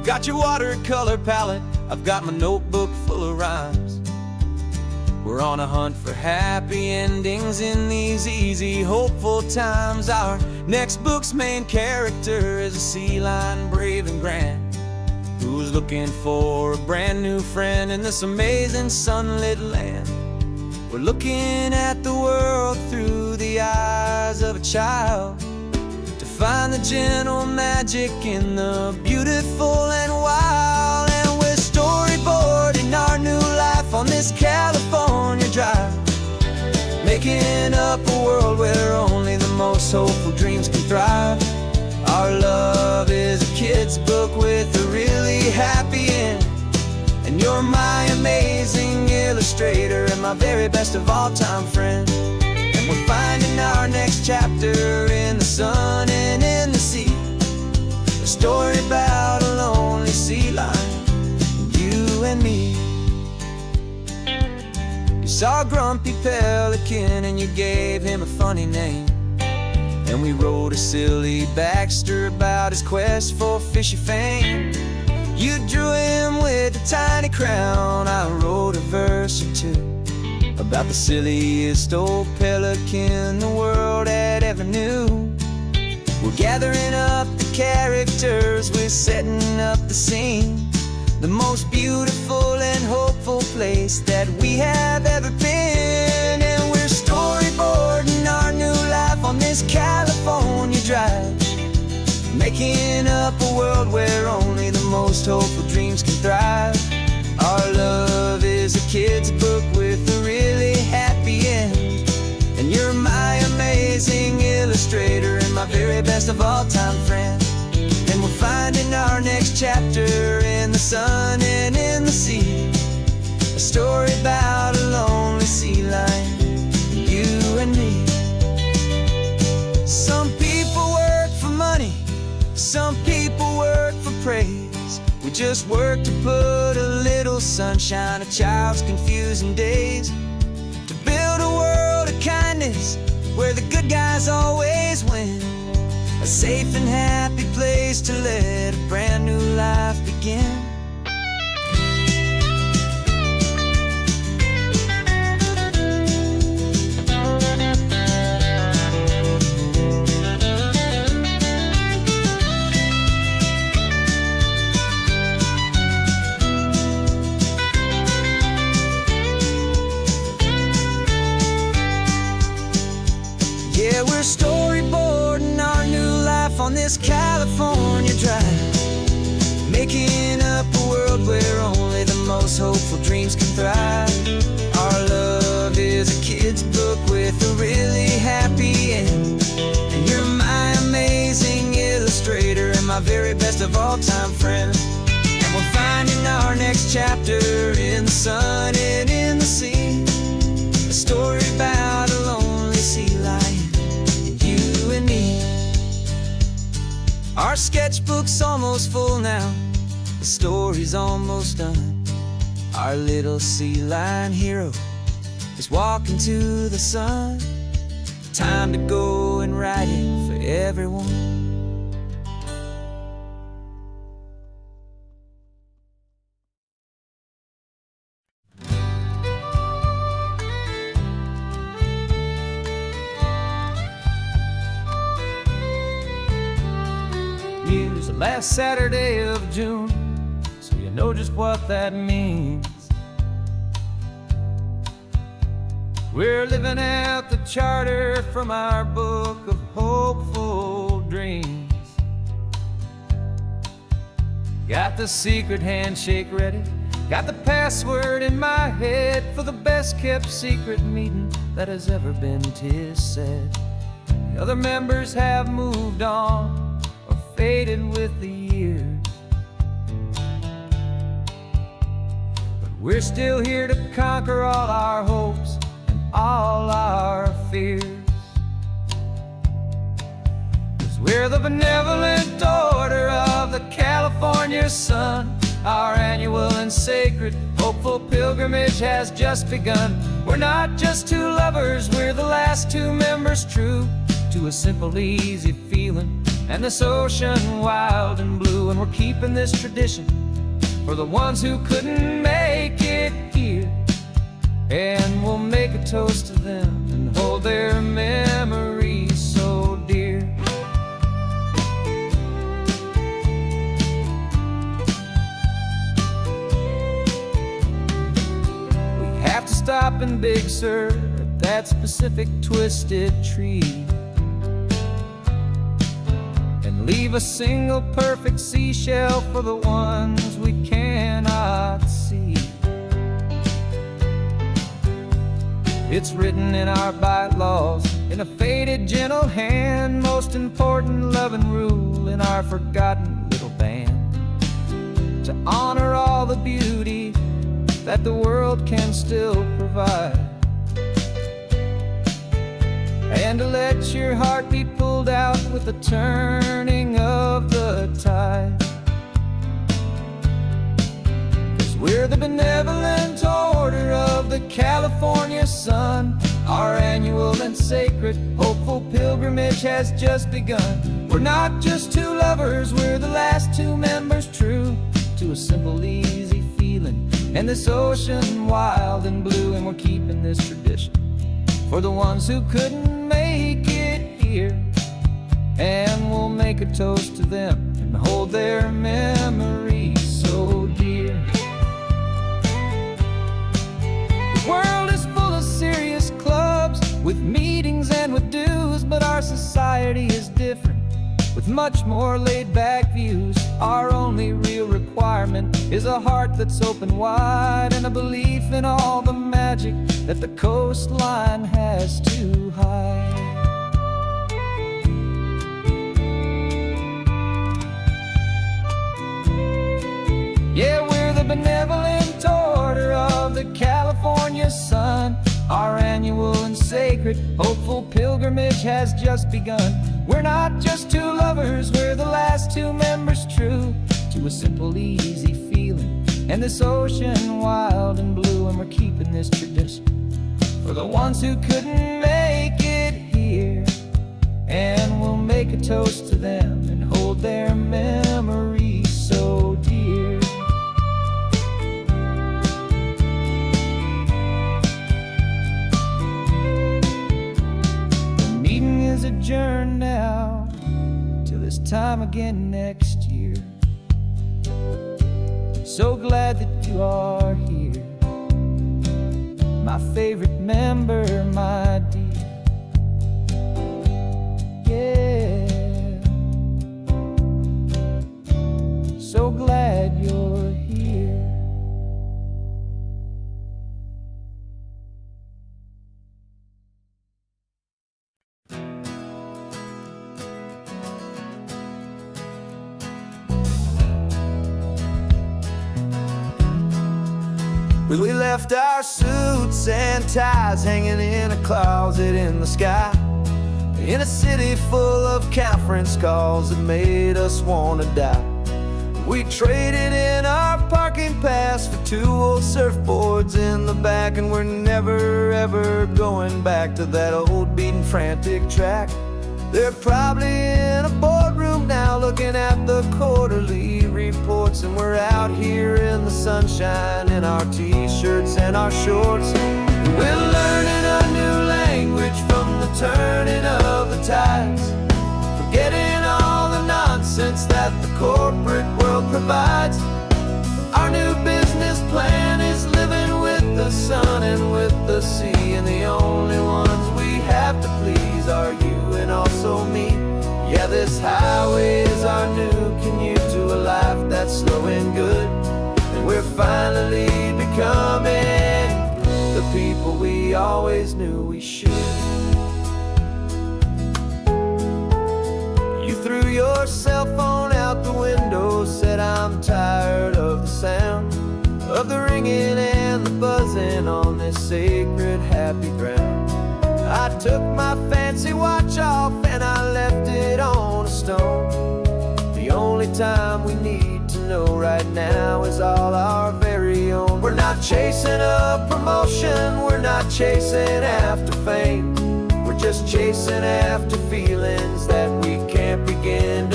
got your watercolor palette, I've got my notebook full of rhymes. We're on a hunt for happy endings in these easy, hopeful times. Our next book's main character is a sea lion, brave and grand, who's looking for a brand new friend in this amazing sunlit land. We're looking at the world through the eyes of a child, to find the gentle magic in the beautiful and wild. And we're storyboarding our new life on this California drive, making up a world where only the most hopeful dreams can thrive. Our love is a kid's book with a really happy end, and you're my amazing illustrator and my very best of all time friend. And we're finding our next chapter in the sun and in the sea, a story about a lonely sea lion, you and me. You saw a grumpy pelican and you gave him a funny name, and we wrote a silly Baxter about his quest for fishy fame. You drew him with a tiny crown, I wrote a verse or two about the silliest old pelican the world had ever knew. We're gathering up the characters, we're setting up the scene, the most beautiful and hopeful place that we have ever been. And we're storyboarding our new life on this California drive, making up a world where only the most hopeful dreams can thrive. Our love is a kid's book with a really happy end, and you're my amazing illustrator and my very best of all time friend. And we're finding our next chapter in the sun and in the sea, a story about a lonely sea lion, you and me. Some people work for money, some people work for praise. We just work to put a little sunshine in a child's confusing days, to build a world of kindness where the good guys always win, a safe and happy place to let a brand new life begin. Yeah, we're storyboarding our new life on this California drive, making up a world where only the most hopeful dreams can thrive. Our love is a kid's book with a really happy end, and you're my amazing illustrator and my very best of all time friend. And we're finding our next chapter in the sun and in the sea, a story about a lonely sea lion, you and me. Our sketchbook's almost full now, the story's almost done. Our little sea lion hero is walking to the sun. Time to go and write it for everyone. Last Saturday of June, so you know just what that means. We're living out the charter from our book of hopeful dreams. Got the secret handshake ready, got the password in my head for the best kept secret meeting that has ever been, 'tis said. The other members have moved on, faded with the years, but we're still here to conquer all our hopes and all our fears. 'Cause we're the benevolent order of the California sun. Our annual and sacred hopeful pilgrimage has just begun. We're not just two lovers, we're the last two members true to a simple, easy feeling and this ocean wild and blue. And we're keeping this tradition for the ones who couldn't make it here. And we'll make a toast to them and hold their memories so dear. We have to stop in Big Sur at that specific twisted tree and leave a single perfect seashell for the ones we cannot see. It's written in our bylaws in a faded gentle hand, most important love and rule in our forgotten little band, to honor all the beauty that the world can still provide, and to let your heart be pulled out with the turning of the tide. 'Cause we're the benevolent order of the California sun. Our annual and sacred hopeful pilgrimage has just begun. We're not just two lovers, we're the last two members true to a simple, easy feeling, and this ocean wild and blue. And we're keeping this tradition for the ones who couldn't make it here, and we'll make a toast to them and hold their memories so dear. The world is full of serious clubs with meetings and with dues, but our society is different with much more laid-back views. Our only real requirement is a heart that's open wide, and a belief in all the magic that the coastline has to hide. Yeah, we're the benevolent order of the California sun. Our annual and sacred hopeful pilgrimage has just begun. We're not just two lovers, we're the last two members true to a simple, easy feeling, and this ocean wild and blue. And we're keeping this tradition for the ones who couldn't make it here, and we'll make a toast to them and hold their memories so dear. The meeting is adjourned now till this time again next year. So glad that you are here, my favorite member, my dear. Yeah, so glad you're here. Well, we left our suits and ties hanging in a closet in the sky, in a city full of conference calls that made us want to die. We traded in our parking pass for two old surfboards in the back, and we're never ever going back to that old beaten frantic track. They're probably in a boardroom now looking at the quarterly reports, and we're out here in the sunshine in our t-shirts and our shorts. We're learning a new language from the turning of the tides, forgetting all the nonsense that the corporate world provides. Our new business plan is living with the sun and with the sea, and the only ones we have to please are you and also me. Yeah, this highway is our new commute to a life that's slow and good, and we're finally becoming the people we always knew we should. You threw your cell phone out the window, said I'm tired of the sound of the ringing and the buzzing on this sacred happy ground. I took my fancy watch off and I left it on a stone. The only time we need to know right now is all our very own. We're not chasing a promotion, we're not chasing after fame, we're just chasing after feelings that we can't begin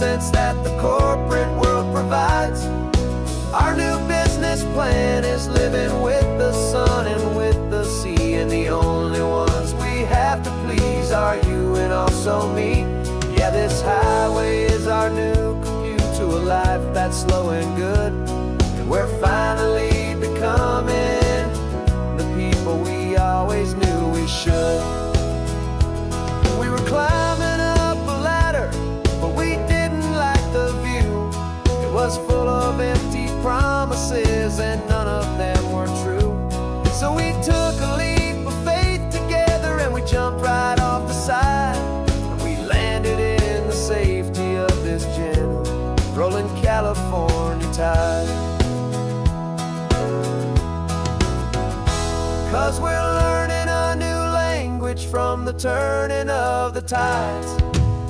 nonsense that the corporate world provides. Our new business plan is living with the sun and with the sea, and the only ones we have to please are you and also me. Yeah, this highway is our new commute to a life that's slow and good, and we're finally becoming the people we always knew we should. We were climbing up a ladder, but we didn't like the view. It was full of empty promises and none of them were true. So we took a leap of faith together and we jumped right off the side, and we landed in the safety of this gentle rolling California tide. 'Cause we're learning a new language from the turning of the tides,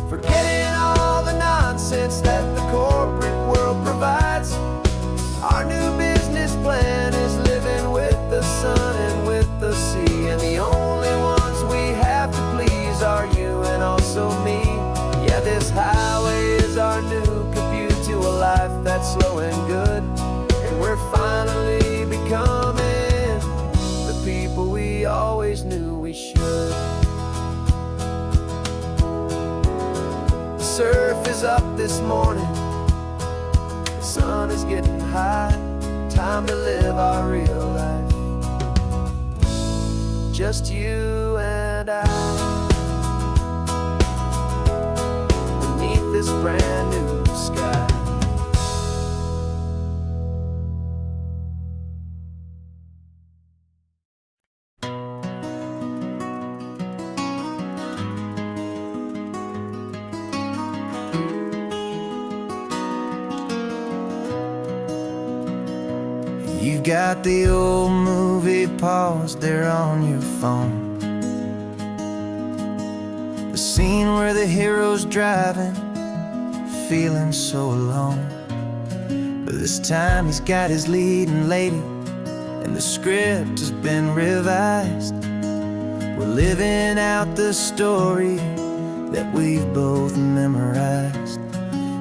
forgetting all the nonsense that the corporate world provides. Our new business plan is living with the sun and with the sea, and the only ones we have to please are you and also me. Yeah, this highway is our new commute to a life that's slow and good, and we're finally becoming the people we always knew we should. The surf is up this morning, the sun is getting high, time to live our real life, just you and I, beneath this brand new sky. You've got the old movie paused there on your phone, the scene where the hero's driving, feeling so alone. But this time he's got his leading lady, and the script has been revised. We're living out the story that we've both memorized.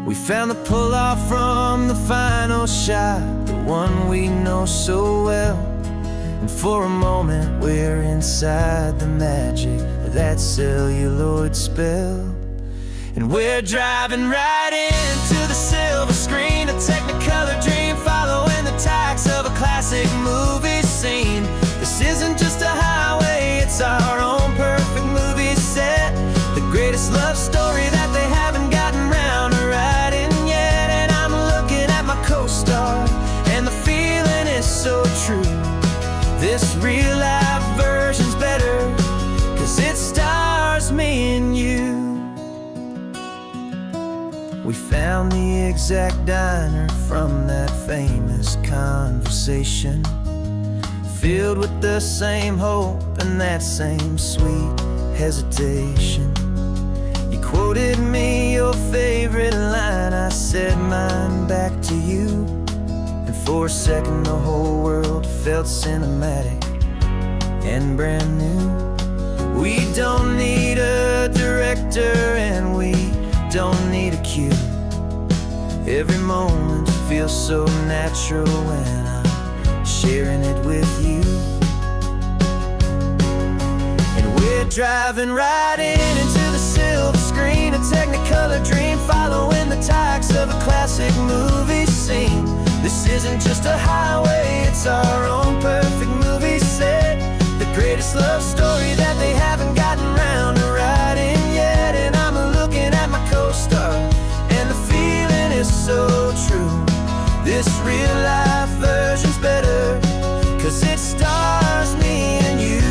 We found the pull-off from the final shot, the one we know so well, and for a moment we're inside the magic of that celluloid spell. And we're driving right into the silver screen, a Technicolor dream, following the tacks of a classic movie scene. This isn't just a highway, it's our own perfect movie set, the greatest love story that they haven't gotten round to writing yet. And I'm looking at my co-star, and the feeling is so true. This real life version's better, 'cause it stars me and you. We found the exact diner from that famous conversation, filled with the same hope and that same sweet hesitation. You quoted me your favorite line, I said mine back to you, and for a second the whole world felt cinematic and brand new. We don't need a director and we don't need a cue. Every moment feels so natural when I'm sharing it with you. And we're driving right into the silver screen, a Technicolor dream, following the tacks of a classic movie scene. This isn't just a highway, it's our own perfect movie set, the greatest love story that they haven't gotten round to writing yet. And I'm looking at my co-star, and the feeling is so true. This real life version's better, 'cause it stars me and you.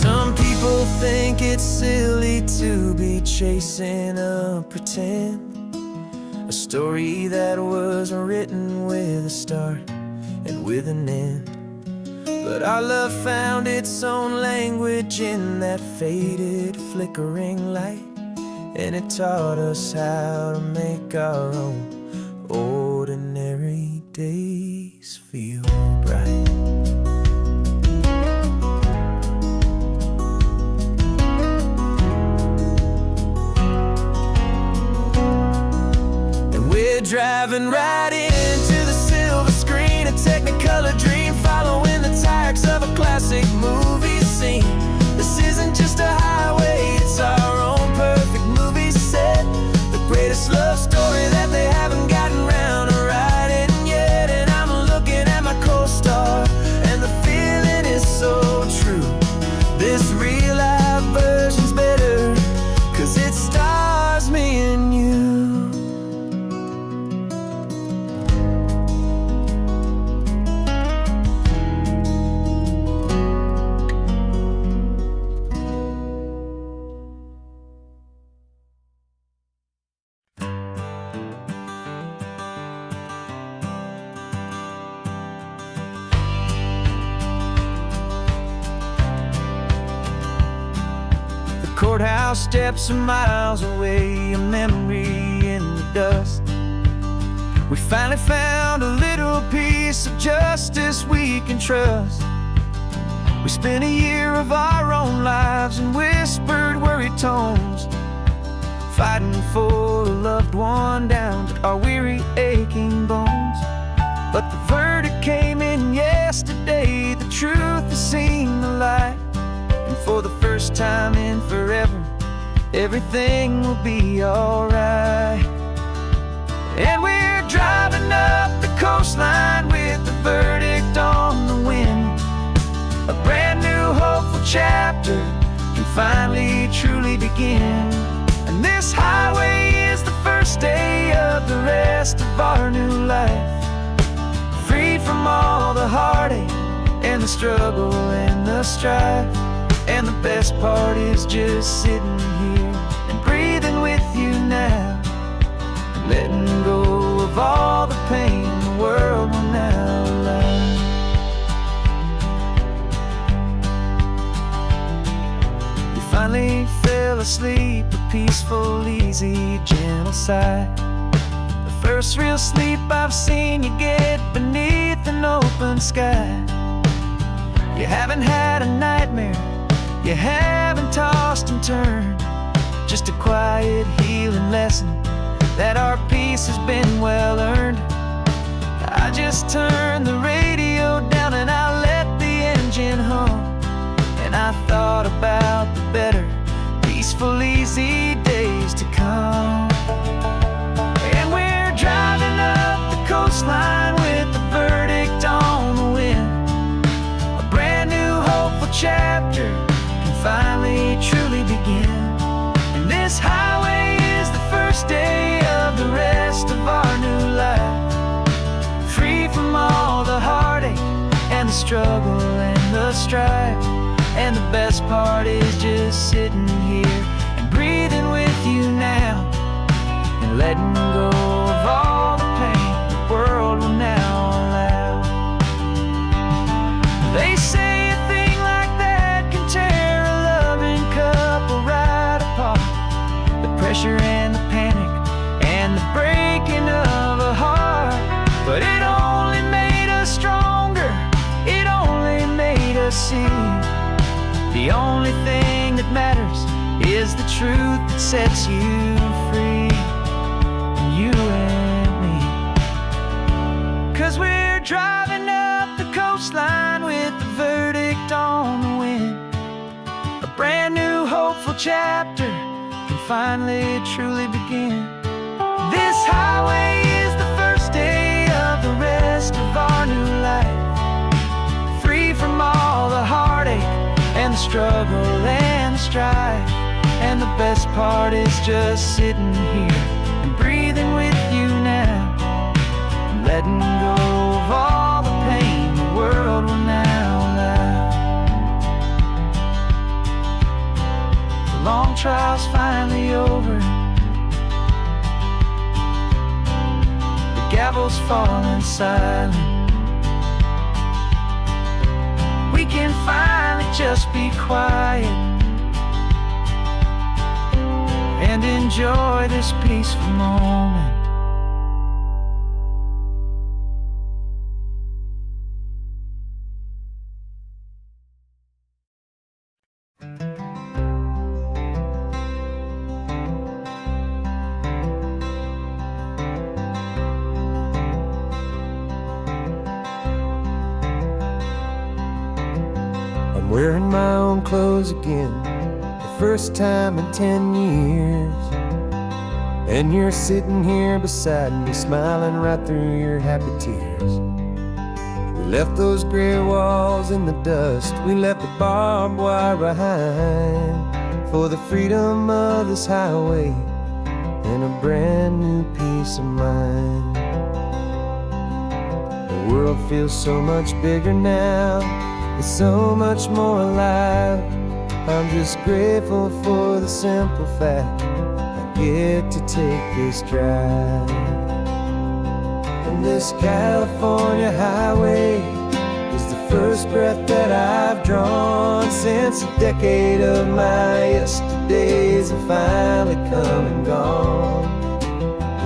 Some people think it's silly to be chasing a pretend, a story that was written with a start and with an end. But our love found its own language in that faded, flickering light, and it taught us how to make our own ordinary days feel bright. Courthouse steps are miles away, a memory in the dust. We finally found a little piece of justice we can trust. We spent a year of our own lives in whispered, worried tones, fighting for a loved one down to our weary, aching bones. But the verdict came in yesterday, the truth has seen the light. And for the first time in forever, everything will be alright. And we're driving up the coastline with the verdict on the wind. A brand new hopeful chapter can finally truly begin. And this highway is the first day of the rest of our new life, free from all the heartache and the struggle and the strife. And the best part is just sitting here and breathing with you now, and letting go of all the pain the world will now allow. You finally fell asleep, a peaceful, easy, gentle sigh. The first real sleep I've seen you get beneath an open sky. You haven't had a nightmare, you haven't tossed and turned, just a quiet healing lesson that our peace has been well earned. I just turned the radio down and I let the engine hum, and I thought about the better, peaceful, easy days to come. And we're driving up the coastline with the verdict on the wind. A brand new hopeful chapter finally truly begin. And this highway is the first day of the rest of our new life, free from all the heartache and the struggle and the strife. And the best part is just sitting here and breathing with you now, and letting go of all the pain the world will now allow. They say a thing like that can tear a loving couple right apart. The pressure and the panic and the breaking of a heart. But it only made us stronger, it only made us see the only thing that matters is the truth that sets you free, you and me. 'Cause we're driving up the coastline with the verdict on the wind. A brand new hopeful chapter can finally truly begin. This highway is the first day of the rest of our new life, free from all the heartache and the struggle and the strife. And the best part is just sitting here and breathing with you now, and letting go of all the pain the world will now allow. The long trial's finally over, the gavel's falling silent. We can finally just be quiet and enjoy this peaceful moment. I'm wearing my own clothes again, the first time in 10 years. And you're sitting here beside me, smiling right through your happy tears. We left those gray walls in the dust, we left the barbed wire behind, for the freedom of this highway and a brand new peace of mind. The world feels so much bigger now, it's so much more alive. I'm just grateful for the simple fact I get to take this drive. And this California highway is the first breath that I've drawn since a decade of my yesterdays have finally come and gone.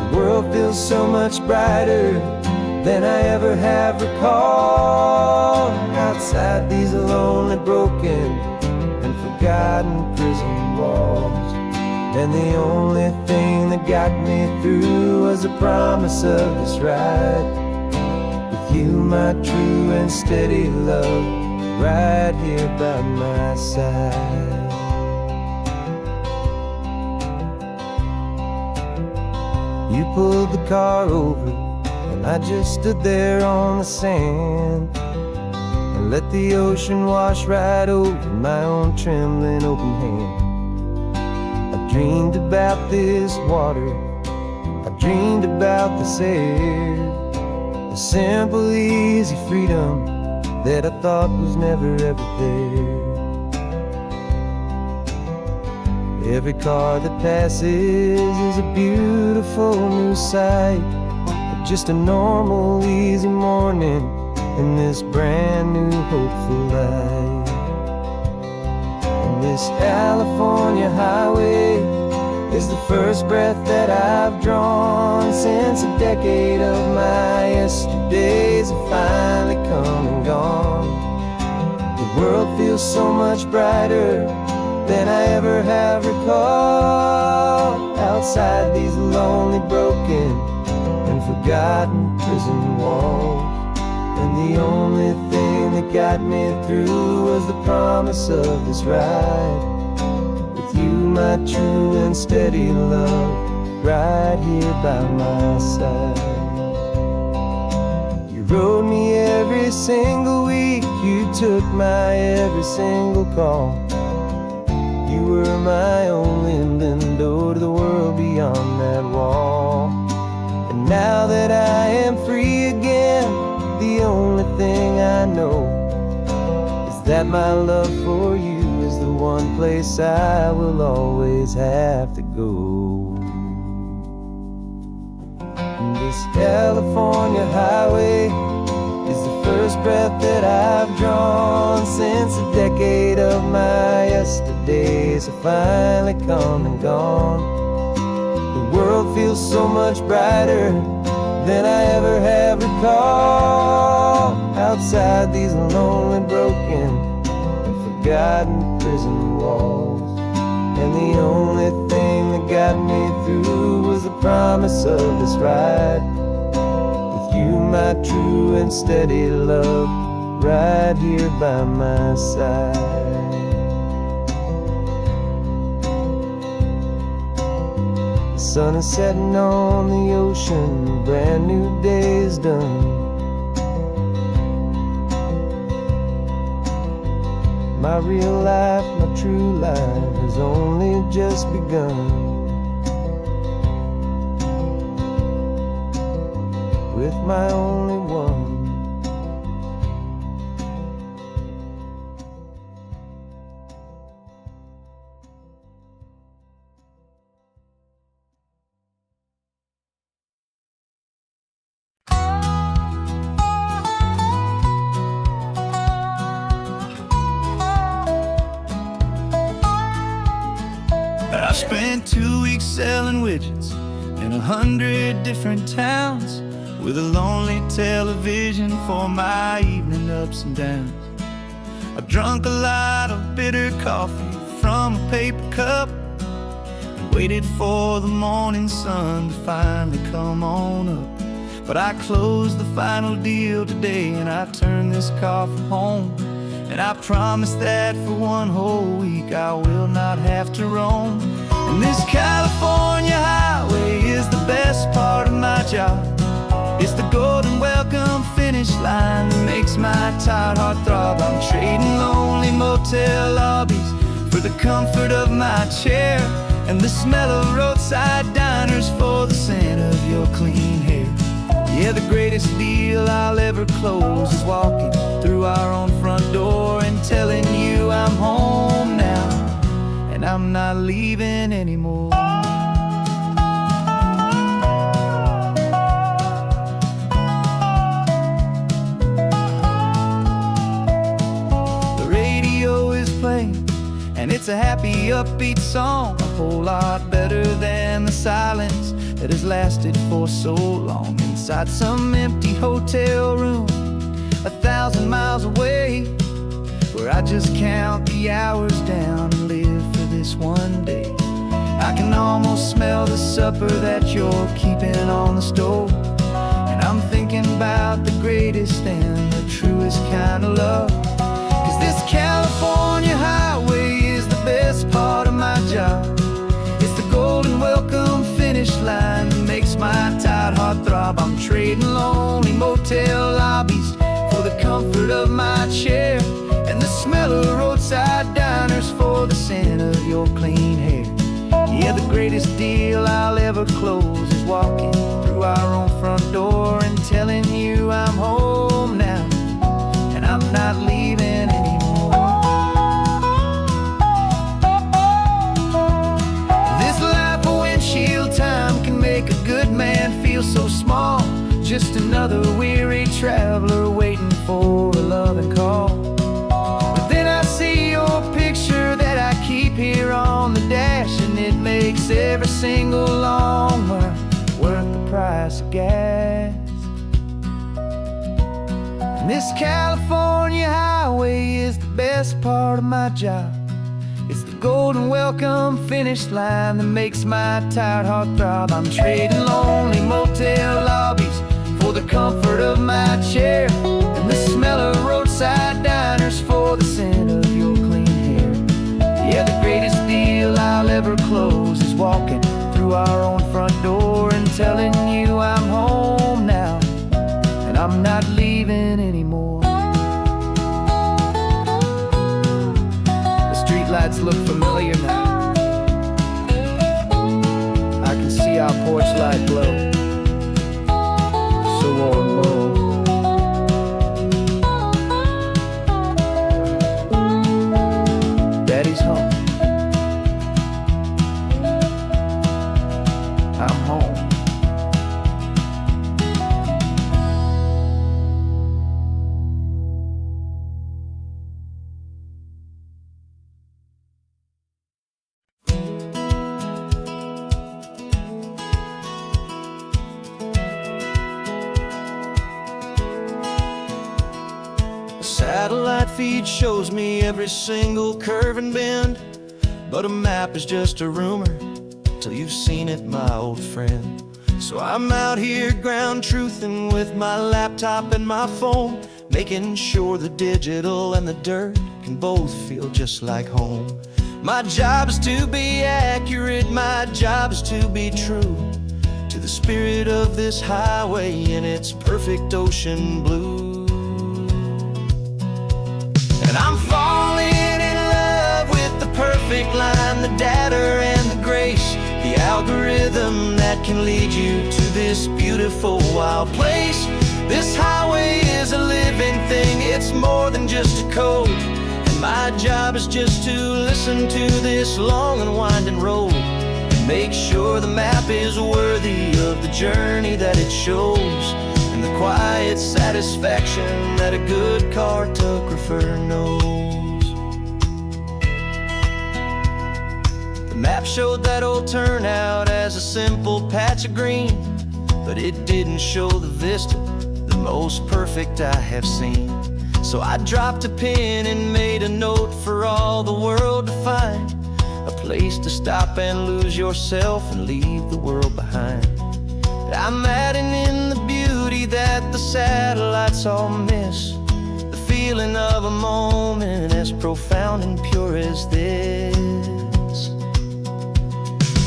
The world feels so much brighter than I ever have recalled. Outside these lonely, broken, and forgotten prison walls. And the only thing that got me through was the promise of this ride with you, my true and steady love, right here by my side. You pulled the car over and I just stood there on the sand and let the ocean wash right over my own trembling open hand. I dreamed about this water, I dreamed about this air, the simple easy freedom that I thought was never ever there. Every car that passes is a beautiful new sight, just a normal easy morning in this brand new hopeful life. And this California highway is the first breath that I've drawn since a decade of my yesterdays have finally come and gone. The world feels so much brighter than I ever have recalled. Outside these lonely, broken, and forgotten prison walls. And the only thing that got me through was the promise of this ride with you, my true and steady love, right here by my side. You rode me every single week, you took my every single call. You were my only window to the world beyond that wall. And now that I am free again, the only thing I know is that my love for you is the one place I will always have to go. And this California highway is the first breath that I've drawn since a decade of my yesterdays have finally come and gone. The world feels so much brighter than I ever have recalled. Outside these lonely, broken, and forgotten prison walls. And the only thing that got me through was the promise of this ride with you, my true and steady love, right here by my side. The sun is setting on the ocean, a brand new day is done. My real life, my true life has only just begun. With my only one. I spent 2 weeks selling widgets in 100 different towns, with a lonely television for my evening ups and downs. I drunk a lot of bitter coffee from a paper cup and waited for the morning sun to finally come on up. But I closed the final deal today and I turned this car for home. And I promise that for one whole week I will not have to roam. And this California highway is the best part of my job. It's the golden welcome finish line that makes my tired heart throb. I'm trading lonely motel lobbies for the comfort of my chair and the smell of roadside diners for the scent of your clean hair. Yeah, the greatest deal I'll ever close is walking through our own front door and telling you I'm home now and I'm not leaving anymore. a happy, upbeat song, a whole lot better than the silence that has lasted for so long. Inside some empty hotel room 1,000 miles away, where I just count the hours down and live for this one day. I can almost smell the supper that you're keeping on the stove, and I'm thinking about the greatest and the truest kind of love. 'Cause this California highway is the best part of my job. It's the golden welcome finish line that makes my tired heart throb. I'm trading lonely motel lobbies for the comfort of my chair, and the smell of roadside diners for the scent of your clean hair. Yeah, the greatest deal I'll ever close is walking through our own front door and telling you I'm home now, and I'm not leaving anymore. This life of windshield time can make a good man feel so small, just another weary traveler waiting for a loving call. But then I see your picture that I keep here on the dash, and it makes every single long mile worth the price of gas. And this California highway is the best part of my job. It's the golden welcome finish line that makes my tired heart throb. I'm trading lonely motel lobbies for the comfort of my chair, and the smell of roadside diners for the scent of your clean hair. Yeah, the greatest deal I'll ever close is walking through our own front door and telling you I'm home now, and I'm not leaving anymore. The streetlights look familiar now. I can see our porch light glow, so warm, low. Daddy's home. I'm home. Satellite feed shows me every single curve and bend, but a map is just a rumor till you've seen it, my old friend. So I'm out here ground truthing with my laptop and my phone, making sure the digital and the dirt can both feel just like home. My job is to be accurate, my job is to be true to the spirit of this highway in its perfect ocean blue. And I'm falling in love with the perfect line, the data and the grace, the algorithm that can lead you to this beautiful wild place. This highway is a living thing, it's more than just a code, and my job is just to listen to this long and winding road and make sure the map is worthy of the journey that it shows, and the quiet satisfaction that a good cartographer knows. The map showed that old turnout as a simple patch of green, but it didn't show the vista, the most perfect I have seen. So I dropped a pin and made a note for all the world to find, a place to stop and lose yourself and leave the world behind. I'm adding in the beauty that the satellites all miss, the feeling of a moment as profound and pure as this.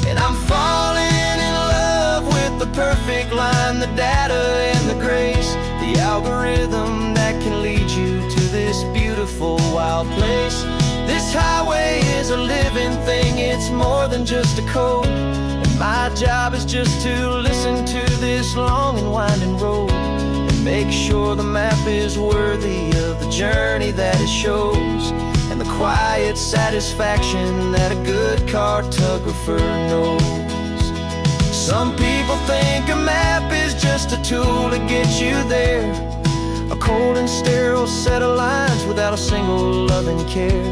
And I'm falling in love with the perfect line, the data and the grace, the algorithm that can lead you to this beautiful wild place. This highway is a living thing, it's more than just a code, and my job is just to listen to this long and winding road and make sure the map is worthy of the journey that it shows, and the quiet satisfaction that a good cartographer knows. Some people think a map is just a tool to get you there, a cold and sterile set of lines without a single loving care.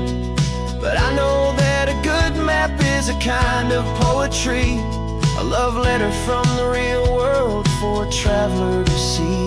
But I know that is a kind of poetry, a love letter from the real world for a traveler to see.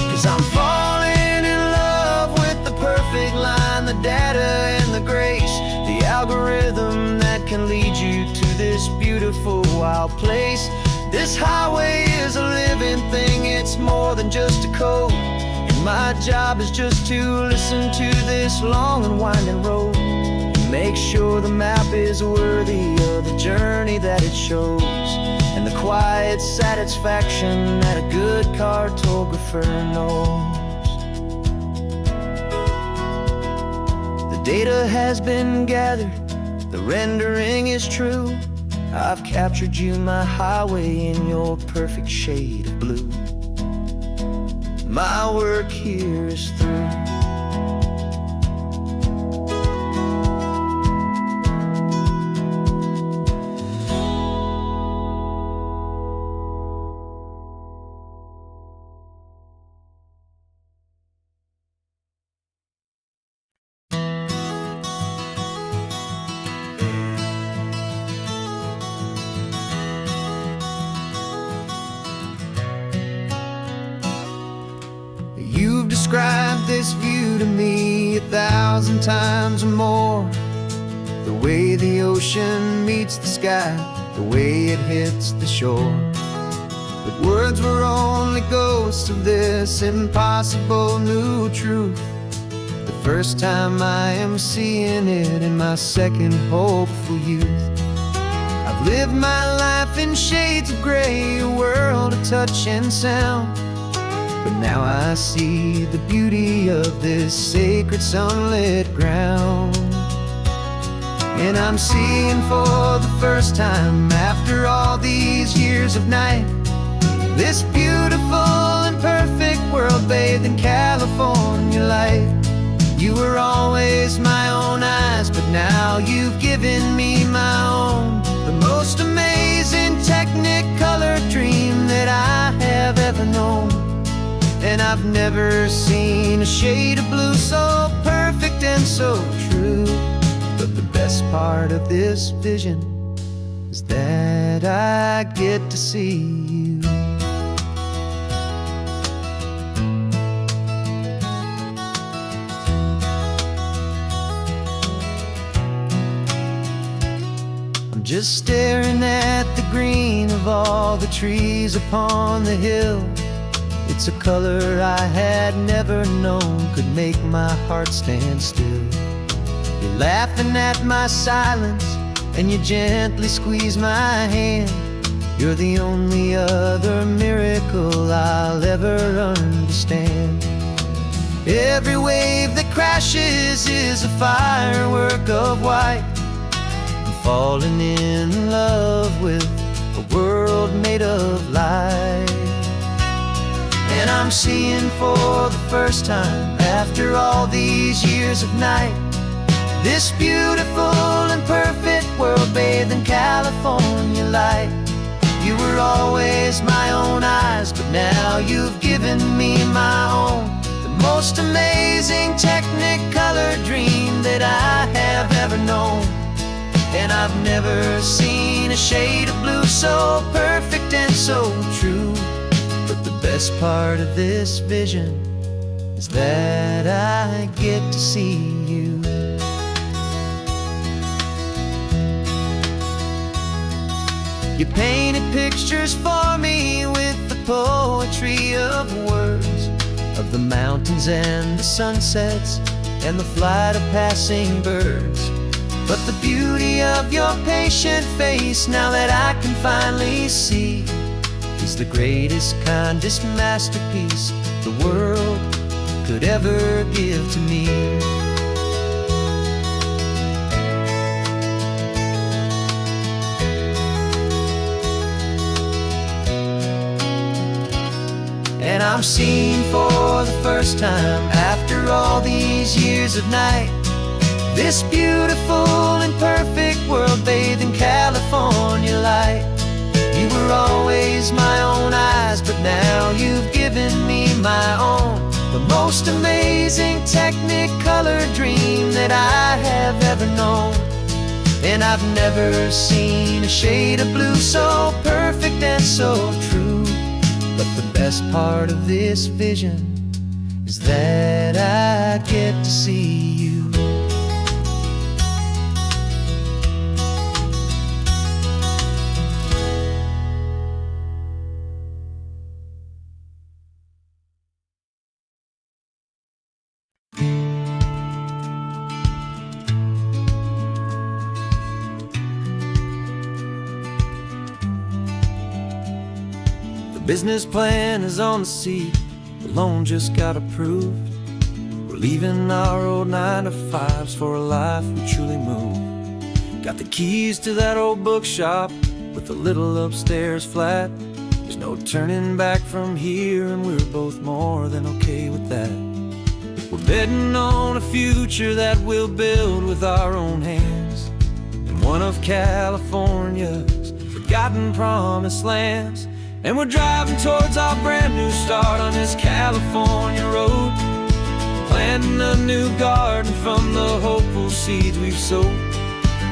'Cause I'm falling in love with the perfect line, the data and the grace, the algorithm that can lead you to this beautiful wild place. This highway is a living thing, it's more than just a code, and my job is just to listen to this long and winding road and make sure the map is worthy of the journey that it shows, and the quiet satisfaction that a good cartographer knows. The data has been gathered, the rendering is true. I've captured you, my highway, in your perfect shade of blue. My work here is through. You've described this view to me 1,000 times or more. The way the ocean meets the sky, the way it hits the shore. But words were only ghosts of this impossible new truth. The first time I am seeing it in my second hopeful youth. I've lived my life in shades of gray, a world of touch and sound. But now I see the beauty of this sacred sunlit ground. And I'm seeing for the first time, after all these years of night, this beautiful and perfect world bathed in California light. You were always my own eyes, but now you've given me my own, the most amazing Technicolor dream that I have ever known. And I've never seen a shade of blue so perfect and so true. But the best part of this vision is that I get to see you. I'm just staring at the green of all the trees upon the hill. It's a color I had never known could make my heart stand still. You're laughing at my silence, and you gently squeeze my hand. You're the only other miracle I'll ever understand. Every wave that crashes is a firework of white. I'm falling in love with a world made of light. And I'm seeing for the first time, after all these years of night, this beautiful and perfect world bathed in California light. You were always my own eyes, but now you've given me my own, the most amazing Technicolor dream that I have ever known. And I've never seen a shade of blue so perfect and so true. But the best part of this vision is that I get to see you. You painted pictures for me with the poetry of words, of the mountains and the sunsets and the flight of passing birds. But the beauty of your patient face, now that I can finally see, is the greatest, kindest masterpiece the world could ever give to me. I'm seeing for the first time, after all these years of night, this beautiful and perfect world bathed in California light. You were always my own eyes, but now you've given me my own, the most amazing Technicolor dream that I have ever known. And I've never seen a shade of blue so perfect and so true. But the best part of this vision is that I get to see you. The business plan is on the seat, the loan just got approved. We're leaving our old 9-to-5s for a life we truly move. Got the keys to that old bookshop with the little upstairs flat. There's no turning back from here, and we're both more than okay with that. We're betting on a future that we'll build with our own hands, in one of California's forgotten promised lands. And we're driving towards our brand new start on this California road, planting a new garden from the hopeful seeds we've sowed.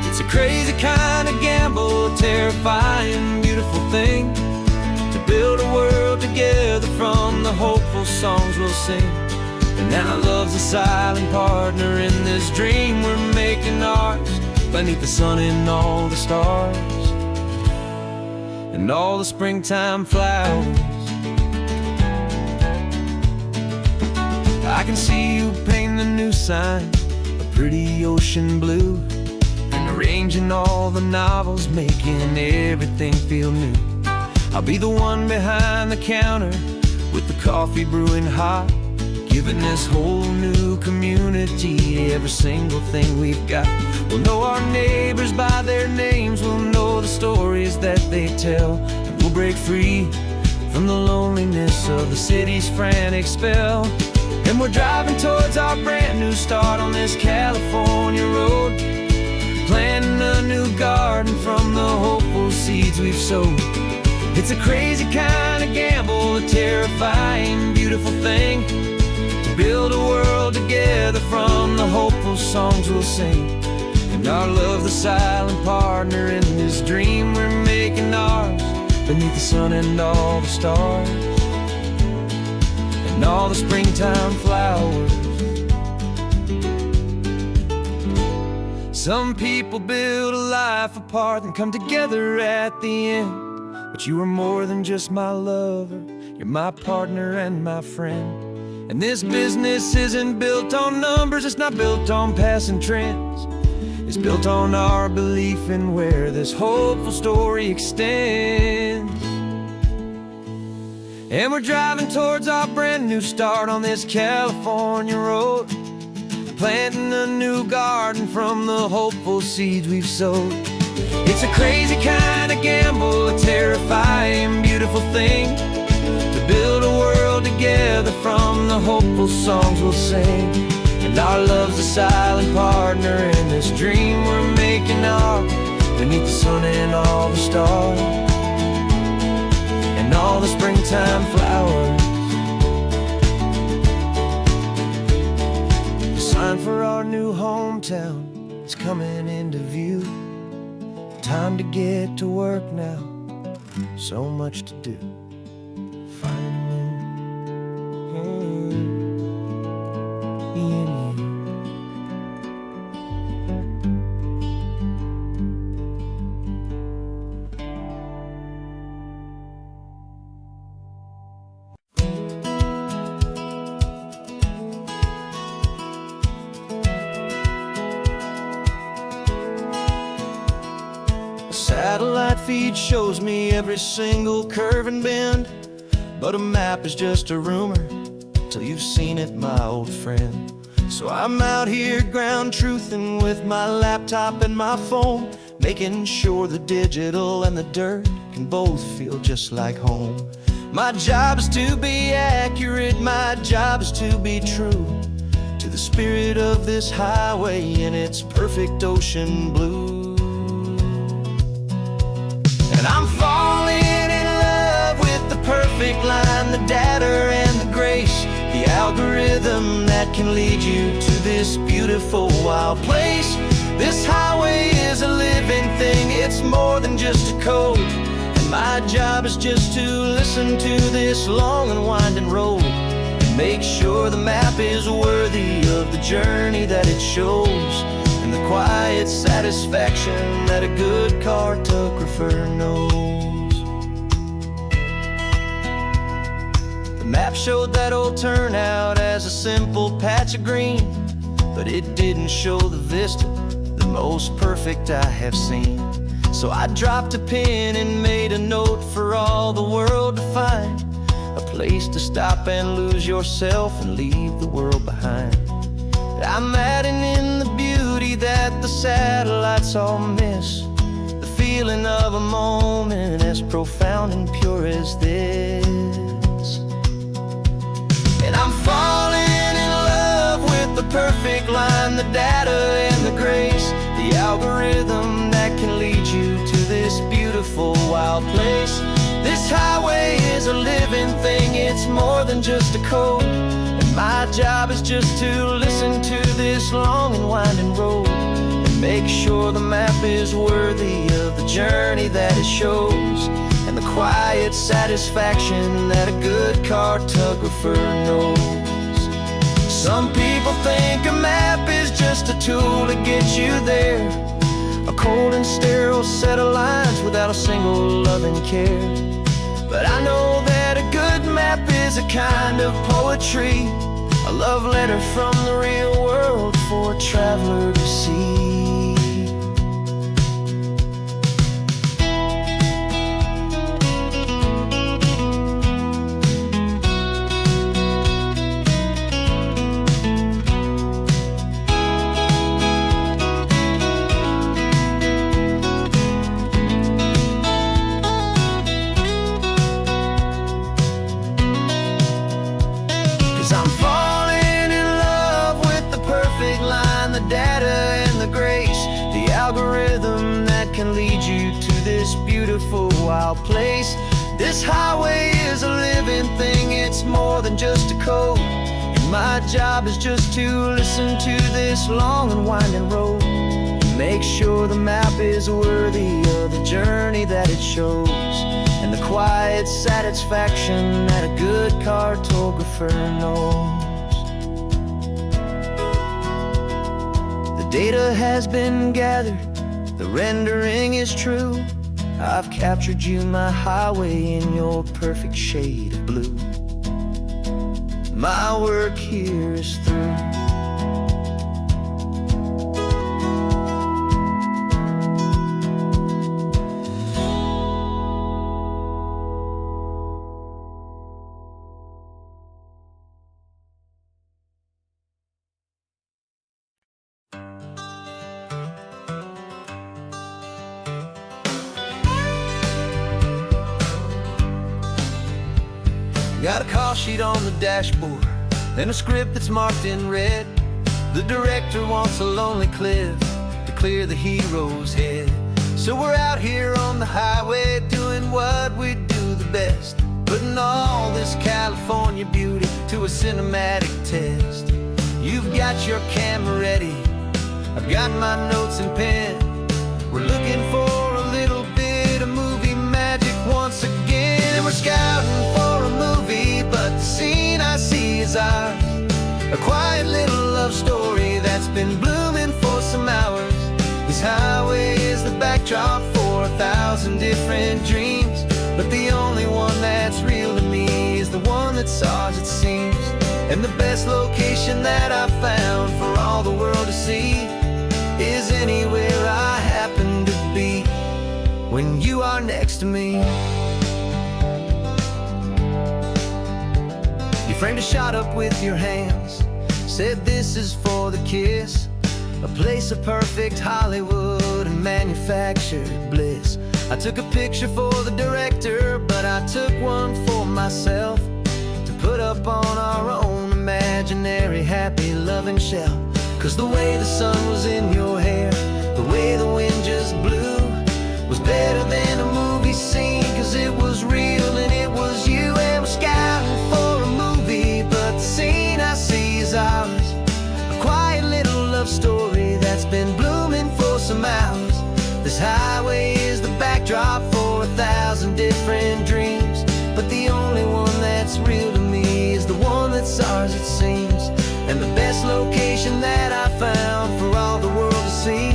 It's a crazy kind of gamble, a terrifying, beautiful thing, to build a world together from the hopeful songs we'll sing. And now love's a silent partner in this dream we're making ours, beneath the sun and all the stars and all the springtime flowers. I can see you painting the new sign a pretty ocean blue, and arranging all the novels, making everything feel new. I'll be the one behind the counter with the coffee brewing hot, giving this whole new community every single thing we've got. We'll know our neighbors by their names, we'll know the stories that they tell, and we'll break free from the loneliness of the city's frantic spell. And we're driving towards our brand new start on this California road, planting a new garden from the hopeful seeds we've sowed. It's a crazy kind of gamble, a terrifying, beautiful thing, to build a world together from the hopeful songs we'll sing. And our love, the silent partner in this dream we're making ours, beneath the sun and all the stars and all the springtime flowers. Some people build a life apart and come together at the end, but you are more than just my lover, you're my partner and my friend. And this business isn't built on numbers, it's not built on passing trends. It's built on our belief in where this hopeful story extends. And we're driving towards our brand new start on this California road, planting a new garden from the hopeful seeds we've sowed. It's a crazy kind of gamble, a terrifying, beautiful thing, to build a world together from the hopeful songs we'll sing. And our love's a silent partner in this dream we're making ours, beneath the sun and all the stars and all the springtime flowers. The sign for our new hometown is coming into view. Time to get to work now, so much to do. Satellite feed shows me every single curve and bend, but a map is just a rumor till you've seen it, my old friend. So I'm out here ground truthing with my laptop and my phone, making sure the digital and the dirt can both feel just like home. My job is to be accurate, my job is to be true to the spirit of this highway in its perfect ocean blue. And I'm falling in love with the perfect line, the data and the grace, the algorithm that can lead you to this beautiful wild place. This highway is a living thing, it's more than just a code. And my job is just to listen to this long and winding road and make sure the map is worthy of the journey that it shows, and the quiet satisfaction that a good cartographer knows. The map showed that old turnout as a simple patch of green, but it didn't show the vista, the most perfect I have seen. So I dropped a pin and made a note for all the world to find, a place to stop and lose yourself and leave the world behind. I'm adding in the beauty that the satellites all miss, the feeling of a moment as profound and pure as this. And I'm falling in love with the perfect line, the data and the grace, the algorithm that can lead you to this beautiful wild place. This highway is a living thing, it's more than just a code. And my job is just to listen to this long and winding road and make sure the map is worthy of the journey that it shows, and the quiet satisfaction that a good cartographer knows. Some people think a map is just a tool to get you there, a cold and sterile set of lines without a single loving care. But I know that a good map is a kind of poetry, a love letter from the real world for a traveler to see. 'Cause I'm falling in love with the perfect line, the data and the grace, the algorithm that can lead you to this beautiful wild place. This highway is a living thing, it's more than just a code. And my job is just to listen to this long and winding road, make sure the map is worthy of the journey that it shows, and the quiet satisfaction that a good cartographer knows. The data has been gathered, the rendering is true. I've captured you, my highway, in your perfect shade of blue. My work here is through. Got a call sheet on the dashboard and a script that's marked in red. The director wants a lonely cliff to clear the hero's head. So we're out here on the highway doing what we do the best, putting all this California beauty to a cinematic test. You've got your camera ready, I've got my notes and pen. We're looking for a little bit of movie magic once again, and we're scouting for a movie, but the scene I see is ours. A quiet little love story that's been blooming for some hours. This highway is the backdrop for 1,000 different dreams, but the only one that's real to me is the one that's ours, it seems. And the best location that I've found for all the world to see is anywhere I happen to be when you are next to me. You framed a shot up with your hands, said this is for the kiss, a place of perfect Hollywood and manufactured bliss. I took a picture for the director, but I took one for myself to put up on our own imaginary happy loving shelf. 'Cause the way the sun was in your hair, the way the wind just blew, was better than a movie scene. 'Cause it was real and it was you, and we're scouting for a movie, but the scene I see is ours. A quiet little love story that's been blooming for some hours. This highway is the backdrop for 1,000 different dreams, but the only one that's real to me is the one that's ours, it seems. And the best location that I found for all the world to see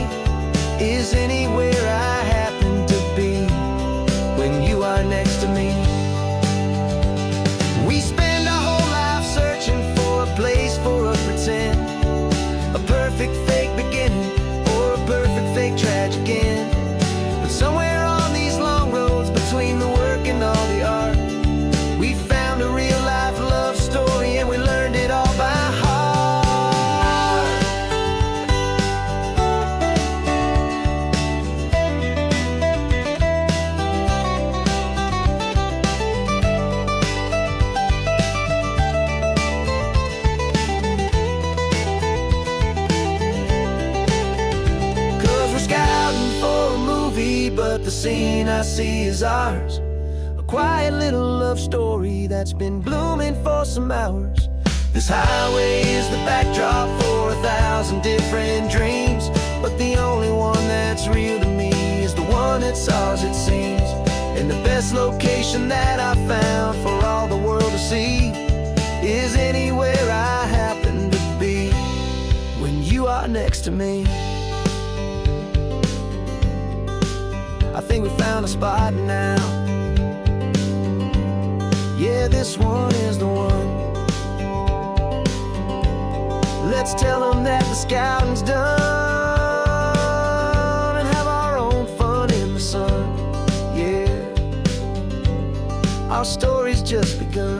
is anywhere I happen to be when you are next to me. We spend our whole life searching for a place for a pretend, a perfect fake beginning or a perfect fake tragic end. But somewhere on these long roads between the work and all the art, we found a real life love story, and we learned it all by heart. But the scene I see is ours, a quiet little love story that's been blooming for some hours. This highway is the backdrop for 1,000 different dreams, but the only one that's real to me is the one that's ours, it seems. And the best location that I found for all the world to see is anywhere I happen to be when you are next to me. I think we found a spot now. Yeah, this one is the one. Let's tell them that the scouting's done and have our own fun in the sun. Yeah, our story's just begun.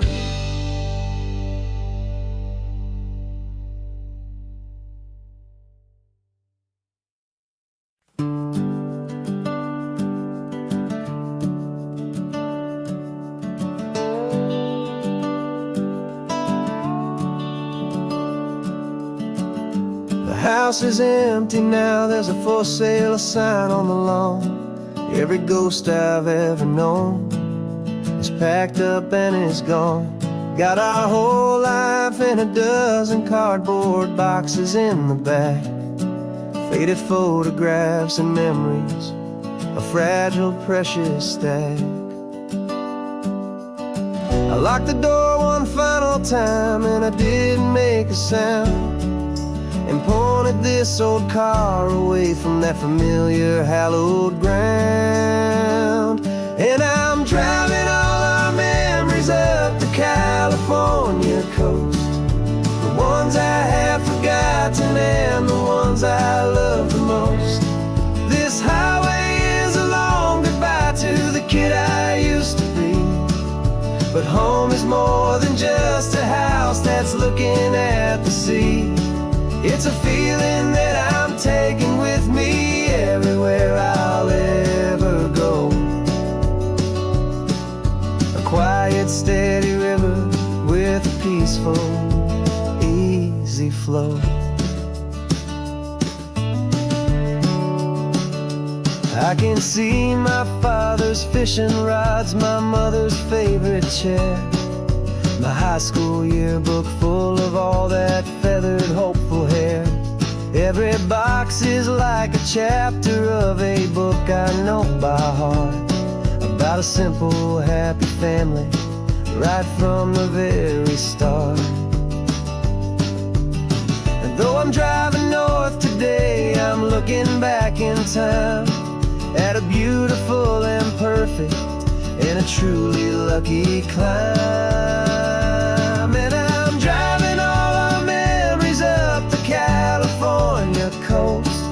The house is empty now, there's a for sale sign on the lawn. Every ghost I've ever known is packed up and is gone. Got our whole life in a dozen cardboard boxes in the back, faded photographs and memories, a fragile, precious stack. I locked the door one final time and I didn't make a sound, and pointed this old car away from that familiar hallowed ground. And I'm driving all our memories up the California coast, the ones I have forgotten and the ones I love the most. This highway is a long goodbye to the kid I used to be, but home is more than just a house that's looking at the sea. It's a feeling that I'm taking with me everywhere I'll ever go. A quiet, steady river with a peaceful, easy flow. I can see my father's fishing rods, my mother's favorite chair, my high school yearbook full of all that feathered, hopeful hair. Every box is like a chapter of a book I know by heart, about a simple, happy family right from the very start. And though I'm driving north today, I'm looking back in time at a beautiful and perfect and a truly lucky climb. And I'm driving all our memories up the California coast,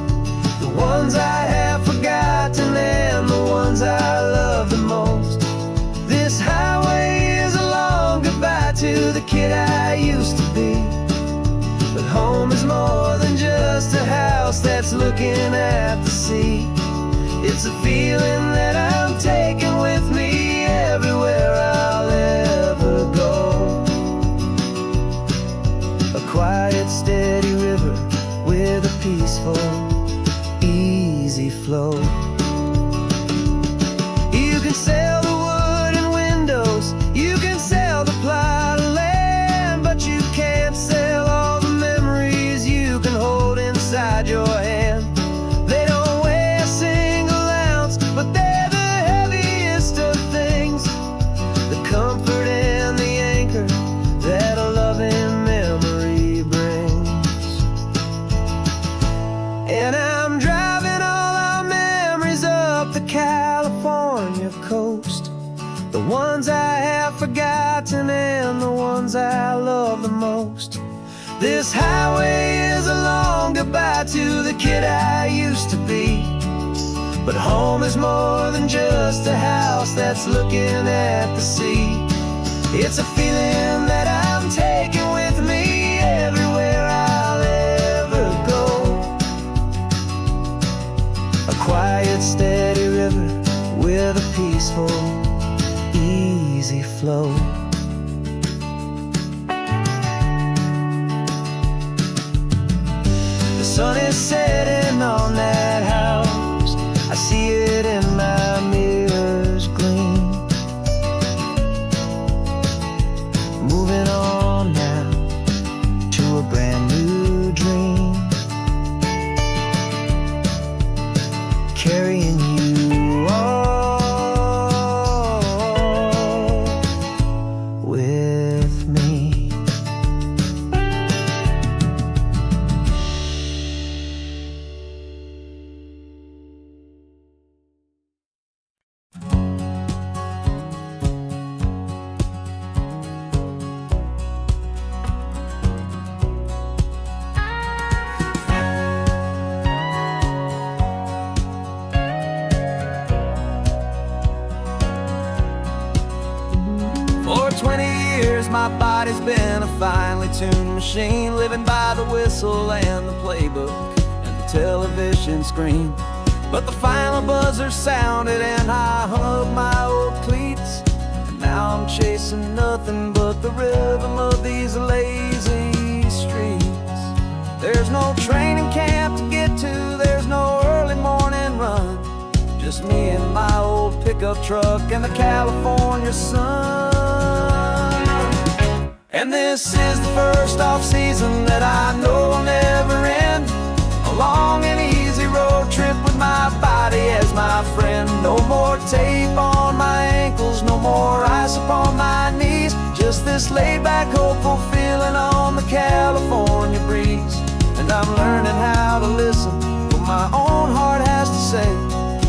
the ones I have forgotten and the ones I love the most. This highway is a long goodbye to the kid I used to be, but home is more than just a house that's looking at the sea. It's a feeling that I peaceful, easy flow. You can sail the wood and windows, you can sail the plot of land, but you can't sail all the memories you can hold inside your hand. They don't weigh a single ounce, but they're the heaviest of things, the comfort and the anchor that a loving memory brings. And I'm driving all our memories up the California coast, the ones I have forgotten and the ones I love the most. This highway is a long goodbye to the kid I used to be, but home is more than just a house that's looking at the sea. It's a feeling that I'm taking with me everywhere I'll ever go. A quiet, steady river with a peaceful, easy flow. The sun is setting on that house, I see it in my mirror's gleam. Moving on now to a brand new dream, carrying you all with me. For 20 years my body's been a finely tuned machine, living by the whistle and the playbook and the television screen. But the final buzzer sounded and I hung up my old cleats, and now I'm chasing nothing but the rhythm of these lazy streets. There's no training camp to get to, there's no early morning run, just me and my old pickup truck and the California sun. And this is the first off-season that I know will never end, a long and easy road trip with my body as my friend. No more tape on my ankles, no more ice upon my knees, just this laid-back, hopeful feeling on the California breeze. And I'm learning how to listen to what my own heart has to say,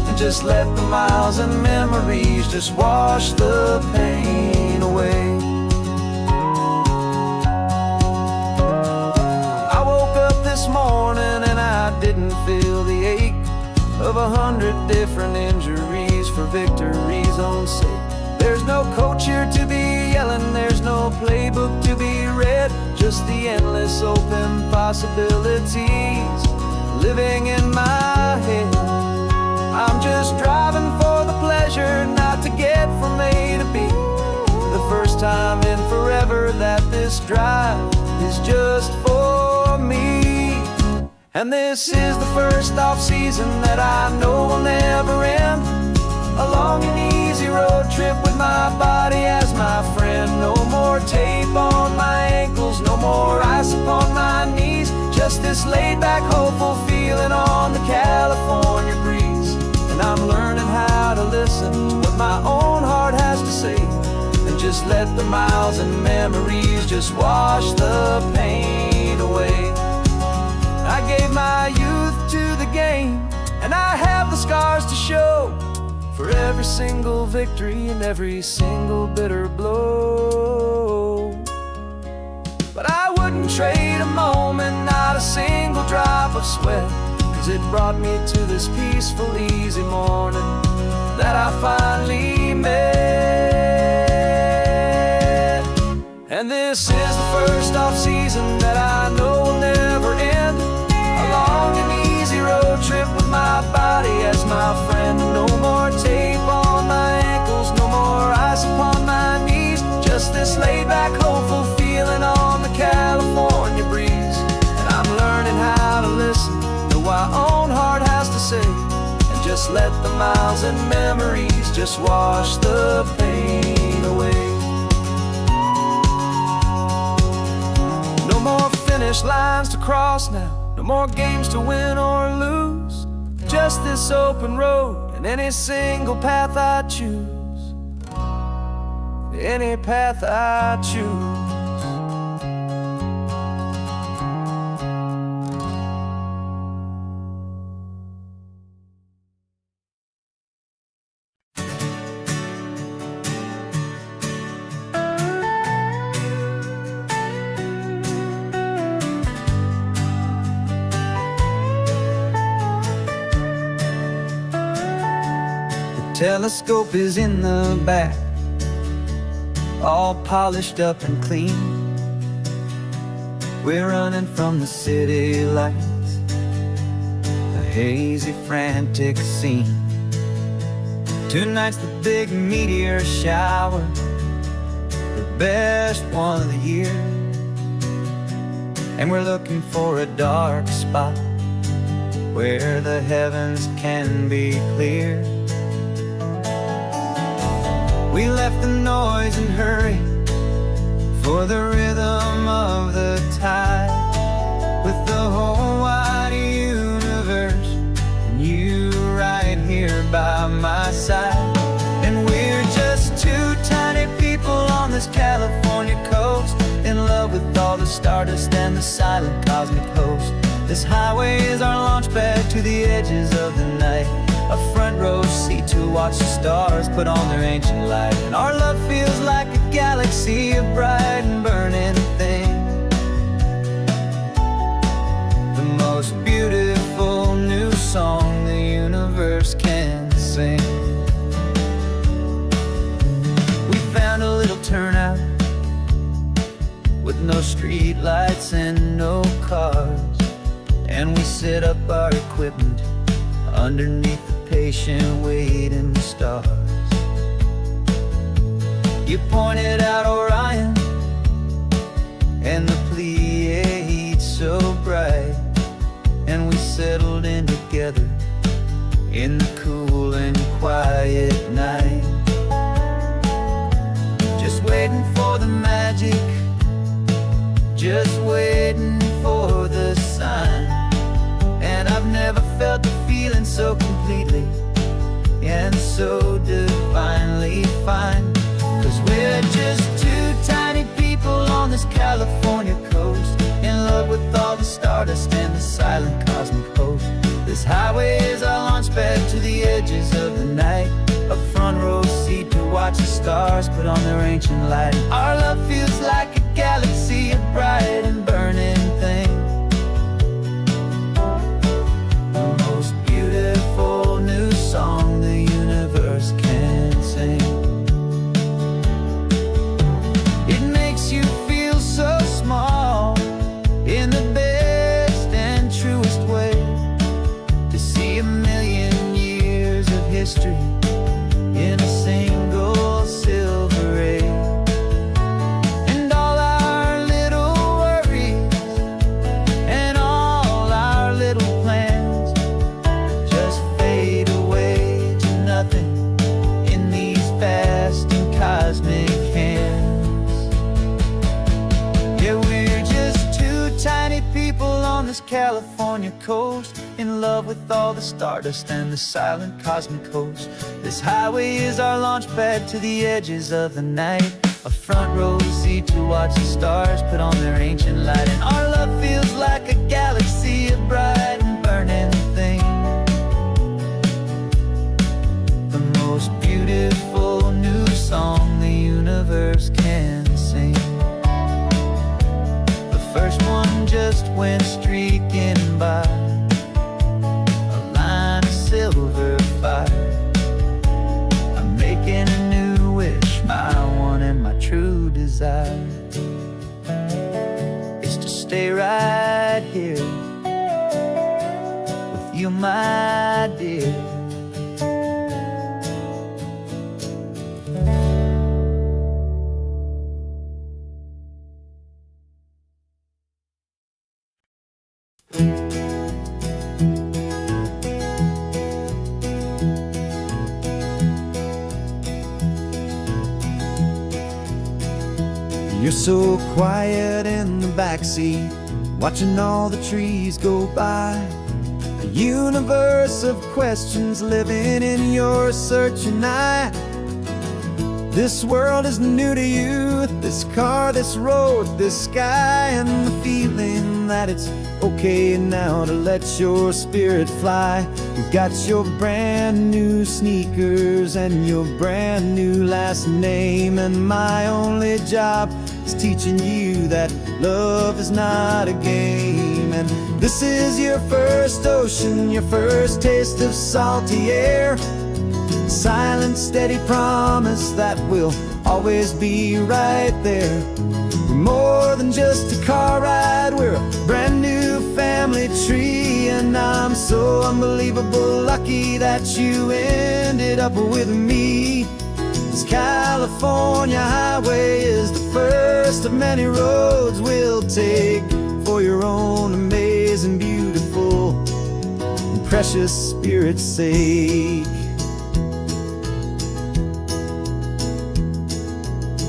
and just let the miles and memories just wash the pain away. I woke up this morning and I didn't feel the ache of 100 different injuries for victory's own sake. There's no coach here to be yelling, there's no playbook to be read, just the endless open possibilities living in my head. I'm just driving for the pleasure, not to get from A to B. The first time in forever that this drive is just for me. And this is the first off-season that I know will never end, a long and easy road trip with my body as my friend. No more tape on my ankles, no more ice upon my knees, just this laid-back, hopeful feeling on the California breeze. And I'm learning how to listen to what my own heart has to say, and just let the miles and memories just wash the pain away. I gave my youth to the game, and I have the scars to show for every single victory and every single bitter blow. But I wouldn't trade a moment, not a single drop of sweat, 'cause it brought me to this peaceful, easy morning that I finally met. And this is the first off-season that I know will never end, a long and easy road trip with my body as my friend. No more tape on my ankles, no more ice upon my knees, just this laid-back, hopeful feeling on the California breeze. And I'm learning how to listen Just let the miles and memories just wash the pain away. No more finish lines to cross now, no more games to win or lose. Just this open road and any single path I choose. Any path I choose. Telescope is in the back, all polished up and clean. We're running from the city lights, a hazy, frantic scene. Tonight's the big meteor shower, the best one of the year. And we're looking for a dark spot where the heavens can be clear. We left the noise and hurry for the rhythm of the tide, with the whole wide universe and you right here by my side. And we're just two tiny people on this California coast, in love with all the stardust and the silent cosmic host. This highway is our launch pad to the edges of the night, a front row seat to watch the stars put on their ancient light. And our love feels like a galaxy, a bright and burning thing, the most beautiful new song the universe can sing. We found a little turnout with no street lights and no cars, and we set up our equipment underneath the patient waiting stars. You pointed out Orion and the Pleiades so bright, and we settled in together in the cool and quiet night, just waiting for the magic, just waiting for the sign. And I've never felt the feeling so completely and so divinely fine. 'Cause we're just two tiny people on this California coast, in love with all the stardust and the silent cosmic host. This highway is our launch pad to the edges of the night, a front row seat to watch the stars put on their ancient light. Our love feels like a galaxy, a bright and burning thing, the most beautiful new song the universe can sing. It makes you feel so small in the best and truest way, to see a million years of history in a single silver ray. And all our little worries and all our little plans just fade away to nothing in these vast and cosmic hands. Yeah, we're just two tiny people on this California coast, in love with all the stardust and the silent cosmic host. This highway is our launch pad to the edges of the night, a front row seat to watch the stars put on their ancient light. And our love feels like a galaxy, a bright and burning thing, the most beautiful new song the universe can sing. The first one just went streaking by, a line of silver fire. I'm making a new wish, my one and my true desire is to stay right here with you, my dear. so quiet in the backseat, watching all the trees go by. A universe of questions living in your searching eye. This world is new to you, this car, this road, this sky, and the feeling that it's okay now to let your spirit fly. You've got your brand new sneakers and your brand new last name, and my only job is teaching you that love is not a game. And this is your first ocean, your first taste of salty air. Silent, steady promise that we'll always be right there. We're more than just a car ride, we're a brand new family tree. And I'm so unbelievable lucky that you ended up with me. This California highway is the first of many roads we'll take for your own amazing, beautiful, and precious spirit's sake.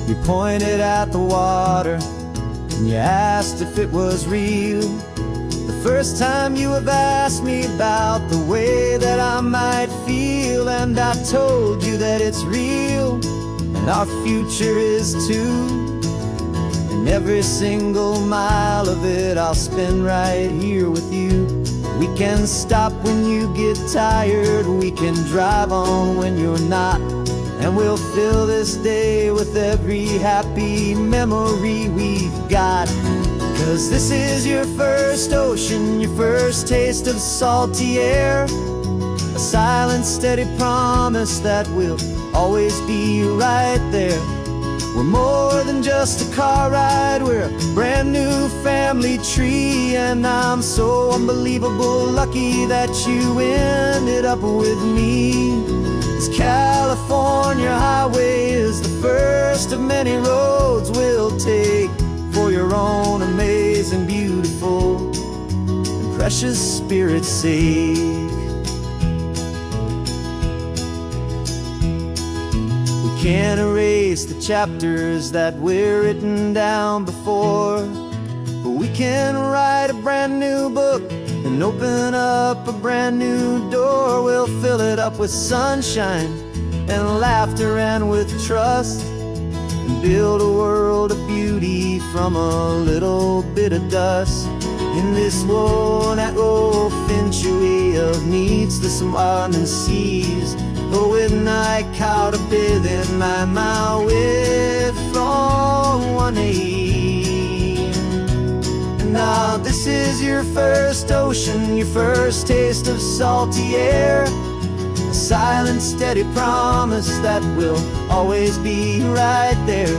You pointed at the water and you asked if it was real. The first time you have asked me about the way that I might feel, and I told you that it's real and our future is too. And every single mile of it I'll spend right here with you. We can stop when you get tired, we can drive on when you're not, and we'll fill this day with every happy memory we've got. 'Cause this is your first ocean, your first taste of salty air. A silent, steady promise that we'll always be right there. We're more than just a car ride, we're a brand new family tree. And I'm so unbelievable lucky that you ended up with me. This California highway is the first of many roads we'll take for your own amazing, beautiful, and precious spirit's sake. We can't erase the chapters that we're written down before, but we can write a brand new book and open up a brand new door. We'll fill it up with sunshine and laughter and with trust, and build a world of beauty from a little bit of dust. In this world that finchuy of needs the smiling seas, but with night caught a bit in my way from one aim. Now this is your first ocean, your first taste of salty air. A silent, steady promise that we'll always be right there.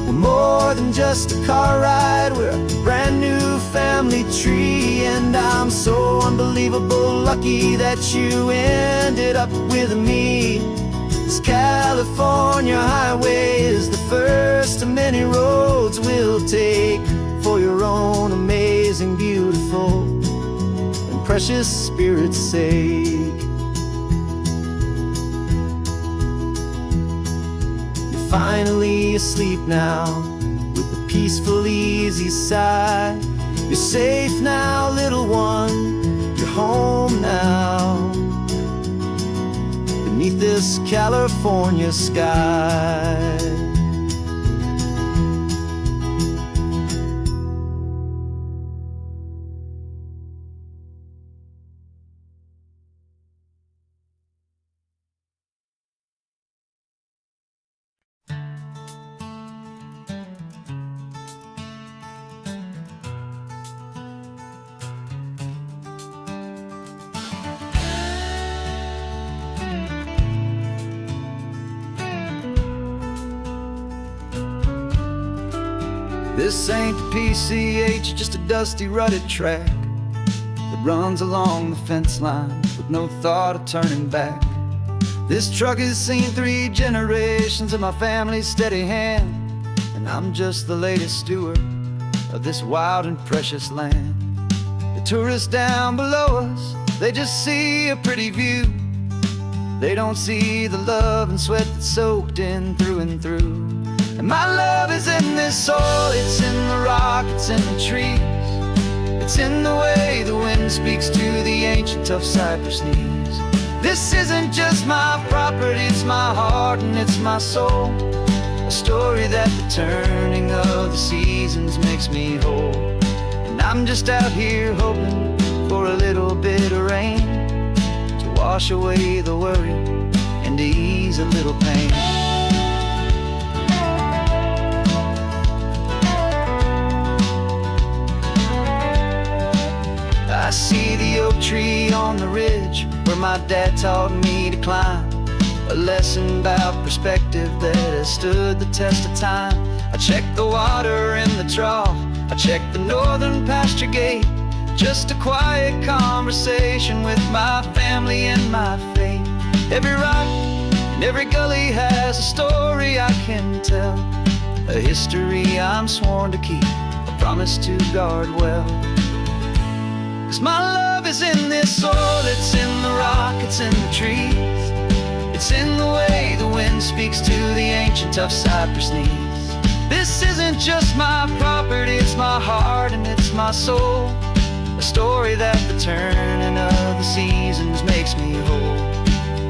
We're more than just a car ride, we're a brand new family tree. And I'm so unbelievable lucky that you ended up with me. This California highway is the first of many roads we'll take for your own amazing, beautiful, and precious spirit's sake. You're finally asleep now with a peaceful, easy sigh. You're safe now, little one, you're home now, beneath this California sky. This ain't the PCH, just a dusty, rutted track that runs along the fence line with no thought of turning back. This truck has seen 3 generations of my family's steady hand, and I'm just the latest steward of this wild and precious land. The tourists down below us, they just see a pretty view. They don't see the love and sweat that's soaked in through and through. And my love is in this soil, it's in the rock, it's in the trees. It's in the way the wind speaks to the ancient tough cypress knees. This isn't just my property, it's my heart and it's my soul. A story that the turning of the seasons makes me whole. And I'm just out here hoping for a little bit of rain to wash away the worry and to ease a little pain. I see the oak tree on the ridge where my dad taught me to climb. A lesson about perspective that has stood the test of time. I check the water in the trough, I check the northern pasture gate. Just a quiet conversation with my family and my faith. Every rock and every gully has a story I can tell, a history I'm sworn to keep, a promise to guard well. 'Cause my love is in this soil, it's in the rock, it's in the trees. It's in the way the wind speaks to the ancient tough cypress knees. This isn't just my property, it's my heart and it's my soul. A story that the turning of the seasons makes me whole.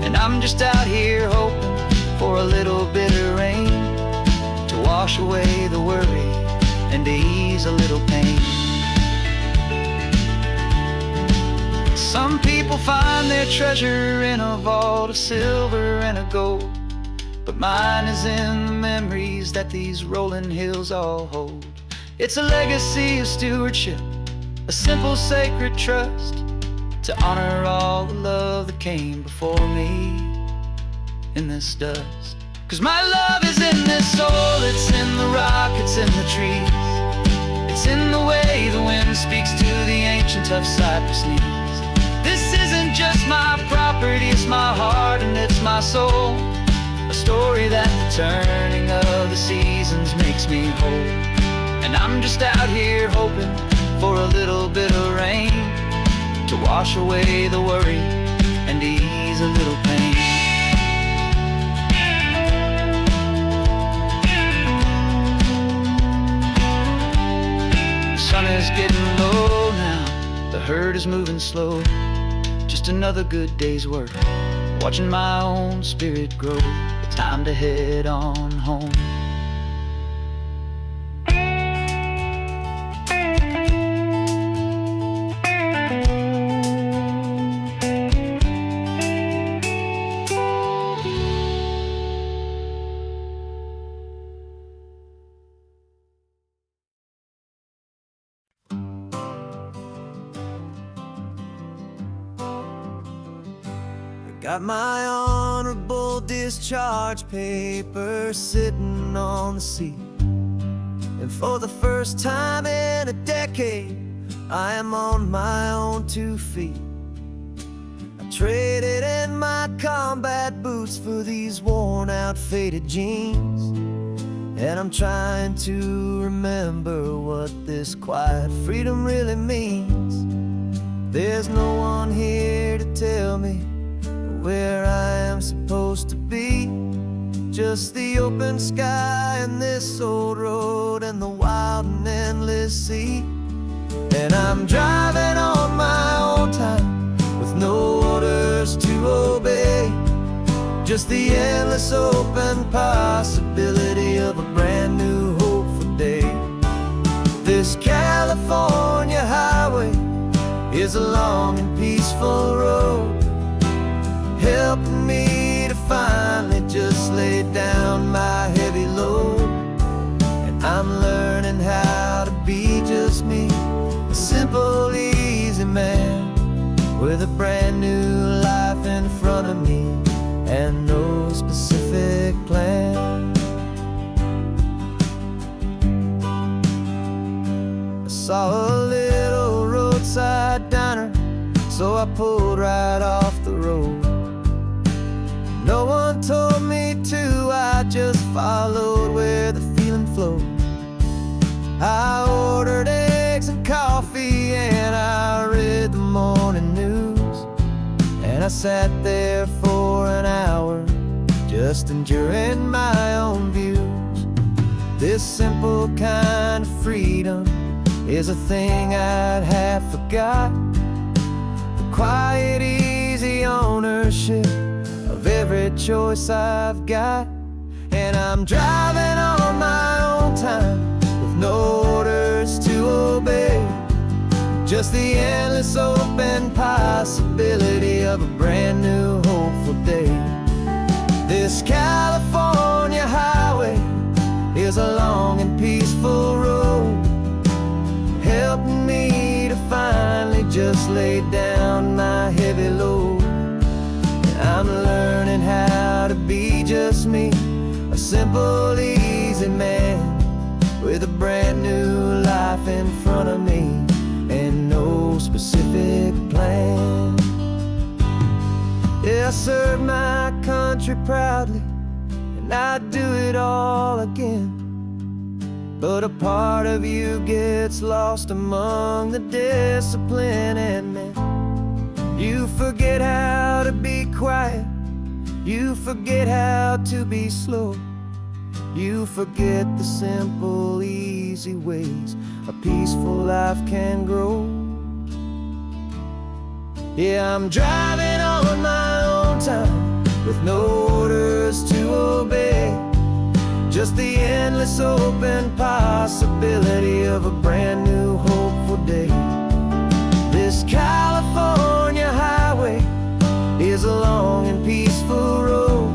And I'm just out here hoping for a little bit of rain to wash away the worry and to ease a little pain. Some people find their treasure in a vault of silver and of gold, but mine is in the memories that these rolling hills all hold. It's a legacy of stewardship, a simple sacred trust, to honor all the love that came before me in this dust. 'Cause my love is in this soil, it's in the rock, it's in the trees. It's in the way the wind speaks to the ancient tough cypress knees. This isn't just my property, it's my heart and it's my soul. A story that the turning of the seasons makes me whole. And I'm just out here hoping for a little bit of rain to wash away the worry and ease a little pain. The sun is getting low now, the herd is moving slow. Just another good day's work, watching my own spirit grow. Time to head on home. Got my honorable discharge paper sitting on the seat, and for the first time in a decade I am on my own 2 feet. I traded in my combat boots for these worn out faded jeans, and I'm trying to remember what this quiet freedom really means. There's no one here to tell me where I am supposed to be, just the open sky and this old road and the wild and endless sea. And I'm driving on my own time with no orders to obey, just the endless open possibility of a brand new hopeful day. This California highway is a long and peaceful road, helping me to finally just lay down my heavy load. And I'm learning how to be just me, a simple, easy man with a brand new life in front of me and no specific plan. I saw a little roadside diner, so I pulled right off the road. No one told me to, I just followed where the feeling flowed. I ordered eggs and coffee and I read the morning news, and I sat there for an hour just enduring my own views. This simple kind of freedom is a thing I'd have forgot. The quiet, easy ownership of every choice I've got. And I'm driving on my own time with no orders to obey. Just the endless open possibility of a brand new hopeful day. This California highway is a long and peaceful road, helping me to finally just lay down my heavy load. I'm learning how to be just me, a simple, easy man with a brand new life in front of me and no specific plan. Yeah, I serve my country proudly, and I'd do it all again. But a part of you gets lost among the discipline, and man, you forget how to be quiet, you forget how to be slow, you forget the simple, easy ways a peaceful life can grow. Yeah, I'm driving on my own time with no orders to obey. Just the endless open possibility of a brand new hopeful day. This California highway is a long and peaceful road,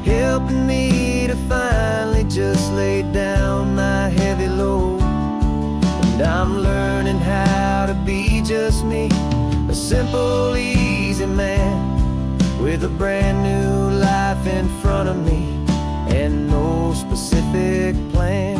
helping me to finally just lay down my heavy load. And I'm learning how to be just me, a simple, easy man with a brand new life in front of me and no specific plan.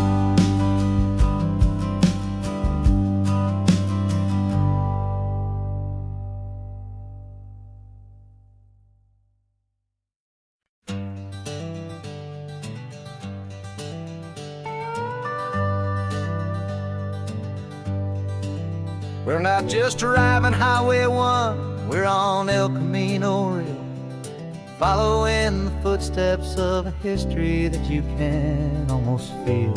We're not just driving Highway 1, we're on El Camino Real, following the footsteps of a history that you can almost feel.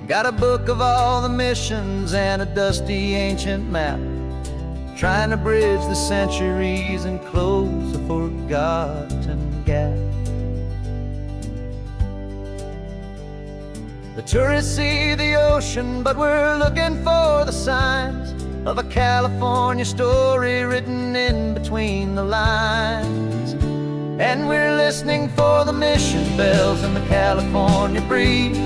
Got a book of all the missions and a dusty ancient map, trying to bridge the centuries and close a forgotten gap. The tourists see the ocean, but we're looking for the signs of a California story written in between the lines. And we're listening for the mission bells in the California breeze,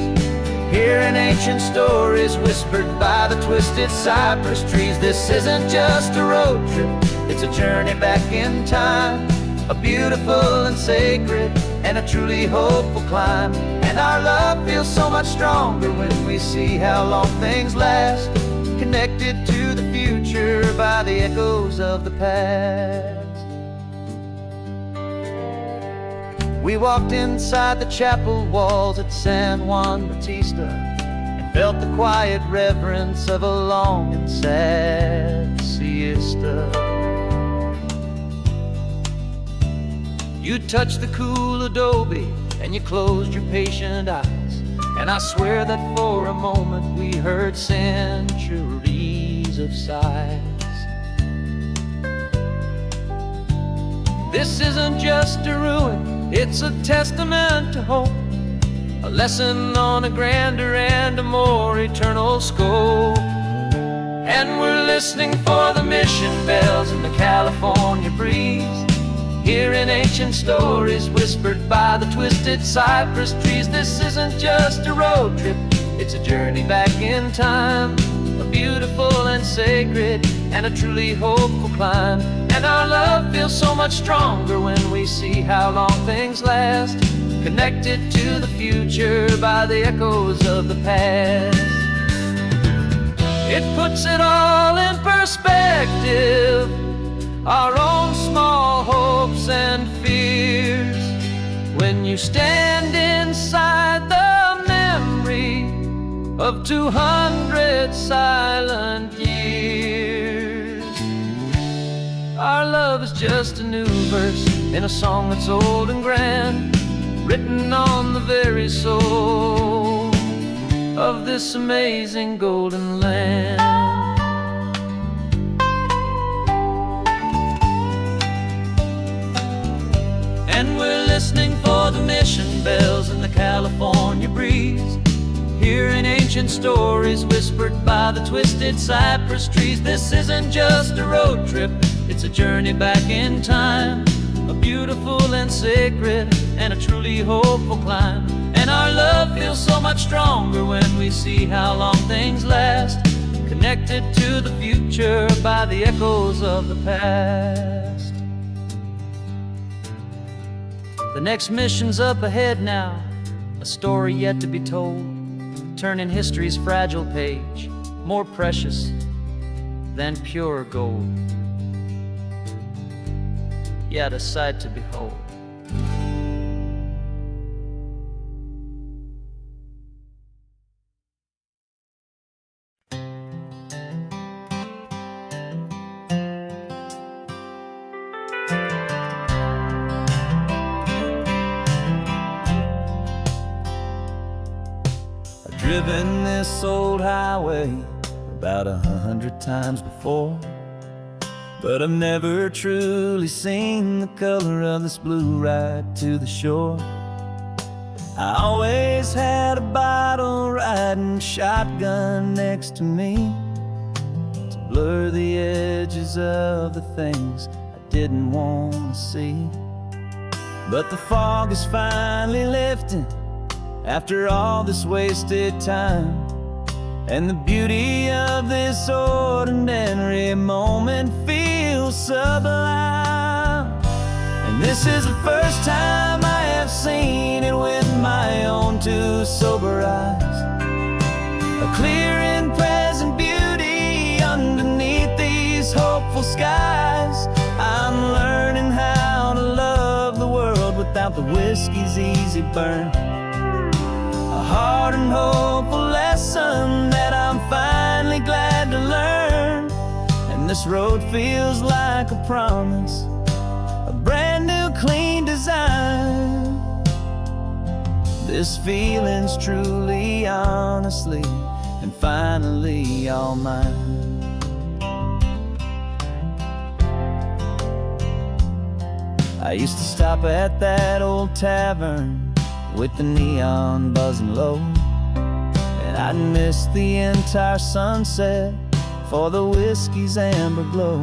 hearing ancient stories whispered by the twisted cypress trees. This isn't just a road trip, it's a journey back in time, a beautiful and sacred and a truly hopeful climb. And our love feels so much stronger when we see how long things last, connected to the future by the echoes of the past. We walked inside the chapel walls at San Juan Bautista and felt the quiet reverence of a long and sad siesta. You touched the cool adobe and you closed your patient eyes, and I swear that for a moment we heard centuries of sighs. This isn't just a ruin, it's a testament to hope, a lesson on a grander and a more eternal scope. And we're listening for the mission bells in the California breeze, hearing ancient stories whispered by the twisted cypress trees. This isn't just a road trip, it's a journey back in time, a beautiful and sacred and a truly hopeful climb. And our love feels so much stronger when we see how long things last, connected to the future by the echoes of the past. It puts it all in perspective, our own small hopes and fears, when you stand inside the memory of 200 silent years. Our love is just a new verse in a song that's old and grand, written on the very soul of this amazing golden land. And we're listening for the mission bells in the California breeze, hearing ancient stories whispered by the twisted cypress trees. This isn't just a road trip, it's a journey back in time, a beautiful and sacred and a truly hopeful climb. And our love feels so much stronger when we see how long things last, connected to the future by the echoes of the past. The next mission's up ahead now, a story yet to be told, turning history's fragile page more precious than pure gold. Yet a sight to behold. I've driven this old highway about 100 times before, but I've never truly seen the color of this blue right to the shore. I always had a bottle riding shotgun next to me to blur the edges of the things I didn't want to see. But the fog is finally lifting after all this wasted time, and the beauty of this ordinary moment feels sublime. And this is the first time I have seen it with my own two sober eyes, a clear and present beauty underneath these hopeful skies. I'm learning how to love the world without the whiskey's easy burn, a hard and hopeful lesson that I'm finally glad to learn. And this road feels like a promise, a brand new clean design. This feeling's truly, honestly, and finally all mine. I used to stop at that old tavern with the neon buzzing low, and I'd miss the entire sunset for the whiskey's amber glow.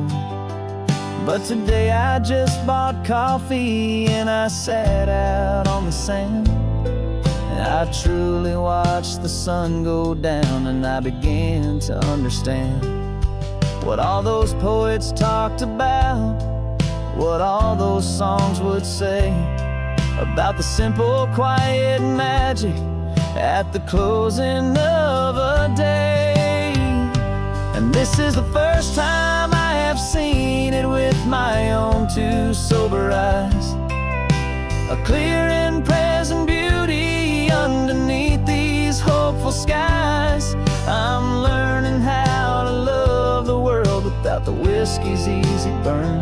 But today I just bought coffee and I sat out on the sand, and I truly watched the sun go down, and I began to understand what all those poets talked about, what all those songs would say about the simple, quiet magic at the closing of a day. And this is the first time I have seen it with my own two sober eyes, a clear and present beauty underneath these hopeful skies. I'm learning how to love the world without the whiskey's easy burn,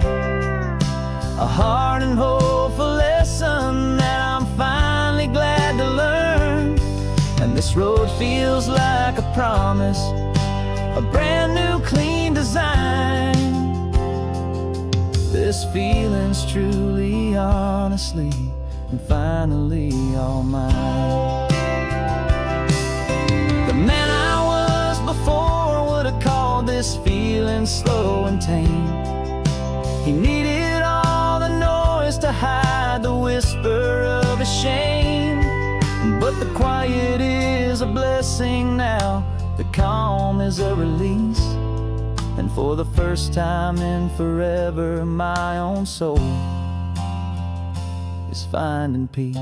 a hard and hopeful lesson that I'm finally glad to learn. And this road feels like a promise, a brand new clean design. This feeling's truly, honestly, and finally all mine. The man I was before would have called this feeling slow and tame. He needed all the noise to hide the whisper of a shame, but the quiet is a blessing now, the calm is a release, and for the first time in forever my own soul is finding peace.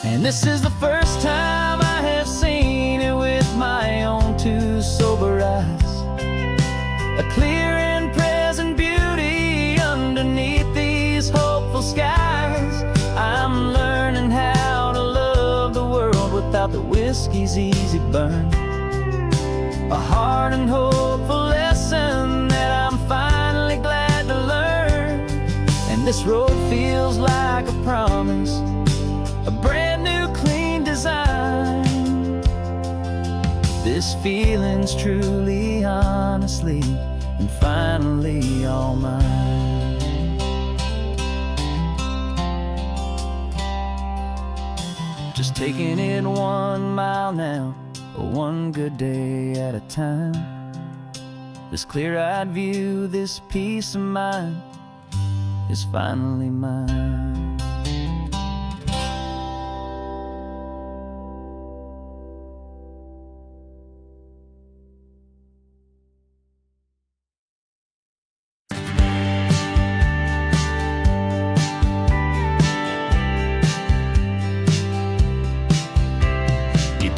And this is the first time I have seen it with my own two sober eyes, a clear and present beauty underneath these hopeful skies. I'm learning how to love the world without the whiskey's easy burn, a hard and hopeful lesson that This road feels like a promise, a brand new clean design. This feeling's truly, honestly, and finally all mine. Just taking it 1 mile now, one good day at a time. This clear-eyed view, this peace of mind is finally mine.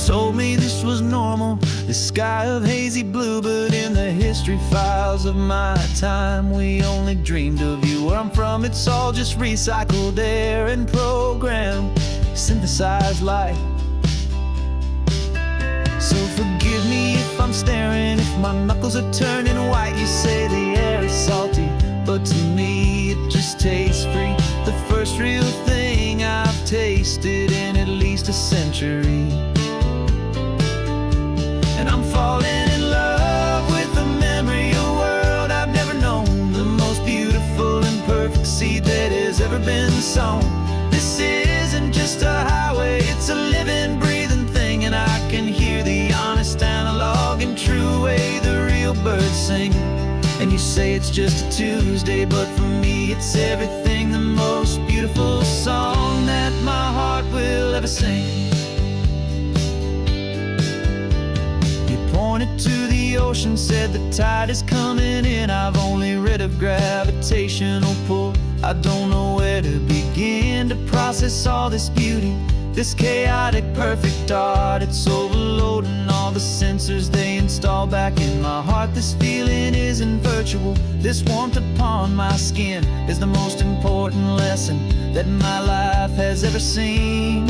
Told me this was normal, this sky of hazy blue, but in the history files of my time, we only dreamed of you. Where I'm from, it's all just recycled air and programmed, synthesized light. So forgive me if I'm staring, if my knuckles are turning white. You say the air is salty, but to me it just tastes free. The first real thing I've tasted in at least a century. And I'm falling in love with the memory of a world I've never known, the most beautiful and perfect seed that has ever been sown. This isn't just a highway, it's a living, breathing thing, and I can hear the honest, analog, and true way the real birds sing. And you say it's just a Tuesday, but for me it's everything, the most beautiful song that my heart will ever sing. Pointed to the ocean, said the tide is coming in. I've only read of gravitational pull. I don't know where to begin to process all this beauty, this chaotic, perfect art. It's overloading all the sensors they install back in my heart. This feeling isn't virtual. This warmth upon my skin is the most important lesson that my life has ever seen.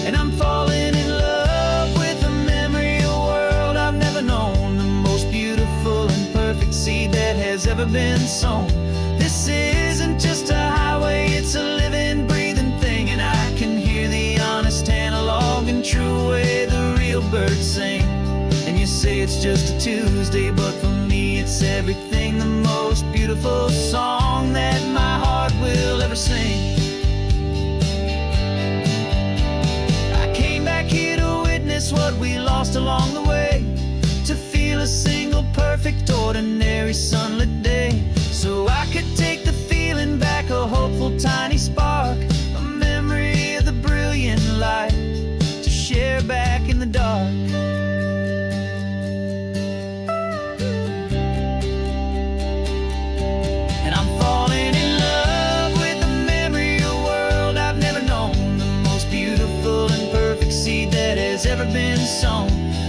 And I'm falling in love with a memory of a world I've never known, the most beautiful and perfect seed that has ever been sown. This isn't just a highway, it's a living, breathing thing, and I can hear the honest, analog, and true way the real birds sing. And you say it's just a Tuesday, but for me it's everything, the most beautiful song that my heart will ever sing. What we lost along the way, to feel a single perfect ordinary sunlit day, so I could take the feeling back, a hopeful tiny spark, a memory of the brilliant light to share back in the dark. And I'm falling in love with the memory of a world I've never known, the most beautiful and perfect seed that has ever been sown.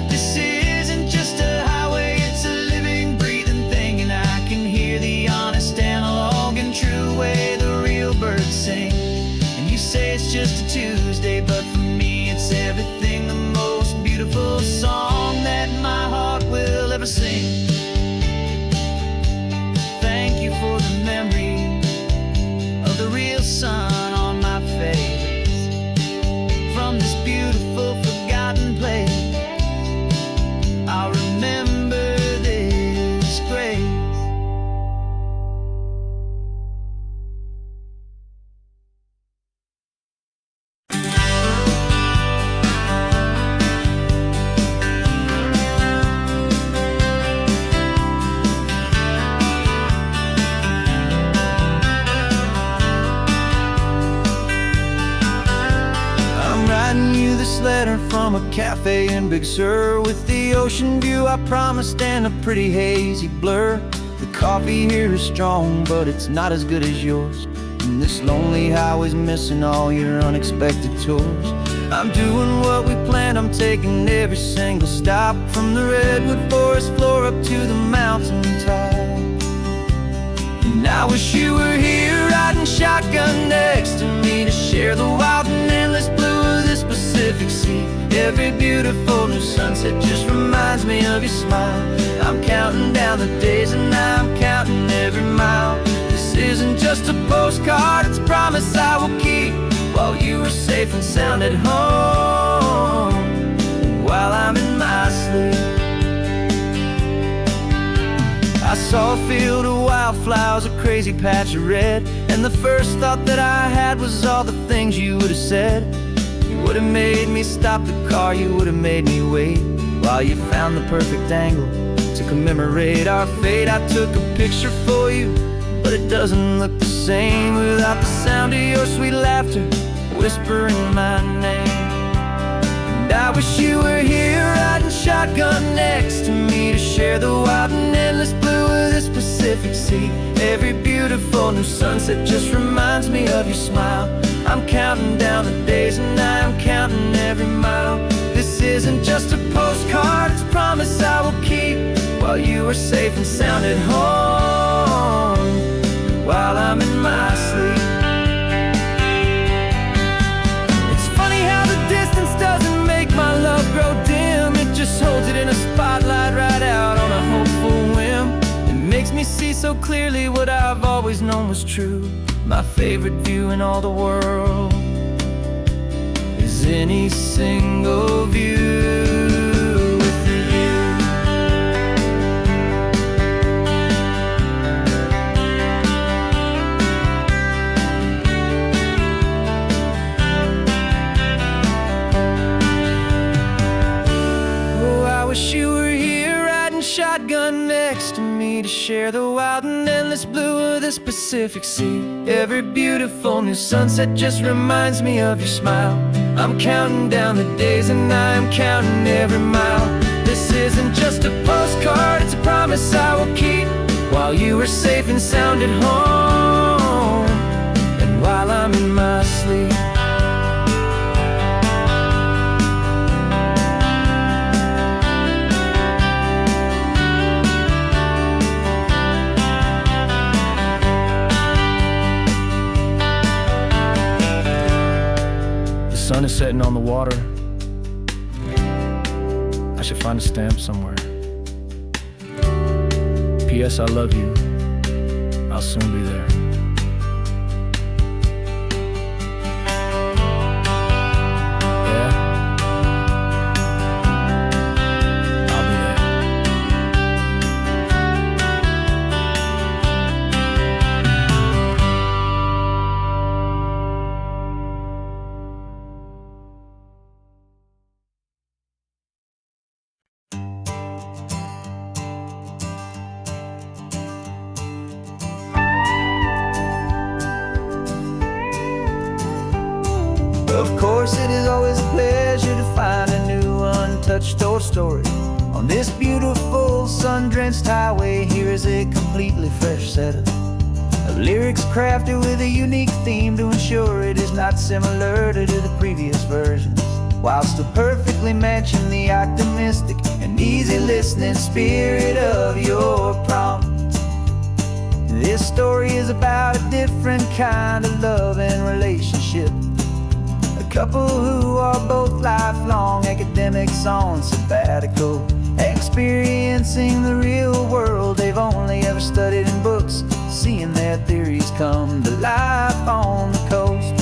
This isn't just a highway, it's a living, breathing thing, and I can hear the honest, analog, and true way the real birds sing. And you say it's just a Tuesday, but for me it's everything, the most beautiful song that my heart will ever sing. Thank you for the memory of the real sun on my face, from this beautiful forgotten place. I'll remember this grace. Letter from a cafe in Big Sur, with the ocean view I promised and a pretty hazy blur. The coffee here is strong, but it's not as good as yours, and this lonely highway's missing all your unexpected tours. I'm doing what we planned, I'm taking every single stop, from the redwood forest floor up to the mountain top. And I wish you were here riding shotgun next to me, to share the wild and endless blue of this Pacific Sea. Every beautiful new sunset just reminds me of your smile. I'm counting down the days and I'm counting every mile. This just a postcard, it's a promise I will keep, while you are safe and sound at home, while I'm in my sleep. I saw a field of wildflowers, a crazy patch of red, and the first thought that I had was all the things you would have said. You would have made me stop the car, you would have made me wait, while you found the perfect angle to commemorate our fate. I took a picture for you, but it doesn't look the same without the sound of your sweet laughter whispering my name. And I wish you were here riding shotgun next to me to share the wild and endless blue of this Pacific Sea. Every beautiful new sunset just reminds me of your smile. I'm counting down the days and I'm counting every mile. This isn't just a postcard, it's a promise I will keep, while you are safe and sound at home, while I'm in my sleep. It's funny how the distance doesn't make my love grow dim. It just holds it in a spotlight right out on a hopeful whim. It makes me see so clearly what I've always known was true. My favorite view in all the world is any single view. Wish you were here riding shotgun next to me to share the wild and endless blue of this Pacific Sea. Every beautiful new sunset just reminds me of your smile. I'm counting down the days and I'm counting every mile. This isn't just a postcard, it's a promise I will keep, while you are safe and sound at home, and while I'm in my sleep. The sun is setting on the water. I should find a stamp somewhere. P.S. I love you. I'll soon be there. Yeah? I'll be there. Of course, it is always a pleasure to find a new untouched old story. On this beautiful sun-drenched highway, here is a completely fresh set of lyrics crafted with a unique theme to ensure it is not similar to the previous versions, while still perfectly matching the optimistic and easy listening spirit of your prompt. This story is about a different kind of love and relationship. A couple who are both lifelong academics on sabbatical, experiencing the real world they've only ever studied in books, seeing their theories come to life on the coast.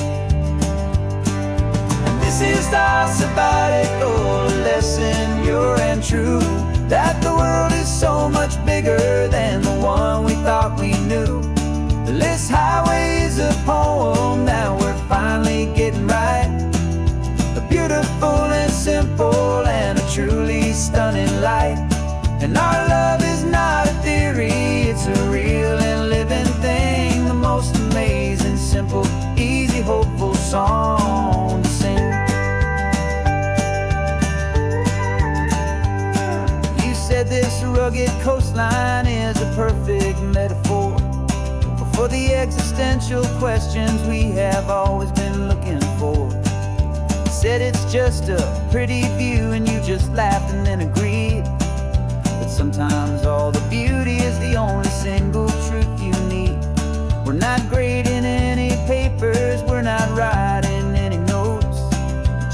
And this is our sabbatical lesson, pure and true, that the world is so much bigger than the one we thought we knew. This highway is a poem that we're finally getting right. A beautiful and simple and a truly stunning light. And our love is not a theory, it's a real and living thing. The most amazing, simple, easy, hopeful song to sing. You said this rugged coastline is a perfect metaphor for the existential questions we have always been looking for. You said it's just a pretty view and you just laughed and then agreed. But sometimes all the beauty is the only single truth you need. We're not grading any papers, we're not writing any notes,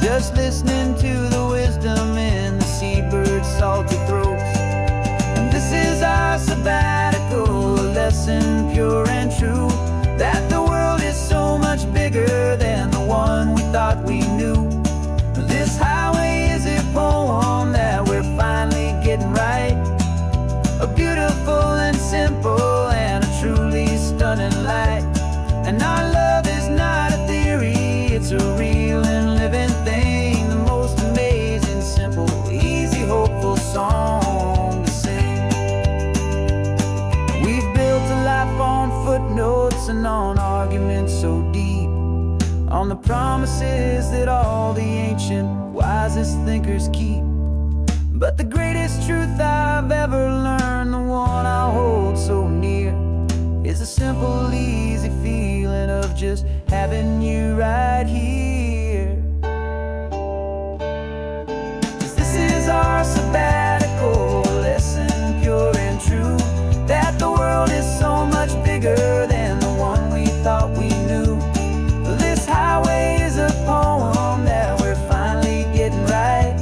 just listening to the wisdom in the seabird's salty throats. And this is our sabbatical lesson, pure and true, that promises that all the ancient, wisest thinkers keep. But the greatest truth I've ever learned, the one I hold so near, is a simple, easy feeling of just having you right here. 'Cause this is our sabbatical, a lesson pure and true, that the world is so much bigger than the one we thought we knew. This highway is a poem that we're finally getting right,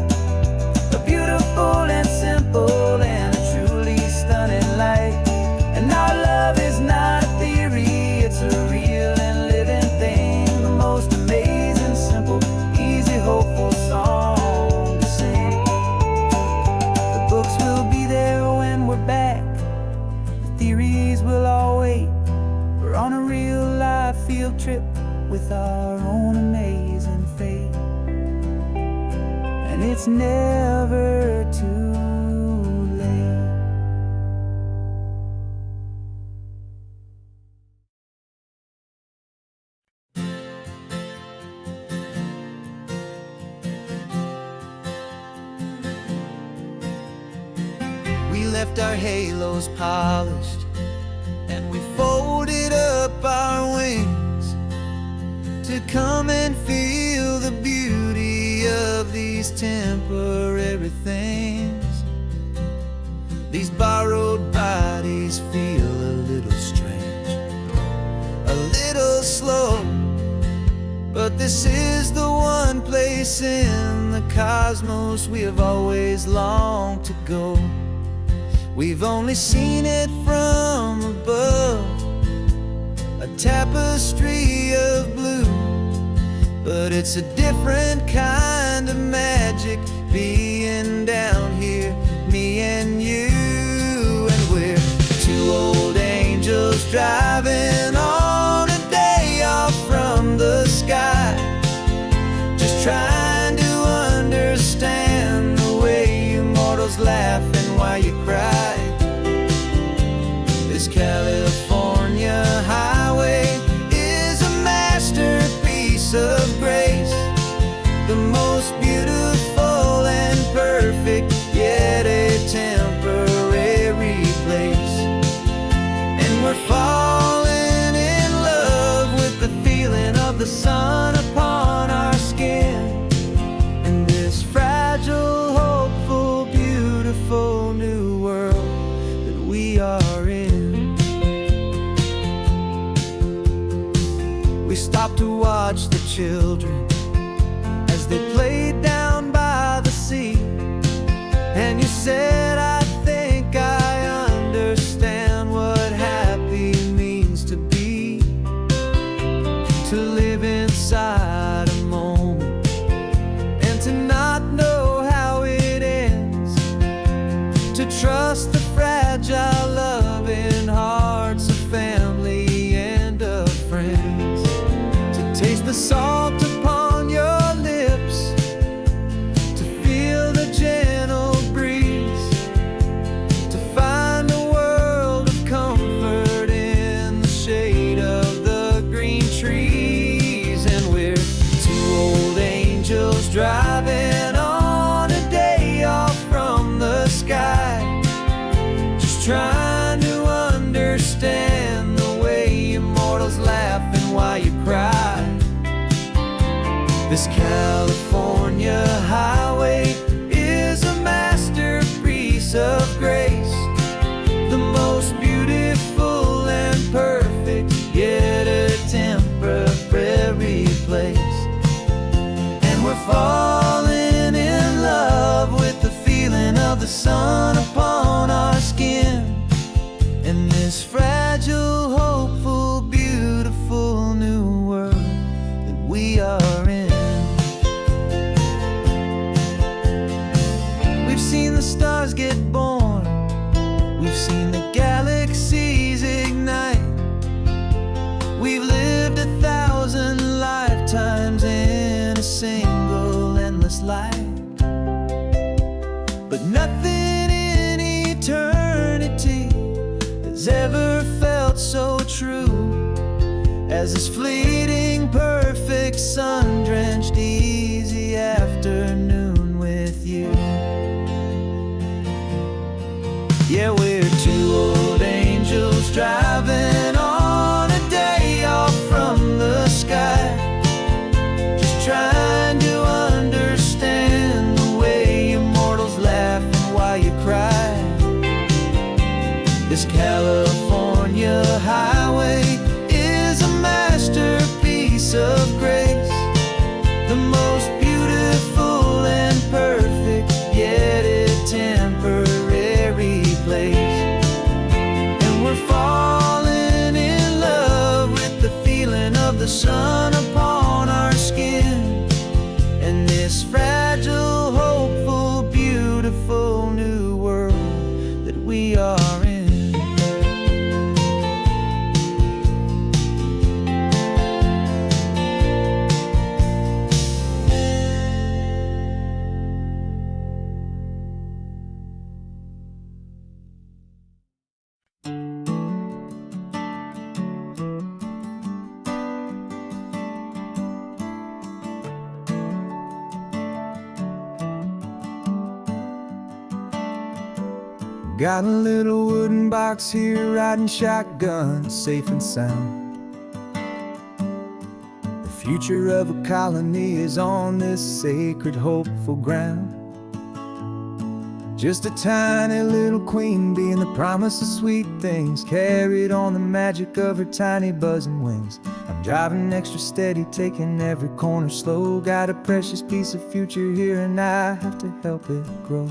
a beautiful and simple and a truly stunning light. And our love is not a theory, it's a real and living thing, the most amazing, simple, easy, hopeful song to sing. The books will be there when we're back, the theories will all wait. We're on a real life field trip with our own amazing fate, and it's never too late. We left our halos polished, and we folded up our wings to come and feel the beauty of these temporary things. These borrowed bodies feel a little strange, a little slow, but this is the one place in the cosmos we have always longed to go. We've only seen it from above, a tapestry of blue, but it's a different kind of magic being down here, me and you. And we're two old angels driving on a day off from the sky, just trying to understand the way you mortals laugh and why you cry. This California highway is a masterpiece of grace, the most beautiful and perfect, yet a temporary place. And we're falling in love with the feeling of the sun upon our skin, and this fragile, hopeful, beautiful new world that we are in. We stopped to watch the children as they played down by the sea, and you said, I think I understand what happy means to be, to live inside a moment and to not know how it ends, to trust the fragile loving hearts of family and of friends, to taste the salt upon your lips, to feel the gentle breeze, to find a world of comfort in the shade of the green trees. And we're two old angels driving on a day off from the sky, just trying to understand the way immortals laugh and why you cry. This California highway is a masterpiece of grace, the most beautiful and perfect, yet a temporary place. And we're falling in love with the feeling of the sun upon our skin, and this fragile, hopeful, beautiful new world that we are in. We've seen the stars get born, we've seen the galaxies ignite, we've lived 1,000 lifetimes in a single endless life. But nothing in eternity has ever felt so true as this fleeting, perfect sun-drenched, easy afternoon with you. Yeah, we're two old angels driving on a day off from the sky, just trying to understand the way you mortals laugh and why you cry. This California highway is a masterpiece of grace, the most beautiful and perfect, yet a temporary place. And we're falling in love with the feeling of the sun upon our skin, and this fragile, hopeful, beautiful new world that we are in. Got a little wooden box here, riding shotgun, safe and sound. The future of a colony is on this sacred, hopeful ground. Just a tiny little queen bee and the promise of sweet things, carried on the magic of her tiny buzzing wings. I'm driving extra steady, taking every corner slow. Got a precious piece of future here and I have to help it grow.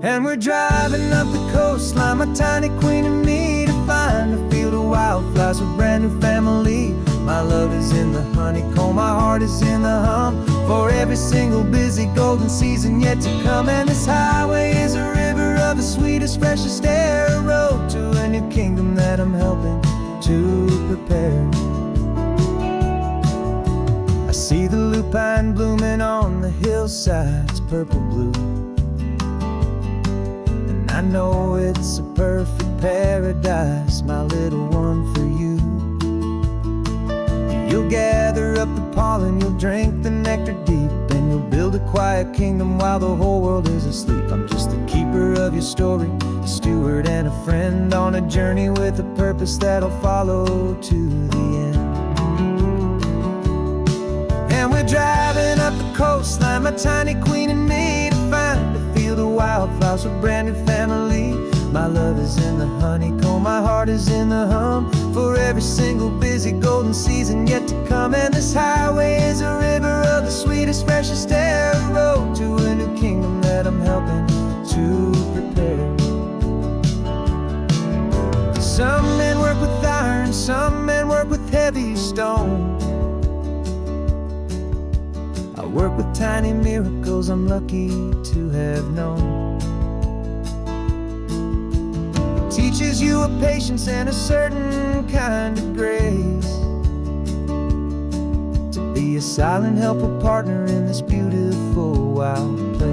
And we're driving up the coastline, my tiny queen and me, to find a field of wildflowers with a brand new family. My love is in the honeycomb, my heart is in the hum, for every single busy golden season yet to come. And this highway is a river of the sweetest, freshest air, a road to a new kingdom that I'm helping to prepare. I see the lupine blooming on the hillsides, purple blue, I know it's a perfect paradise, my little one, for you. You'll gather up the pollen, you'll drink the nectar deep, and you'll build a quiet kingdom while the whole world is asleep. I'm just the keeper of your story, a steward and a friend, on a journey with a purpose that'll follow to the end. And we're driving up the coastline, my tiny queen and me, to find a field of wildflowers with a brand new family. My love is in the honeycomb, my heart is in the hum, for every single busy golden season yet to come. And this highway is a river of the sweetest, freshest air, a road to a new kingdom that I'm helping to prepare. Some men work with iron, some men work with heavy stone. I work with tiny miracles I'm lucky to have known. Teaches you a patience and a certain kind of grace, to be a silent, helpful partner in this beautiful, wild place.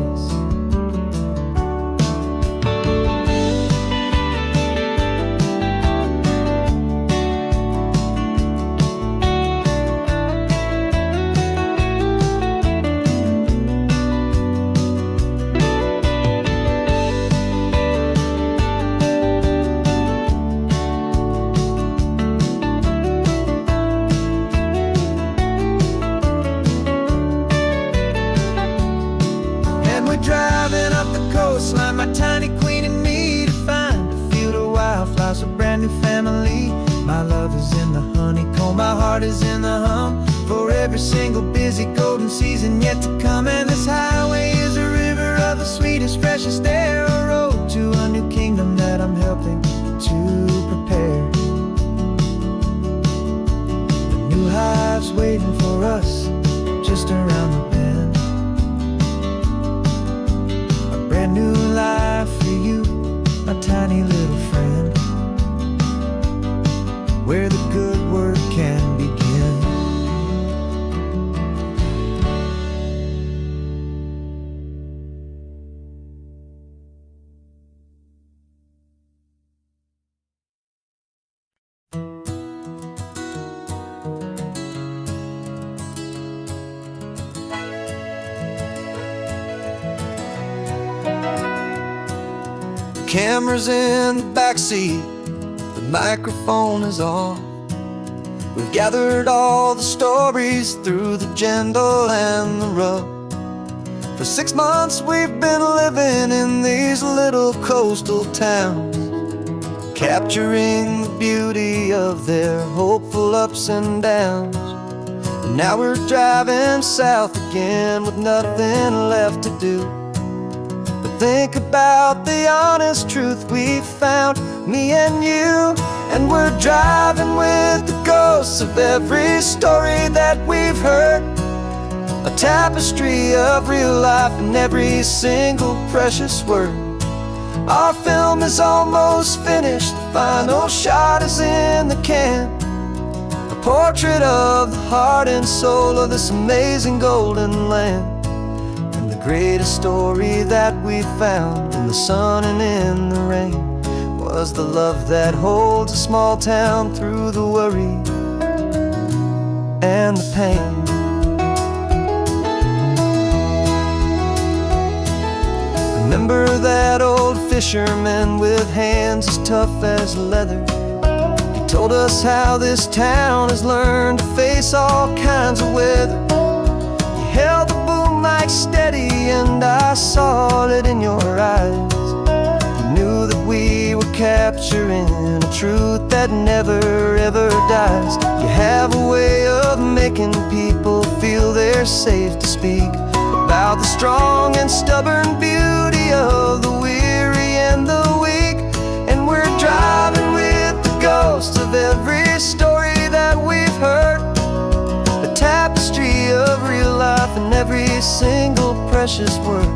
Driving up the coastline, my tiny queen and me, to find a field of wildflowers, a brand new family. My love is in the honeycomb, my heart is in the hum, for every single busy golden season yet to come. And this highway is a river of the sweetest, freshest air, a road to a new kingdom that I'm helping to prepare. The new hive's waiting for us just around the bend. Brand new life for you, my tiny little friend, where the good work can begin. camera's in the backseat, the microphone is on. We've gathered all the stories through the gentle and the rough. For 6 months we've been living in these little coastal towns, capturing the beauty of their hopeful ups and downs. And now we're driving south again with nothing left to do but think about the honest truth we found, me and you. And we're driving with the ghosts of every story that we've heard, a tapestry of real life in every single precious word. Our film is almost finished, the final shot is in the can, a portrait of the heart and soul of this amazing golden land. And the greatest story that we found in the sun and in the rain was the love that holds a small town through the worry and the pain. Remember that old fisherman with hands as tough as leather? He told us how this town has learned to face all kinds of weather. You held the boom mic steady and I saw it in your eyes. You knew that we were capturing a truth that never ever dies. You have a way of making people feel they're safe to speak about the strong and stubborn beauty of the weary and the weak. And we're driving with the ghosts of every story that we've heard, a tapestry of real life in every single precious word.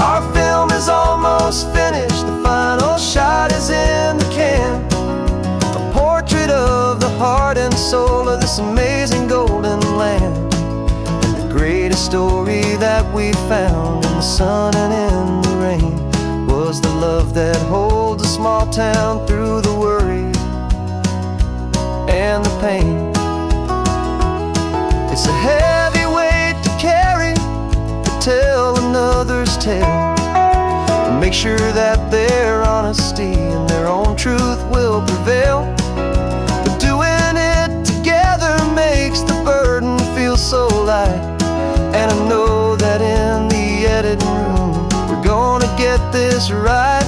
Our film is almost finished, the final shot is in the can, a portrait of the heart and soul of this amazing golden land. The greatest story that we found in the sun and in the rain was the love that holds a small town through the worry and the pain. It's a heavy weight to carry, to tell another's tale, and make sure that their honesty and their own truth will prevail. But doing it together makes the burden feel so light. And I know that in the editing room we're gonna get this right.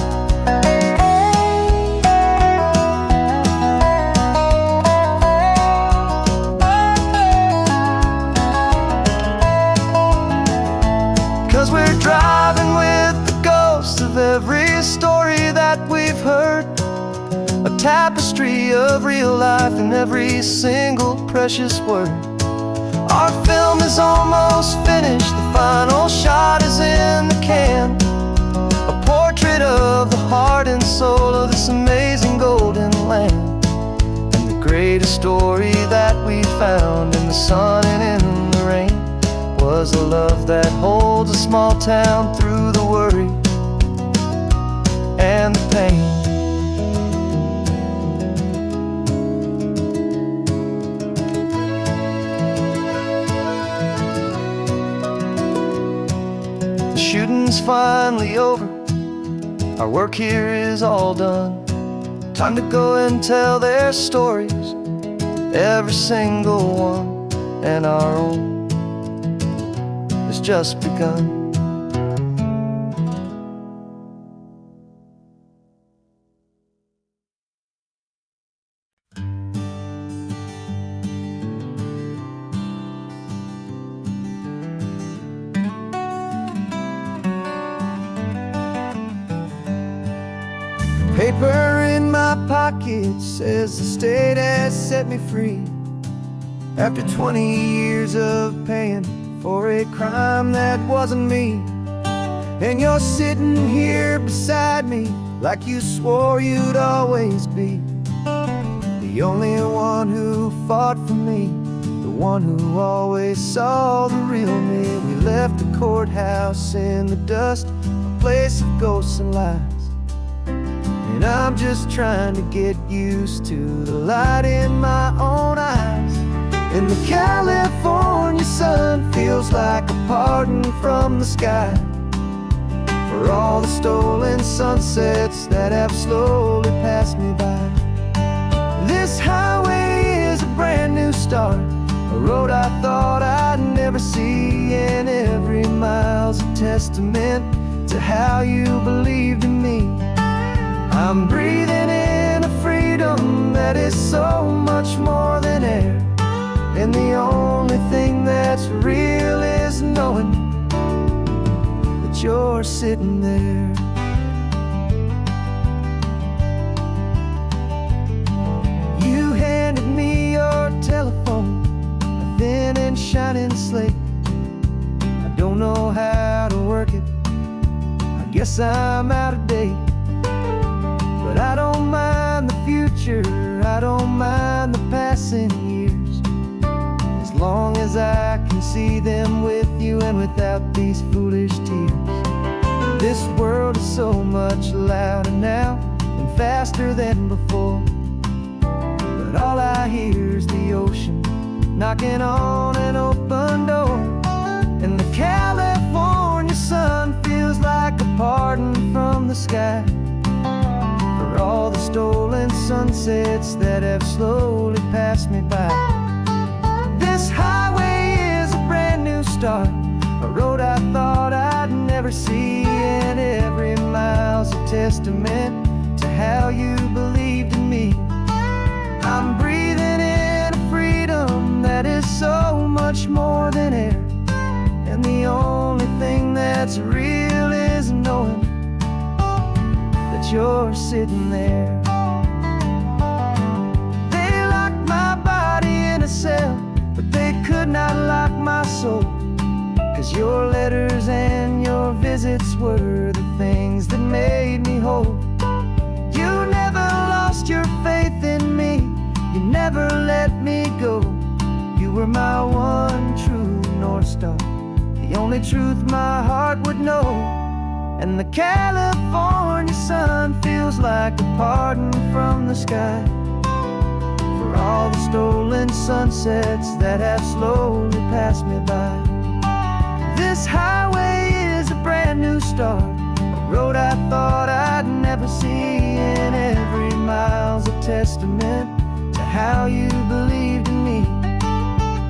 'Cause we're driving with the ghosts of every story that we've heard, a tapestry of real life in every single precious word. Our film is almost finished, the final shot is in the can, a portrait of the heart and soul of this amazing golden land. And the greatest story that we found in the sun and in the rain was a love that holds a small town through the worry and the pain. Shooting's finally over, our work here is all done. Time to go and tell their stories, every single one, and our own has just begun. Paper in my pocket says the state has set me free, after 20 years of paying for a crime that wasn't me. And you're sitting here beside me like you swore you'd always be, the only one who fought for me, the one who always saw the real me. We left the courthouse in the dust, a place of ghosts and lies. And I'm just trying to get used to the light in my own eyes. And the California sun feels like a pardon from the sky for all the stolen sunsets that have slowly passed me by. This highway is a brand new start, a road I thought I'd never see, and every mile's a testament to how you believed in me. I'm breathing in a freedom that is so much more than air, and the only thing that's real is knowing that you're sitting there. You handed me your telephone, a thin and shining slate. I don't know how to work it, I guess I'm out of date. But I don't mind the future, I don't mind the passing years, as long as I can see them with you and without these foolish tears. This world is so much louder now and faster than before, but all I hear is the ocean knocking on an open door. And the California sun feels like a pardon from the sky for all the stolen sunsets that have slowly passed me by. This highway is a brand new start, a road I thought I'd never see, and every mile's a testament to how you believed in me. I'm breathing in a freedom that is so much more than air, and the only thing that's real is knowing that you're sitting there. They locked my body in a cell, but they could not lock my soul, 'cause your letters and your visits were the things that made me whole. You never lost your faith in me, you never let me go. You were my one true North Star, the only truth my heart would know. And the California sun feels like a pardon from the sky for all the stolen sunsets that have slowly passed me by. This highway is a brand new start, a road I thought I'd never see, and every mile's a testament to how you believed in me.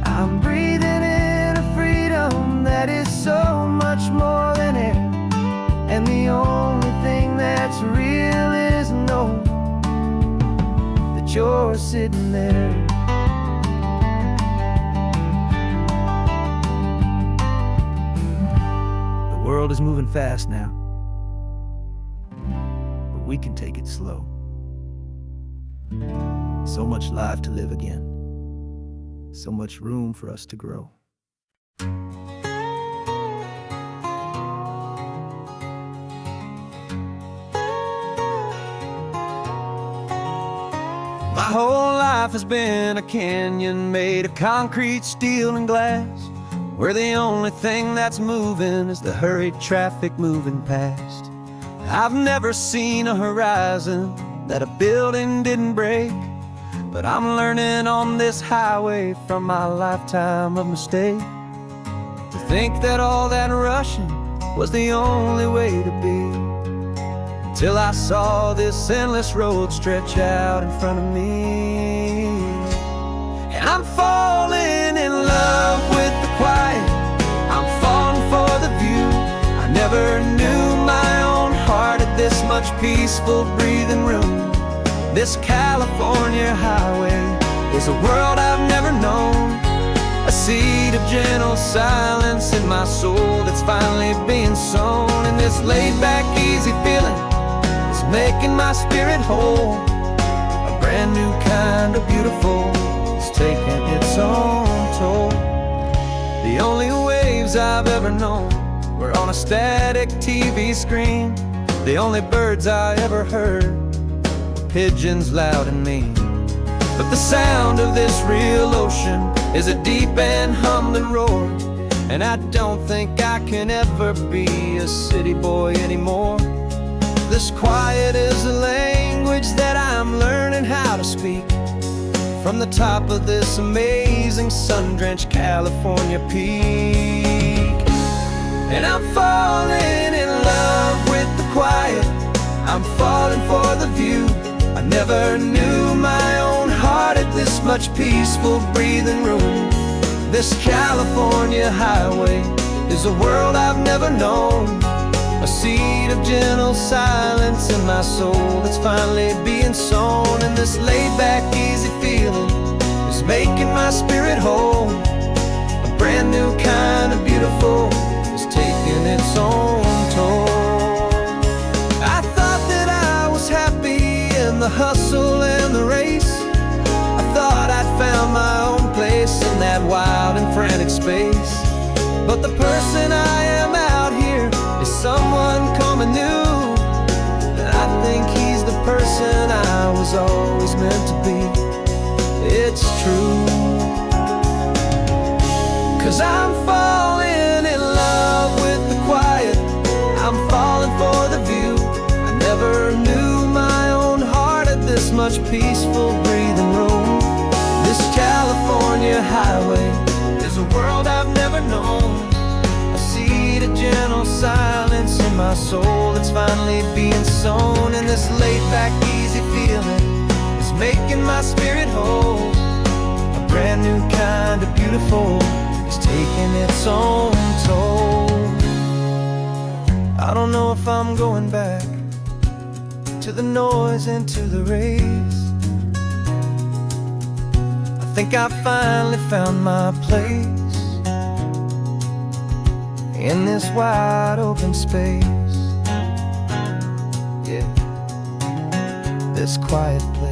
I'm breathing in a freedom that is so much more than air, and the only thing that's real is knowing that you're sitting there. The world is moving fast now, but we can take it slow. So much life to live again, so much room for us to grow. My whole life has been a canyon made of concrete, steel, and glass, where the only thing that's moving is the hurried traffic moving past. I've never seen a horizon that a building didn't break, but I'm learning on this highway from my lifetime of mistakes to think that all that rushing was the only way to be, till I saw this endless road stretch out in front of me. And I'm falling in love with the quiet, I'm falling for the view. I never knew my own heart had this much peaceful breathing room. This California highway is a world I've never known, a seed of gentle silence in my soul that's finally being sown. And this laid-back, easy feeling is making my spirit whole. A brand new kind of beautiful is taking its own toll. The only waves I've ever known were on a static TV screen. The only birds I ever heard were pigeons loud and mean. But the sound of this real ocean is a deep and humbling roar, and I don't think I can ever be a city boy anymore. This quiet is a language that I'm learning how to speak from the top of this amazing sun-drenched California peak. And I'm falling in love with the quiet, I'm falling for the view. I never knew my own heart had this much peaceful breathing room. This California highway is a world I've never known, a seed of gentle silence in my soul that's finally being sown. And this laid-back, easy feeling is making my spirit whole. A brand new kind of beautiful is taking its own toll. I thought that I was happy in the hustle and the race. I thought I'd found my own place in that wild and frantic space. But the person I am out here is someone coming new, and I think he's the person I was always meant to be. It's true, 'cause I'm falling in love with the quiet, I'm falling for the view. I never knew my own heart had this much peaceful breathing room. This California highway is a world I've never known, a seed of gentle silence in my soul that's finally being sown. And this laid-back, easy feeling is making my spirit whole. A brand new kind of beautiful is taking its own toll. I don't know if I'm going back to the noise and to the race. I think I finally found my place in this wide open space. Yeah, this quiet place.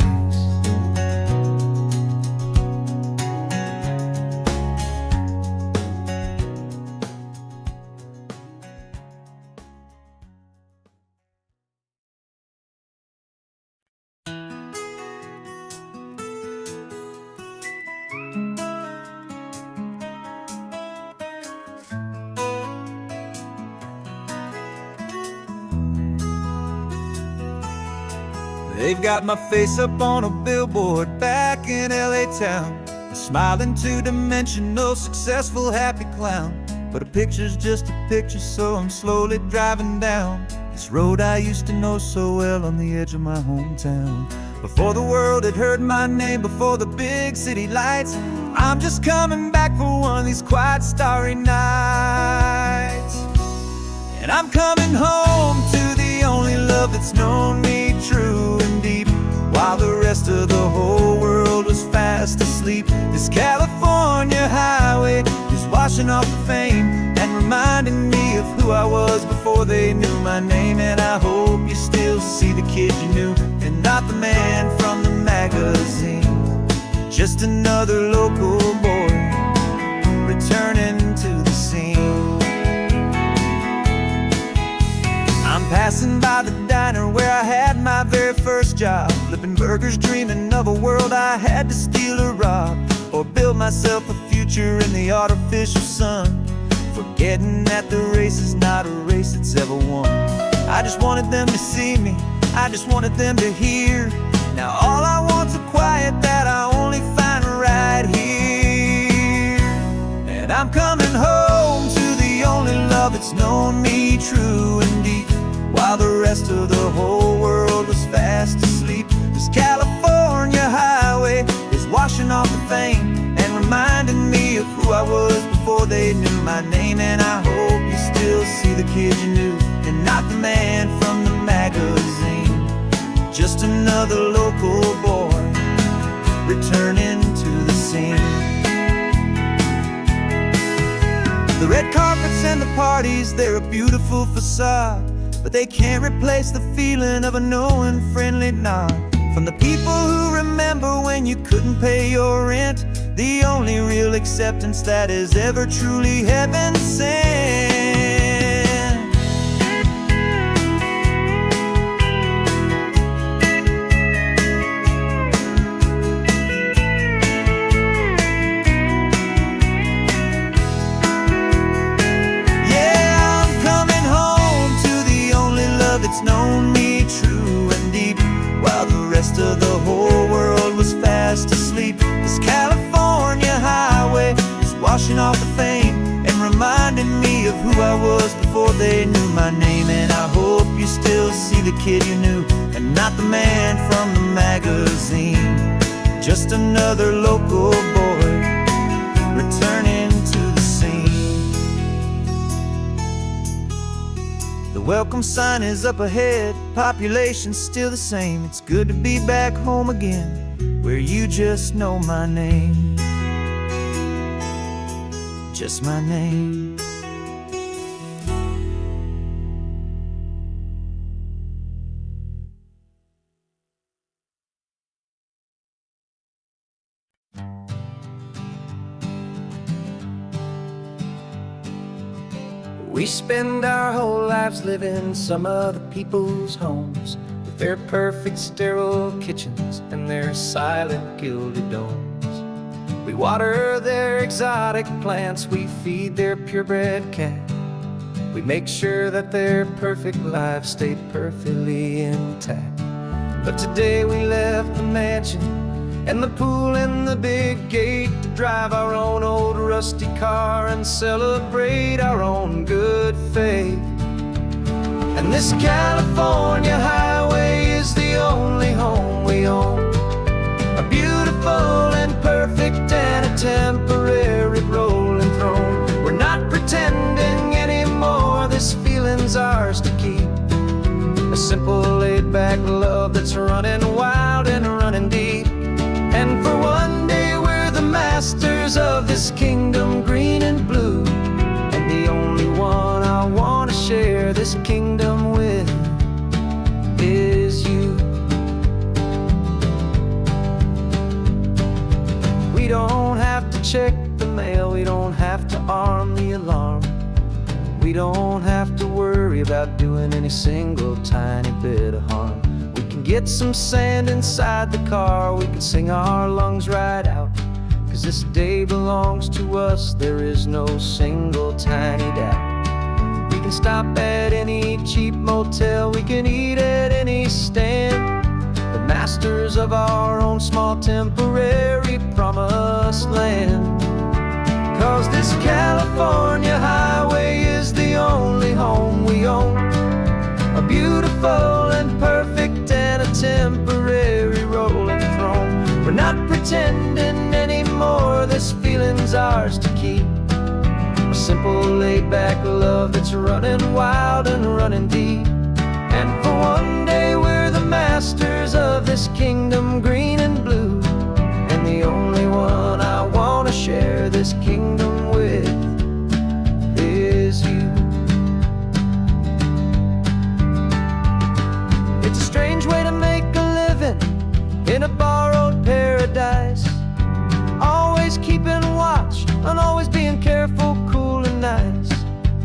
They've got my face up on a billboard back in LA town, a smiling two-dimensional, successful, happy clown. But a picture's just a picture, so I'm slowly driving down this road I used to know so well on the edge of my hometown. Before the world had heard my name, before the big city lights, I'm just coming back for one of these quiet, starry nights. And I'm coming home to the only love that's known me true and deep, while the rest of the whole world was fast asleep. This California highway is washing off the fame and reminding me of who I was before they knew my name. And I hope you still see the kid you knew, and not the man from the magazine. Just another local boy returning to the scene. I'm passing by the diner where I had my very first job, flipping burgers, dreaming of a world I had to steal or rob, or build myself a future in the artificial sun, forgetting that the race is not a race that's ever won. I just wanted them to see me, I just wanted them to hear. Now all I want's a quiet that I only find right here. And I'm coming home to the only love that's known me true and deep, while the rest of the whole world was fast asleep. This California highway is washing off the fame and reminding me of who I was before they knew my name. And I hope you still see the kid you knew, and not the man from the magazine. Just another local boy returning to the scene. The red carpets and the parties, they're a beautiful facade, but they can't replace the feeling of a knowing, friendly nod from the people who remember when you couldn't pay your rent, the only real acceptance that is ever truly heaven sent. It's known me true and deep, while the rest of the whole world was fast asleep. This California highway is washing off the fame and reminding me of who I was before they knew my name. And I hope you still see the kid you knew, and not the man from the magazine. Just another local boy returning to the scene. The welcome sign is up ahead, population's still the same. It's good to be back home again, where you just know my name. Just my name. We spend our whole lives living some other people's homes, with their perfect sterile kitchens and their silent gilded domes. We water their exotic plants, we feed their purebred cat. We make sure that their perfect lives stay perfectly intact. But today we left the mansion and the pool and the big gate to drive our own old rusty car and celebrate our own good faith. And this California highway is the only home we own, a beautiful and perfect and a temporary rolling throne. We're not pretending anymore, this feeling's ours to keep, a simple laid-back love that's running wild and running deep. And for one day we're the masters of this kingdom green and blue, and the only one I want to share this kingdom with is you. We don't have to check the mail, we don't have to arm the alarm, we don't have to worry about doing any single tiny bit of harm. We can get some sand inside the car, we can sing our lungs right out, 'cause this day belongs to us, there is no single tiny doubt. We can stop at any cheap motel, we can eat at any stand, the masters of our own small temporary promised land. 'Cause this California highway is the only home we own, a beautiful and perfect and a temporary rolling throne. We're not pretending anymore, this feeling's ours to keep, a simple laid-back love that's running wild and running deep. And for one day we're the masters of this kingdom green and blue, and the only one I want to share this kingdom with is you. It's a strange way to make a living in a borrowed paradise, always keeping watch and always being careful, cool and nice.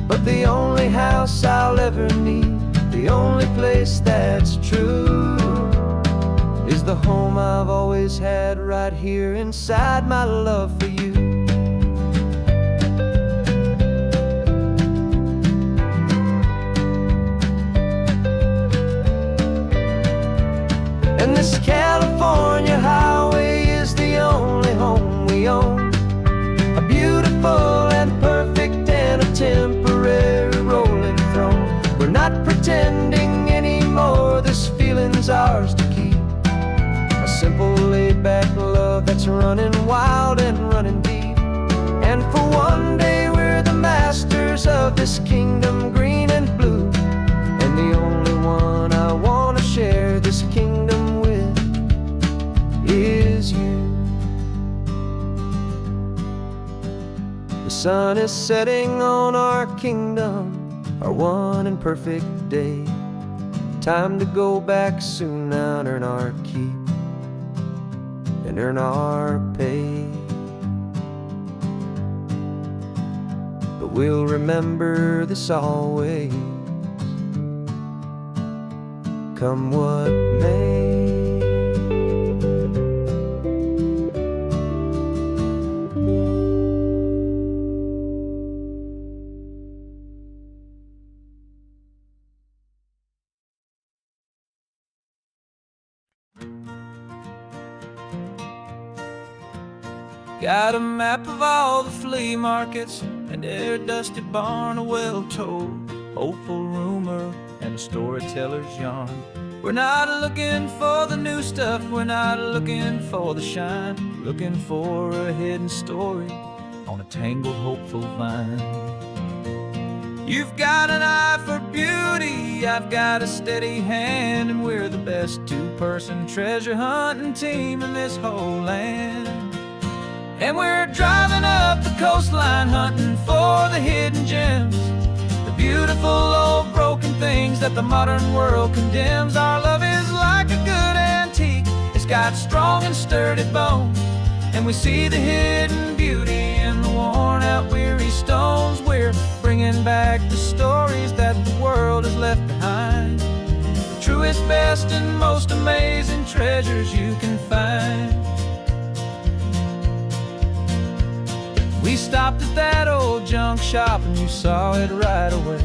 But the only house I'll ever need, the only place that's true, is the home I've always had right here inside my love for you. And this California highway is the only home we own, a beautiful and perfect and a temporary rolling throne. We're not pretending anymore, this feeling's ours to keep, a simple laid-back love that's running wild and running deep. And for one day we're the masters of this kingdom green and blue, and the only one I want to share this kingdom with is you. The sun is setting on our kingdom, our one and perfect day. Time to go back soon now and earn our keep and earn our pay. But we'll remember this always, come what may. Got a map of all the flea markets and every dusty barn well told. hopeful rumor, and a storyteller's yarn. We're not looking for the new stuff, we're not looking for the shine, looking for a hidden story on a tangled, hopeful vine. You've got an eye for beauty, I've got a steady hand, and we're the best two-person treasure hunting team in this whole land. And we're driving up the coastline hunting for the hidden gems, the beautiful old broken things that the modern world condemns. Our love is like a good antique, it's got strong and sturdy bones, and we see the hidden beauty in the worn out weary stones. We're bringing back the stories that the world has left behind, the truest, best, and most amazing treasures you can find. We stopped at that old junk shop and you saw it right away,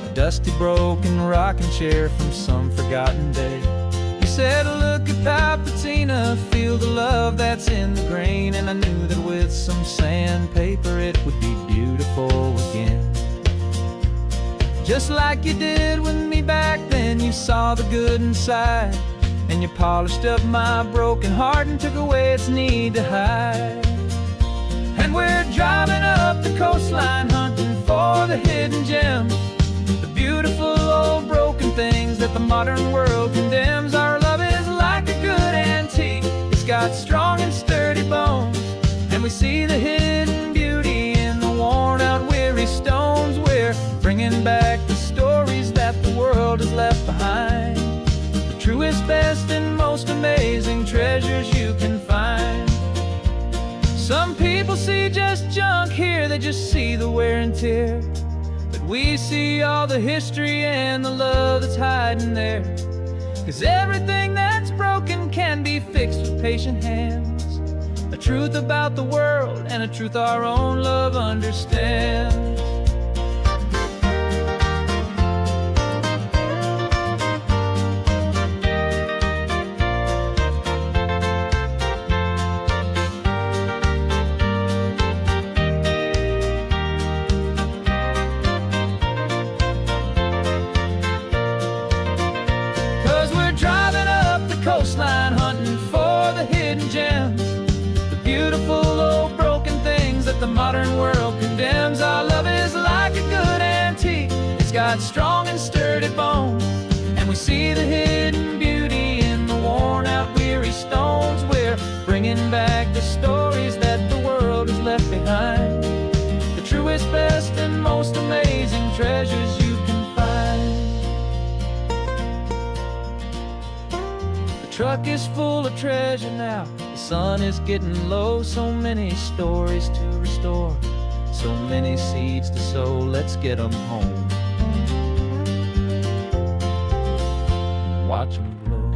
a dusty, broken rocking chair from some forgotten day. You said, look at Palpatina, feel the love that's in the grain, and I knew that with some sandpaper it would be beautiful again. Just like you did with me back then, you saw the good inside, and you polished up my broken heart and took away its need to hide. And we're driving up the coastline hunting for the hidden gems, the beautiful old broken things that the modern world condemns. Our love is like a good antique, it's got strong and sturdy bones, and we see the hidden beauty in the worn out weary stones. We're bringing back the stories that the world has left behind, the truest, best, and most amazing treasures you can find. Some people see just junk here, they just see the wear and tear, but we see all the history and the love that's hiding there. 'Cause everything that's broken can be fixed with patient hands, a truth about the world and a truth our own love understands. Coastline hunting for the hidden gems, the beautiful old broken things that the modern world condemns. Our love is like a good antique, it's got strong and sturdy bones, and we see the hidden beauty in the worn out weary stones. We're bringing back the stories that the world has left behind, the truest, best, and most amazing treasures you can find. The truck is full of treasure now, the sun is getting low. So many stories to restore, so many seeds to sow. Let's get them home, watch them blow.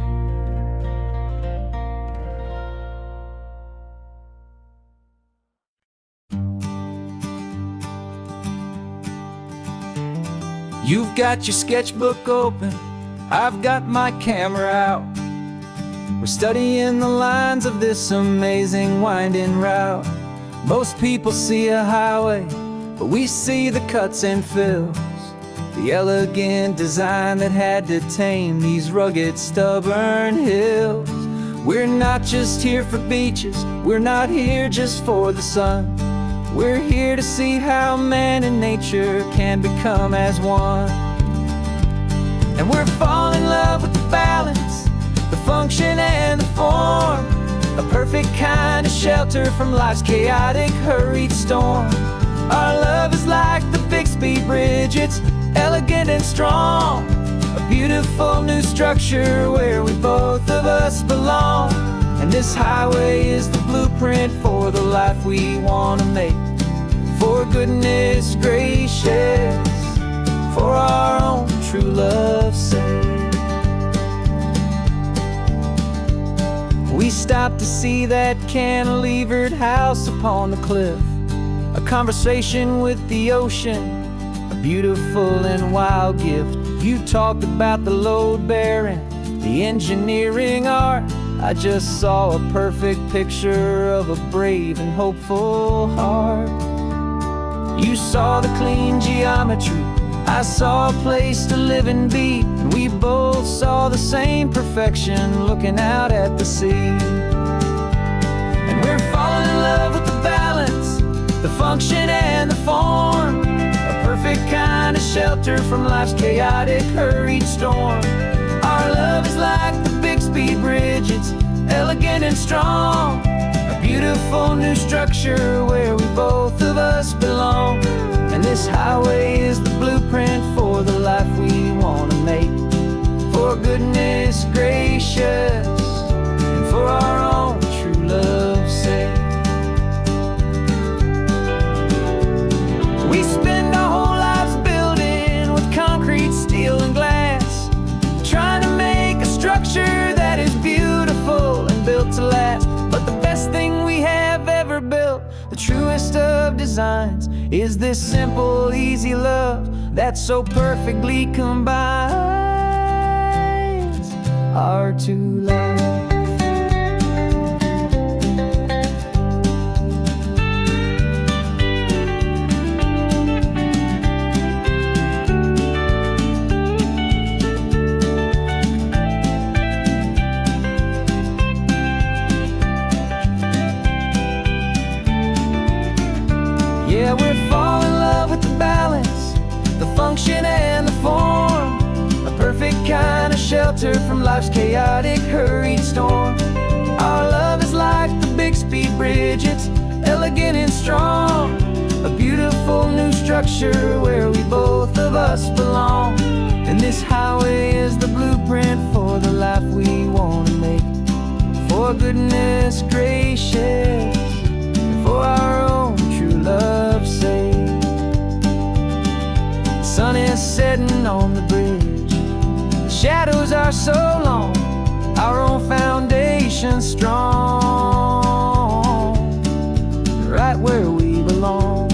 You've got your sketchbook open, I've got my camera out. We're studying the lines of this amazing winding route. Most people see a highway, but we see the cuts and fills, the elegant design that had to tame these rugged, stubborn hills. We're not just here for beaches, we're not here just for the sun. We're here to see how man and nature can become as one. And we're falling in love with the balance, the function and the form, a perfect kind of shelter from life's chaotic, hurried storm. Our love is like the Bixby Bridge, it's elegant and strong, a beautiful new structure where we both of us belong. And this highway is the blueprint for the life we want to make, for goodness gracious, for our own true love's sake. We stopped to see that cantilevered house upon the cliff, a conversation with the ocean, a beautiful and wild gift. You talked about the load bearing, the engineering art. I just saw a perfect picture of a brave and hopeful heart. You saw the clean geometry, I saw a place to live and be, and we both saw the same perfection looking out at the sea. And we're falling in love with the balance, the function and the form, a perfect kind of shelter from life's chaotic, hurried storm. Our love is like the Bixby Bridge, it's elegant and strong, a beautiful new structure where we both of us belong. And this highway is the blueprint for the life we want to make, for goodness gracious and for our own true love's sake. We spend our whole lives building with concrete, steel, and glass, trying to make a structure that is beautiful and built to last. But the best thing we have ever built, the truest of designs, is this simple, easy love that so perfectly combines our two lives. Yeah, we're falling in love with the balance, the function and the form, a perfect kind of shelter from life's chaotic, hurried storm. Our love is like the Bixby Bridge, it's elegant and strong, a beautiful new structure where we both of us belong. And this highway is the blueprint for the life we want to make, for goodness gracious and for our own true love's sake. The sun is setting on the bridge, the shadows are so long, our own foundation strong, right where we belong.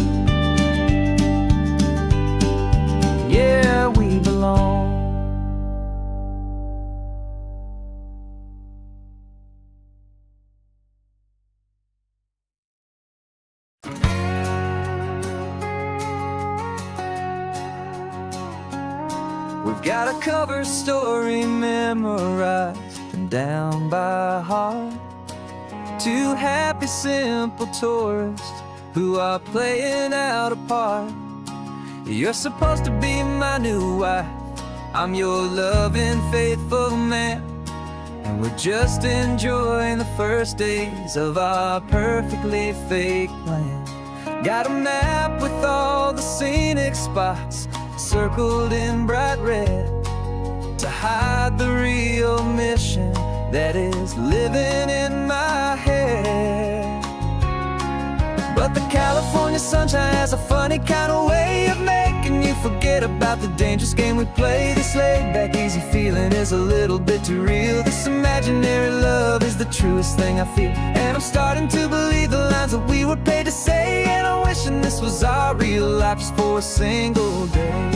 Yeah, we belong. We've got a cover story memorized and down by heart. Two happy, simple tourists who are playing out a part. You're supposed to be my new wife, I'm your loving, faithful man, and we're just enjoying the first days of our perfectly fake plan. Got a map with all the scenic spots circled in bright red to hide the real mission that is living in my head. But the California sunshine has a funny kind of way of making you forget about the dangerous game we play. This laid-back, easy feeling is a little bit too real. This imaginary love is the truest thing I feel, and I'm starting to believe the lines that we were paid to say. And I'm wishing this was our real life just for a single day.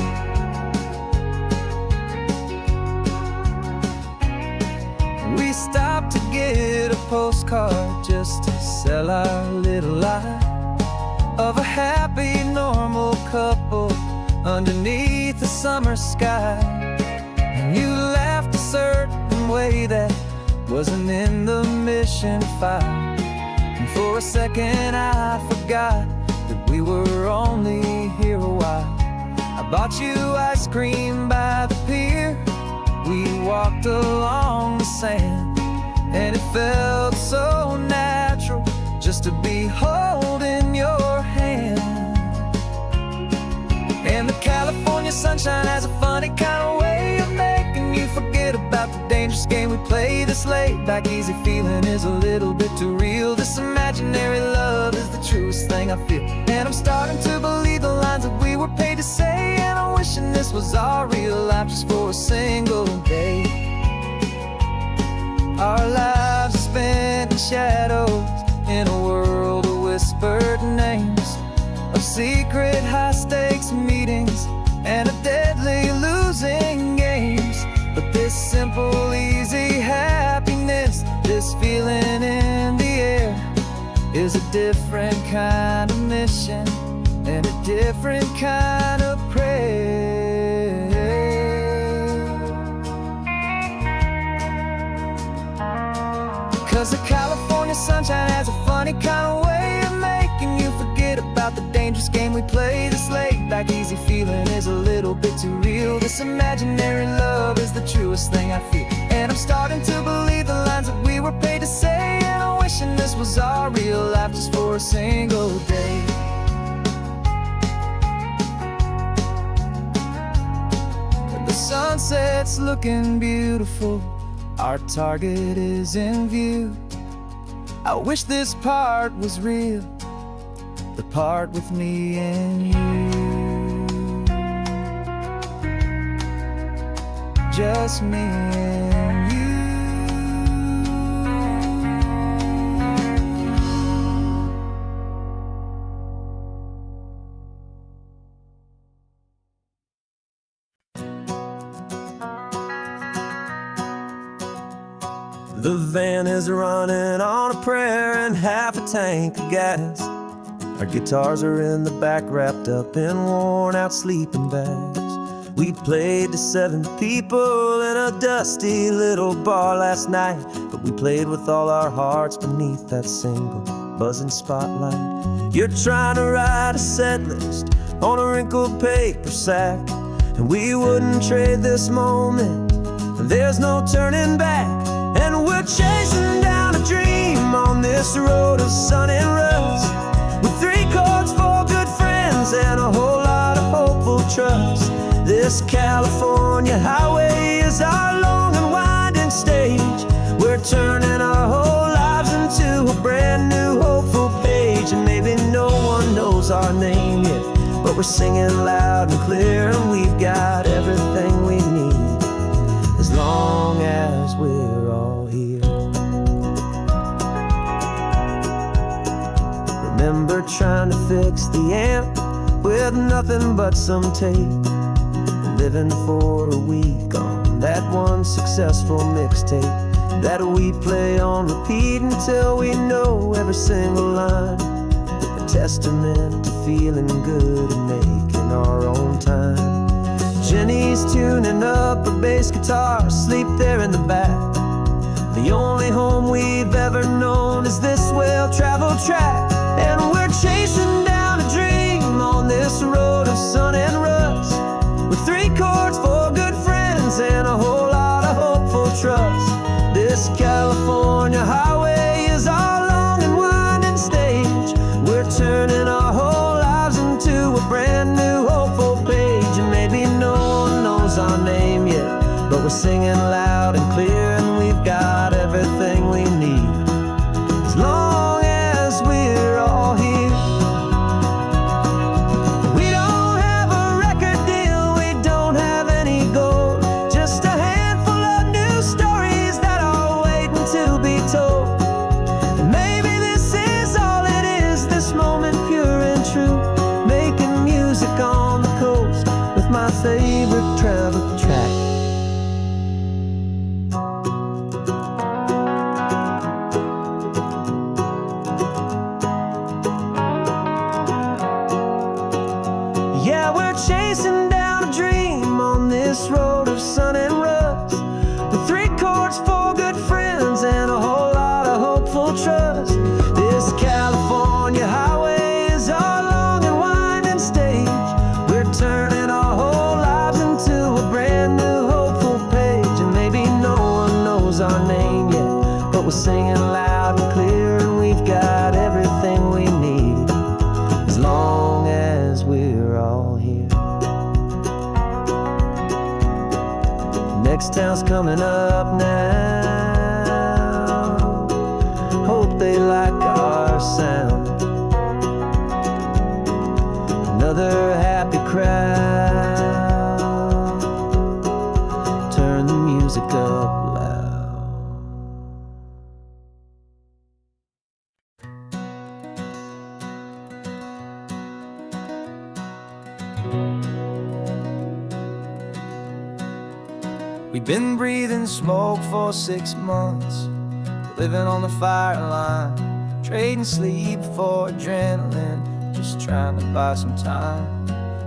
We stopped to get a postcard just to sell our little lie of a happy, normal couple underneath the summer sky. And you laughed a certain way that wasn't in the mission file, and for a second I forgot that we were only here a while. I bought you ice cream by the pier, we walked along the sand, and it felt so natural just to be holding your hand. And the California sunshine has a funny kind of way of making you forget about the dangerous game we play. This laid-back, easy feeling is a little bit too real. This imaginary love is the truest thing I feel, and I'm starting to believe the lines that we were paid to say. And I'm wishing this was our real life just for a single day. Our lives are spent in shadows, in a world of whispered names, of secret high-stakes meetings and of deadly losing games. But this simple, easy happiness, this feeling in the air, is a different kind of mission and a different kind of prayer. sunshine has a funny kind of way of making you forget about the dangerous game we play. This laid-back, easy feeling is a little bit too real. This imaginary love is the truest thing I feel, and I'm starting to believe the lines that we were paid to say. And I'm wishing this was our real life just for a single day. And the sunset's looking beautiful, our target is in view. I wish this part was real, the part with me and you. Just me and you. The van is running on a prayer and half a tank of gas. Our guitars are in the back, wrapped up in worn-out sleeping bags. We played to 7 people in a dusty little bar last night, but we played with all our hearts beneath that single buzzing spotlight. You're trying to write a set list on a wrinkled paper sack, and we wouldn't trade this moment, and there's no turning back. And we're chasing down a dream on this road of sun and rust, with 3 chords, 4 good friends, and a whole lot of hopeful trust. This California highway is our long and winding stage. We're turning our whole lives into a brand new hopeful page. And maybe no one knows our name yet, but we're singing loud and clear, and we've got everything we need, as long as we're all here. Remember trying to fix the amp with nothing but some tape, living for a week on that one successful mixtape that we play on repeat until we know every single line. A testament to feeling good and making our own time. Jenny's tuning up her bass guitar, asleep there in the back. The only home we've ever known is this well-traveled track. And we're chasing down a dream on this road of sun and rust, with 3 chords, 4 good friends, and a whole lot of hopeful trust. This California highway is our long and winding stage. We're turning our whole lives into a brand new hopeful page. And maybe no one knows our name yet, but we're singing loud and clear, and we've got everything we need, as long as we're all here. We don't have a record deal, we don't have any gold, just a handful of new stories that are waiting to be told. And maybe this is all it is, this moment pure and true, making music on the coast with my favorite travel track. Yeah, we're chasing down a dream on this road of sun and rust, with 3 chords, 4 good friends, and a whole lot of hopeful trust. This California highway is our long and winding stage. We're turning our whole lives into a brand new hopeful page. And maybe no one knows our name yet, but we're singing loud and clear, and we've got everything we need, as long as we're all here. Next town's coming up now, hope they like our sound. Another happy crowd, turn the music up loud. We've been breathing smoke for 6 months, living on the fire line, trading sleep for adrenaline, just trying to buy some time.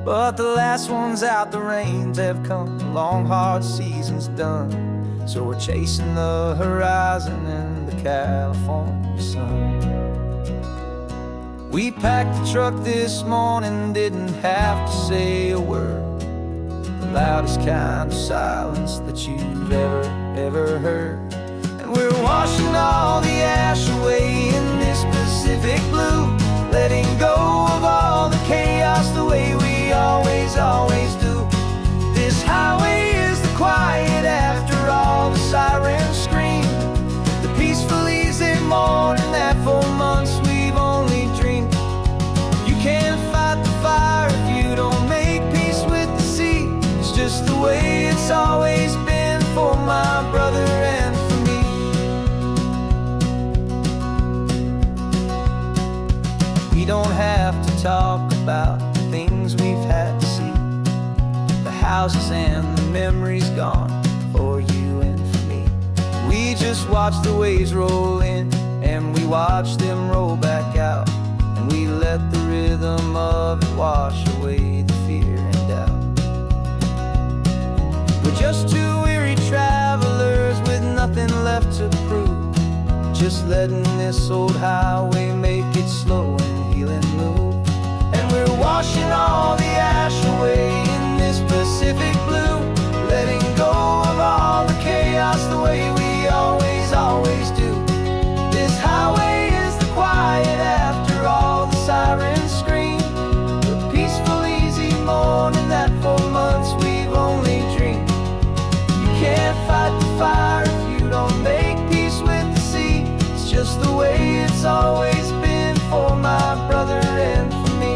But the last one's out, the rains have come, the long hard season's done. So we're chasing the horizon and the California sun. We packed the truck this morning, didn't have to say a word. The loudest kind of silence that you've ever heard. And we're washing all the ash away in this Pacific blue, letting go of all the chaos the way we always do. This highway is the quiet after all the sirens scream, the peaceful easy morning that for months we've only dreamed. You can't fight the fire if you don't make peace with the sea. It's just the way it's always been for my brother and for me. We don't have to talk about the things we've had to see, the houses and the memories gone for you and for me. We just watch the waves roll in and we watch them roll back out, and we let the rhythm of it wash away the fear and doubt. We're just two weary travelers with nothing left to prove, just letting this old highway make its slow and healing move. And we're washing all the ash away in this Pacific blue, letting go of all the chaos the way we always do. This highway is the quiet after all the sirens scream, the peaceful easy morning that for months we've only dreamed. You can't fight the fire if you don't make peace with the sea. It's just the way it's always been for my brother and for me.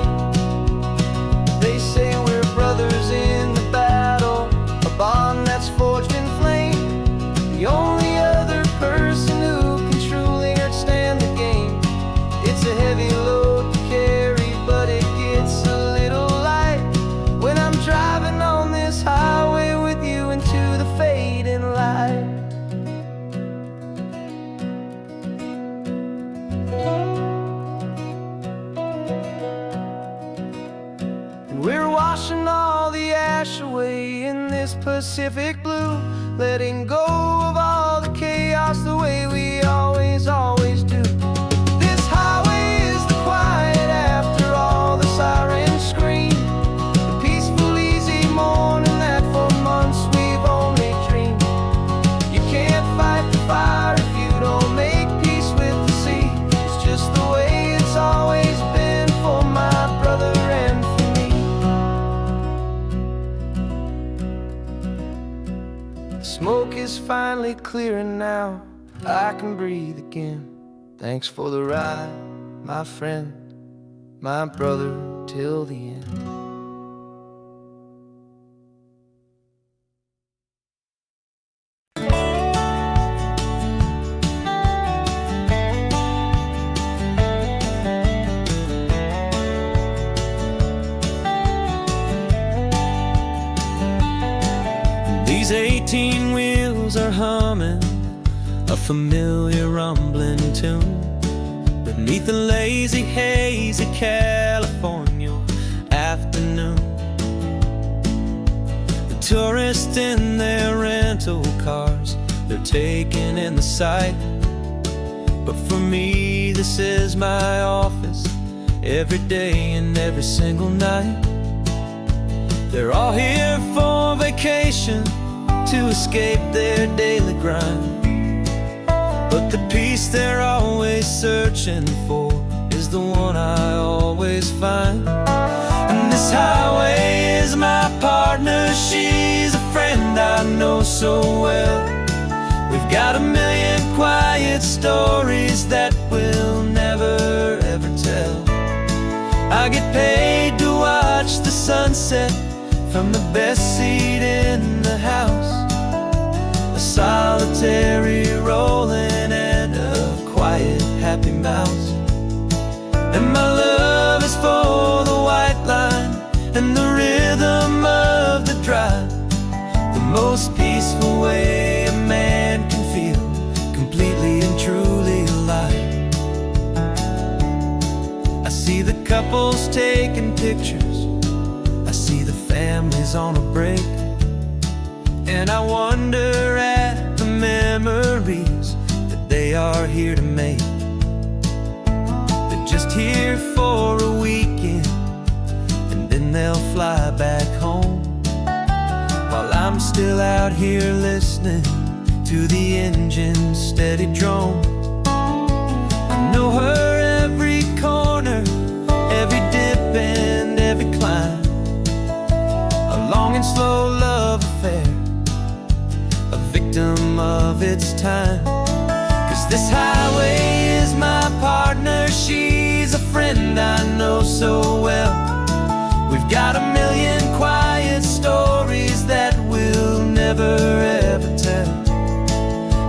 They say we're brothers in the battle, a bond that's forged in flame. The only other person who can truly understand the game. It's a heavy load to carry, but it gets a little light when I'm driving on this highway with you into the fading light. We're washing all the ash away in this Pacific blue, letting go of all the chaos the way we always do. This highway is the quiet after all the sirens scream, the peaceful easy morning that for months we've only dreamed. You can't fight the fire if you don't make peace with the sea. It's just the way it's always been for my brother and for me. The smoke is finally clearing now, I can breathe again. Thanks for the ride, my friend, my brother, till the end. These 18 wheels are humming a familiar rumbling tune beneath the lazy haze of California afternoon. The tourists in their rental cars, they're taking in the sight, but for me this is my office every day and every single night. They're all here for vacation to escape their daily grind, but the peace they're always searching for is the one I always find. And this highway is my partner, she's a friend I know so well. We've got a million quiet stories that we'll never ever tell. I get paid to watch the sunset from the best seat in the house, a solitary rolling and a quiet happy mouse. And my love is for the white line and the rhythm of the drive, the most peaceful way a man can feel completely and truly alive. I see the couples taking pictures, I see the families on a break, and I wonder at the memories that they they are here to make. They're just here for a weekend, and then they'll fly back home, while I'm still out here listening to the engine's steady drone. I know her every corner, every dip and every climb, a long and slow love affair, a victim of its time. 'Cause this highway is my partner, she's a friend I know so well. We've got a million quiet stories that we'll never ever tell.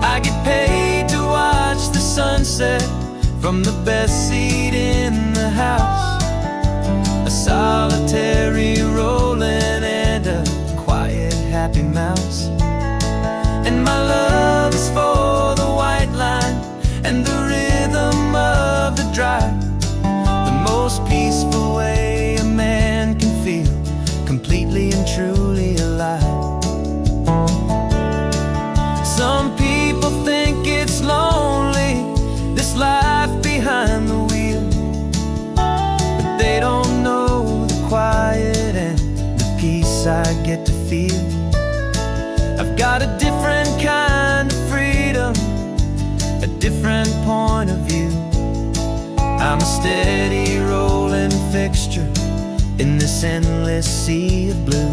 I get paid to watch the sunset from the best seat in the house, a solitary rolling and a quiet happy mouse. And my love is for the white line and the rhythm of the drive, the most peaceful way a man can feel completely and truly alive. Some people think it's lonely, this life behind the wheel, but they don't know the quiet and the peace I get to feel. I've got a different kind of freedom, a different point of view. I'm a steady rolling fixture in this endless sea of blue.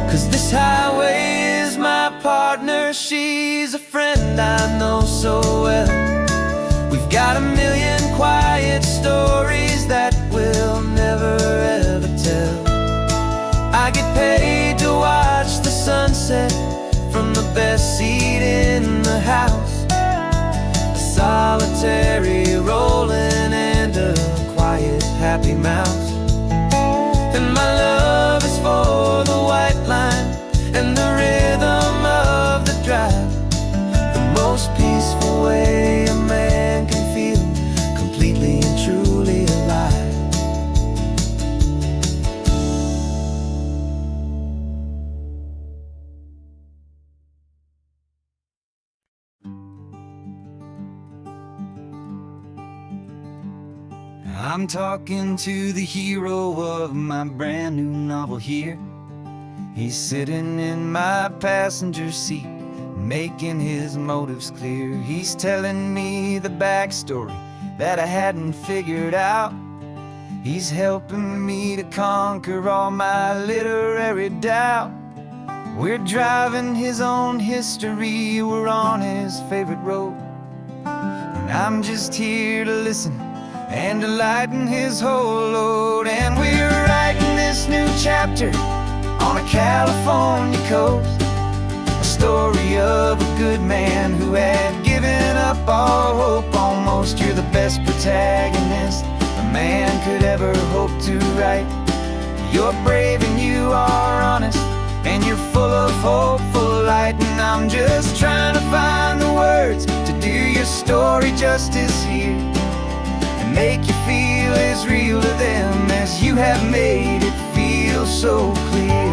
'Cause this highway is my partner, she's a friend I know so well. We've got a million quiet stories that we'll never ever tell. I get paid to watch the sunset from the best seat in the house, a solitary rolling and a quiet happy mouse. And my love is for the white line and the rhythm of the drive, the most peaceful way a man can feel completely and truly alive. I'm talking to the hero of my brand new novel here. He's sitting in my passenger seat, making his motives clear. He's telling me the backstory that I hadn't figured out. He's helping me to conquer all my literary doubt. We're driving his own history, we're on his favorite road, and I'm just here to listen and to lighten his whole load. And we're writing this new chapter on a California coast, a story of a good man who had given up all hope almost. You're the best protagonist a man could ever hope to write. You're brave and you are honest, and you're full of hopeful light. And I'm just trying to find the words to do your story justice here, make you feel as real to them as you have made it feel so clear.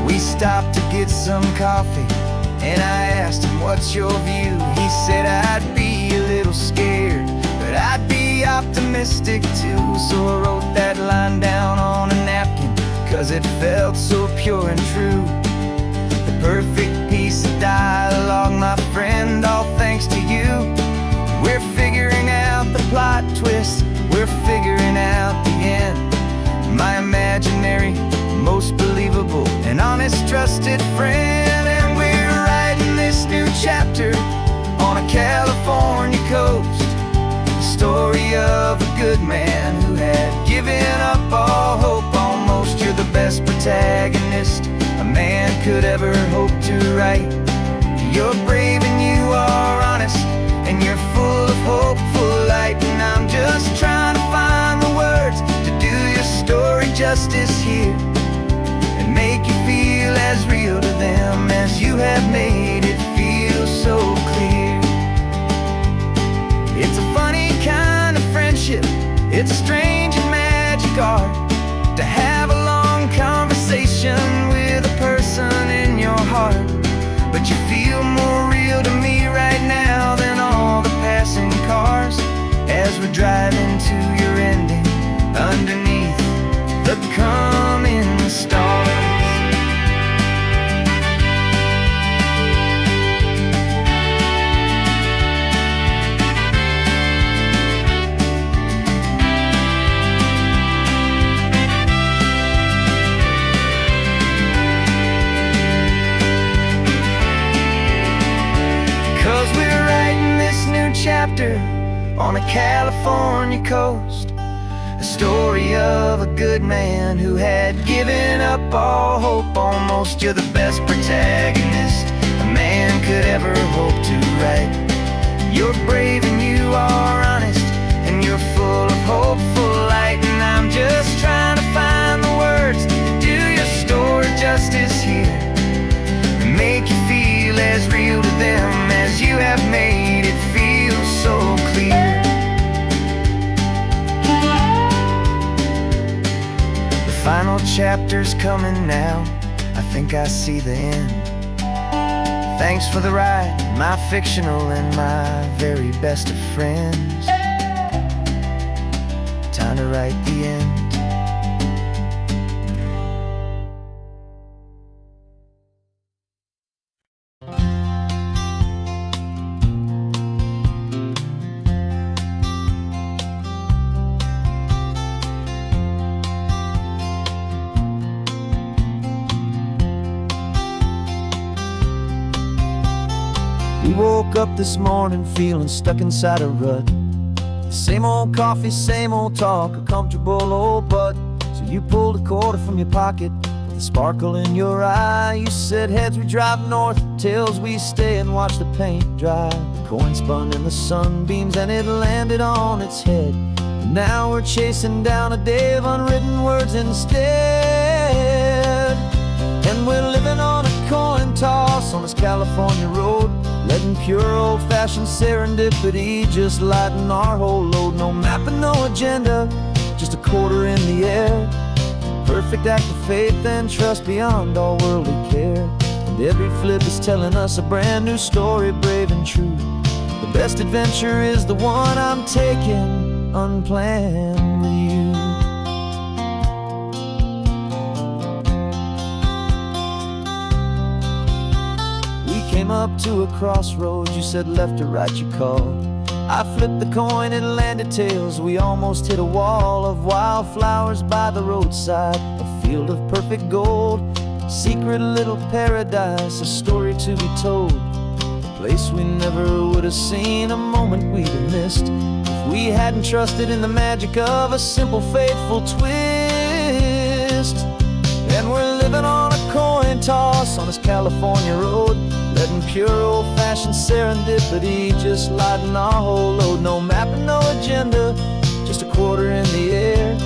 We stopped to get some coffee, and I asked him, what's your view? He said, I'd be a little scared, but I'd be optimistic too. So I wrote that line down on a napkin, 'cause it felt so pure and true. The perfect piece of dialogue, my friend, all thanks to you. We're figuring out the plot twist, we're figuring out the end. My imaginary, most believable and honest trusted friend. And we're writing this new chapter on a California coast, the story of a good man who had given up all hope almost. You're the best protagonist a man could ever hope to write. You're brave and you are honest, and you're full of hopeful light. And I'm just trying to find the words to do your story justice here, and make you feel as real to them as you have made it feel so clear. It's a strange and magic art to have a long conversation with a person in your heart. But you feel more real to me right now than all the passing cars, as we're driving to your ending underneath the coming stars. 'Cause we're writing this new chapter on a California coast, a story of a good man who had given up all hope almost. You're the best protagonist a man could ever hope to write. You're brave and you are honest, and you're full of hopeful light. And I'm just trying to find the words to do your story justice here, and make you feel as real to them as you have made it feel so clear. The final chapter's coming now, I think I see the end. Thanks for the ride, my fictional and my very best of friends. Time to write the end. We woke up this morning feeling stuck inside a rut. Same old coffee, same old talk, a comfortable old butt. So you pulled a quarter from your pocket with a sparkle in your eye. You said heads we drive north, tails we stay and watch the paint dry. The coin spun in the sunbeams and it landed on its head. And now we're chasing down a day of unwritten words instead. And we're living on a coin toss on this California road, letting pure old-fashioned serendipity just lighten our whole load. No map and no agenda, just a quarter in the air. Perfect act of faith and trust beyond all worldly care. And every flip is telling us a brand new story, brave and true. The best adventure is the one I'm taking unplanned with you. Came up to a crossroads, you said left or right you called. I flipped the coin, it landed tails. We almost hit a wall of wildflowers by the roadside, a field of perfect gold, secret little paradise, a story to be told. A place we never would have seen, a moment we'd have missed if we hadn't trusted in the magic of a simple, faithful twist. And we're living on a coin toss on this California road, letting pure old-fashioned serendipity just lighten our whole load. No map and no agenda, just a quarter in the air.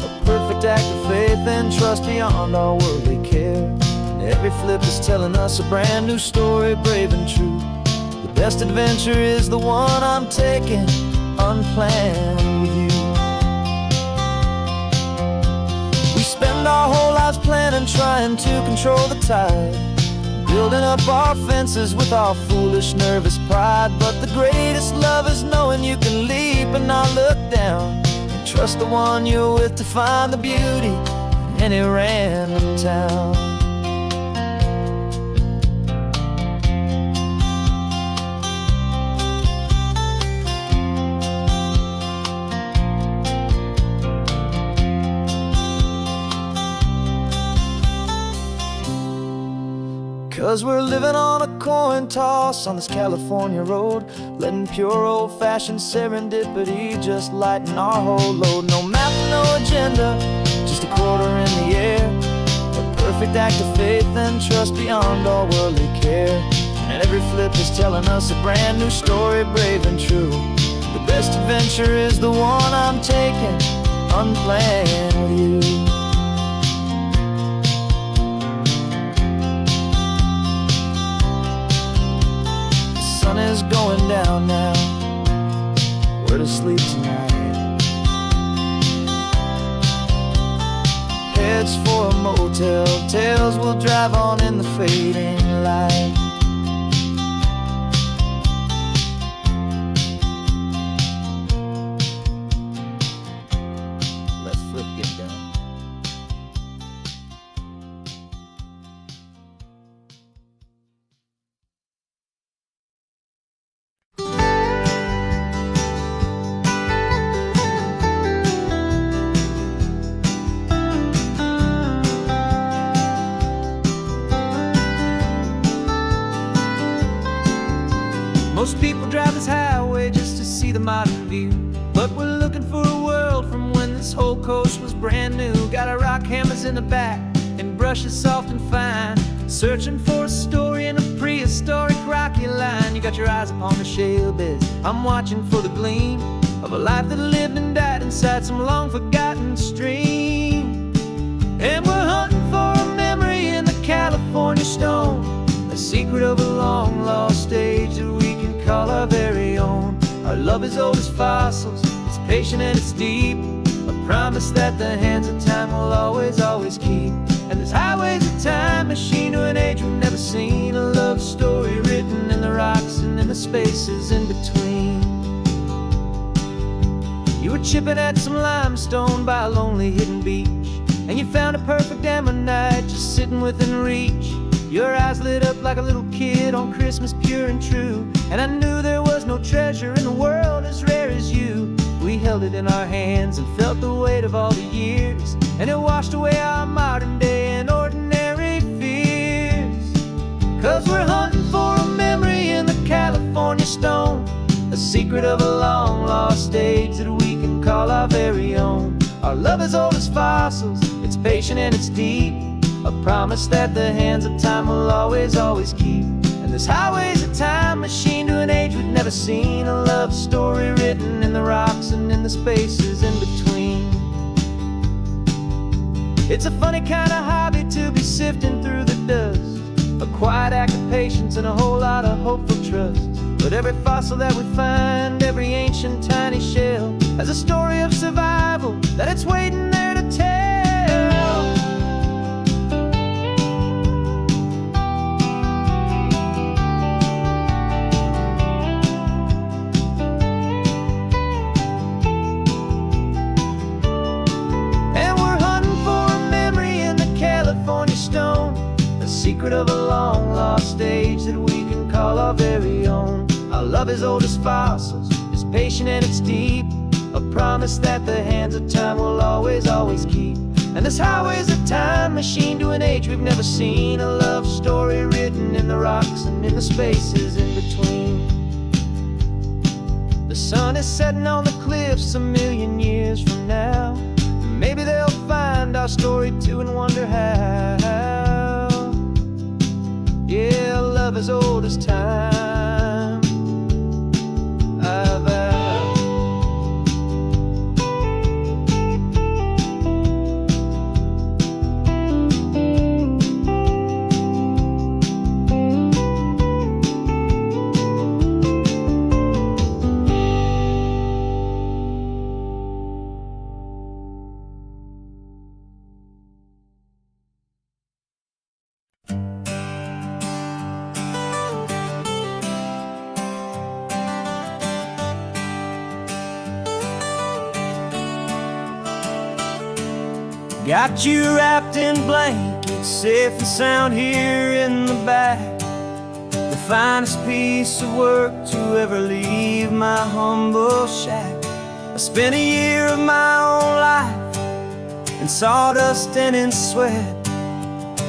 A perfect act of faith and trust beyond our worldly care. And every flip is telling us a brand new story, brave and true. The best adventure is the one I'm taking unplanned with you. We spend our whole lives planning, trying to control the tide, building up our fences with our foolish, nervous pride. But the greatest love is knowing you can leap and not look down, and trust the one you're with to find the beauty in any random town. 'Cause we're living on a coin toss on this California road, letting pure old-fashioned serendipity just lighten our whole load. No map, no agenda, just a quarter in the air. A perfect act of faith and trust beyond all worldly care. And every flip is telling us a brand new story, brave and true. The best adventure is the one I'm taking unplanned with you. The sun is going down now, we're to sleep tonight. hotel tales we'll drive on in the fading light. Let's flip get done. Most people drive this highway just to see the modern view, but we're looking for a world from when this whole coast was brand new. Got our rock hammers in the back and brushes soft and fine, searching for a story in a prehistoric rocky line. You got your eyes upon the shale beds, I'm watching for the gleam of a life that lived and died inside some long forgotten stream. And we're hunting for a memory in the California stone, a secret of a long lost age that we can call our very own. Our love is old as fossils, it's patient and it's deep, a promise that the hands of time will always, always keep. And this highway's a time machine to an age we've never seen, a love story written in the rocks and in the spaces in between. You were chipping at some limestone by a lonely hidden beach, and you found a perfect ammonite just sitting within reach. Your eyes lit up like a little kid on Christmas, pure and true, and I knew there was no treasure in the world as rare as you. We held it in our hands and felt the weight of all the years, and it washed away our modern day and ordinary fears. 'Cause we're hunting for a memory in the California stone, a secret of a long lost age that we can call our very own. Our love is old as fossils, it's patient and it's deep, a promise that the hands of time will always, always keep. And this highway's a time machine to an age we've never seen, a love story written in the rocks and in the spaces in between. It's a funny kind of hobby to be sifting through the dust, a quiet act of patience and a whole lot of hopeful trust. But every fossil that we find, every ancient tiny shell, has a story of survival that it's waiting there to tell. Secret of a long lost age that we can call our very own. Our love is old as fossils, it's patient and it's deep, a promise that the hands of time will always, always keep. And this highway's a time machine to an age we've never seen, a love story written in the rocks and in the spaces in between. The sun is setting on the cliffs a million years from now, maybe they'll find our story too and wonder how. Yeah, love as old as time, I vow. Got you wrapped in blankets, safe and sound here in the back. The finest piece of work to ever leave my humble shack. I spent a year of my own life in sawdust and in sweat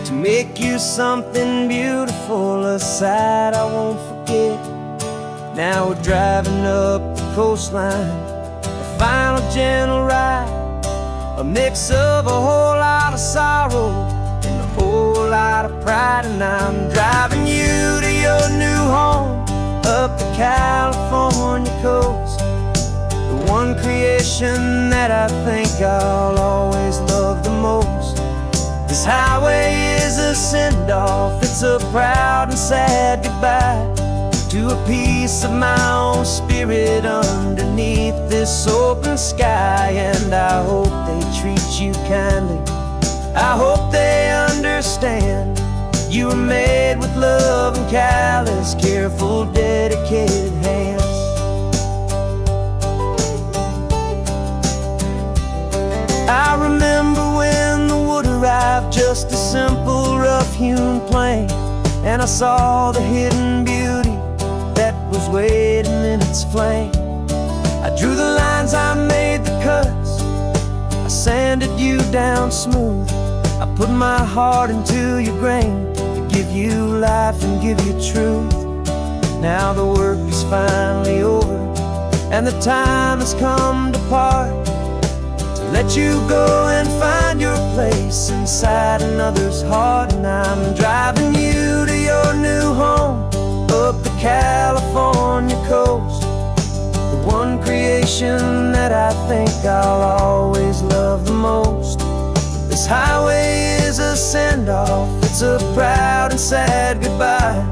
to make you something beautiful, a sight I won't forget. Now we're driving up the coastline, a final gentle ride, a mix of a whole lot of sorrow and a whole lot of pride. And I'm driving you to your new home up the California coast, the one creation that I think I'll always love the most. This highway is a send-off, it's a proud and sad goodbye to a piece of my own spirit underneath this open sky. And I hope they treat you kindly, I hope they understand. You were made with love and callous, careful, dedicated hands. I remember when the wood arrived, just a simple rough-hewn plank, and I saw the hidden beauty that was waiting in its flame. I drew the lines, I made the cuts, I sanded you down smooth. I put my heart into your grain to give you life and give you truth. Now the work is finally over, and the time has come to part, to let you go and find your place inside another's heart. And I'm driving you to your new home, up the California coast, the one creation that I think I'll always love the most. This highway is a send-off, it's a proud and sad goodbye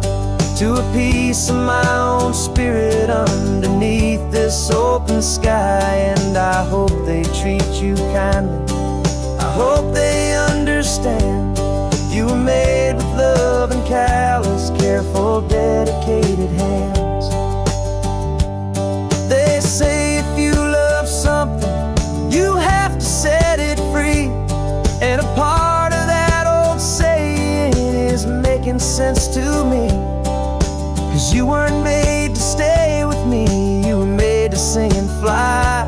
to a piece of my own spirit underneath this open sky. And I hope they treat you kindly, I hope they understand. You were made with love and callous, careful, dedicated hands. They say if you love something, you have to set it free. And a part of that old saying is making sense to me. 'Cause you weren't made to stay with me, you were made to sing and fly,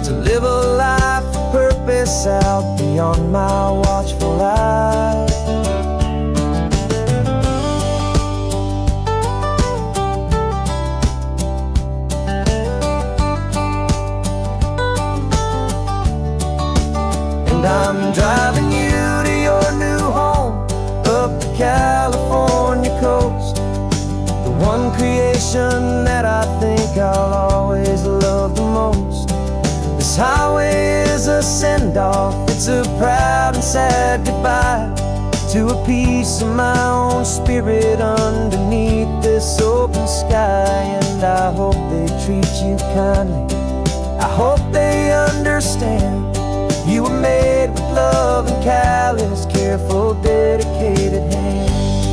to live a life of purpose out beyond my watchful eye. And I'm driving you to your new home, up the California coast, the one creation that I think I'll always love the most. This highway is a send-off, it's a proud and sad goodbye to a piece of my own spirit underneath this open sky. And I hope they treat you kindly, I hope they understand. You were made with love and callous, careful, dedicated hands.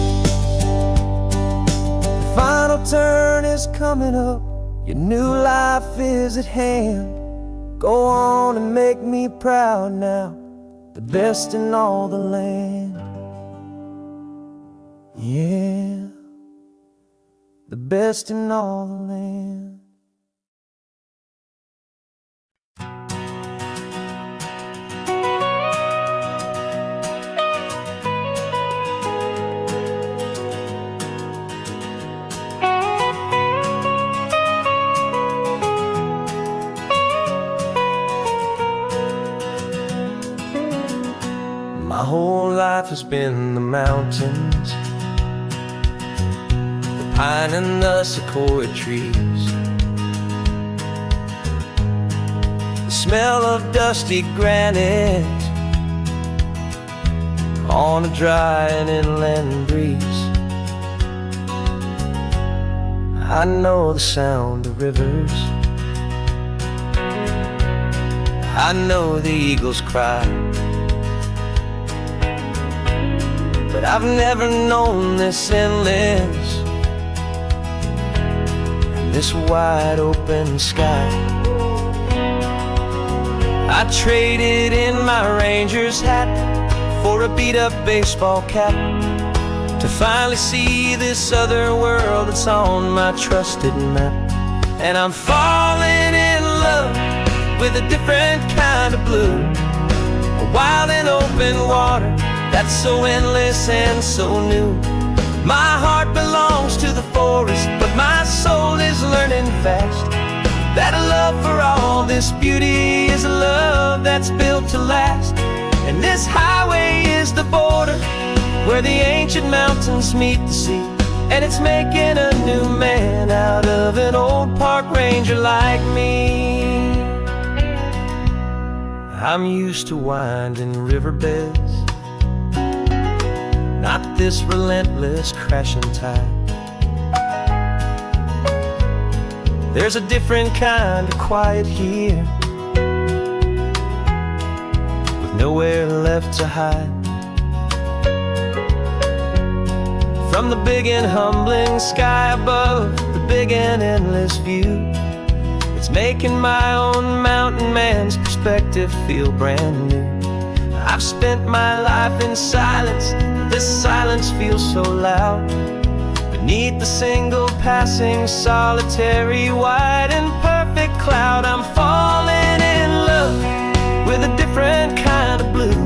The final turn is coming up, your new life is at hand. Go on and make me proud now, the best in all the land. Yeah, the best in all the land. My whole life has been the mountains, the pine and the sequoia trees, the smell of dusty granite on a dry and inland breeze. I know the sound of rivers, I know the eagles cry, but I've never known this endless and this wide open sky. I traded in my Ranger's hat for a beat-up baseball cap to finally see this other world that's on my trusted map. And I'm falling in love with a different kind of blue, a wild and open water that's so endless and so new. My heart belongs to the forest, but my soul is learning fast that a love for all this beauty is a love that's built to last. And this highway is the border where the ancient mountains meet the sea, and it's making a new man out of an old park ranger like me. I'm used to winding riverbeds, not this relentless crashing tide. There's a different kind of quiet here, with nowhere left to hide. from the big and humbling sky above, the big and endless view. It's making my own mountain man's perspective feel brand new. I've spent my life in silence, this silence feels so loud. Beneath the single passing solitary white and perfect cloud, I'm falling in love with a different kind of blue,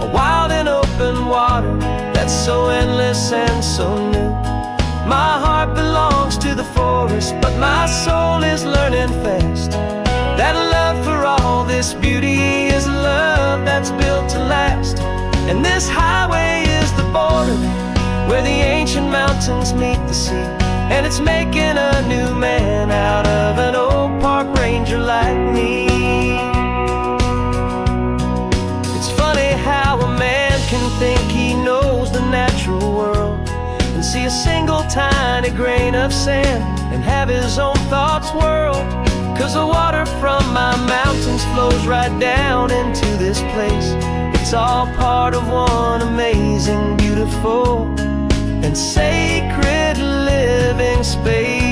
a wild and open water that's so endless and so new. My heart belongs to the forest, but my soul is learning fast that love for all this beauty is a love that's built to last. And this highway is the border where the ancient mountains meet the sea, and it's making a new man out of an old park ranger like me. It's funny how a man can think he knows the natural world and see a single tiny grain of sand and have his own thoughts whirled. 'Cause the water from my mountains flows right down into this place. It's all part of one amazing, beautiful, and sacred living space.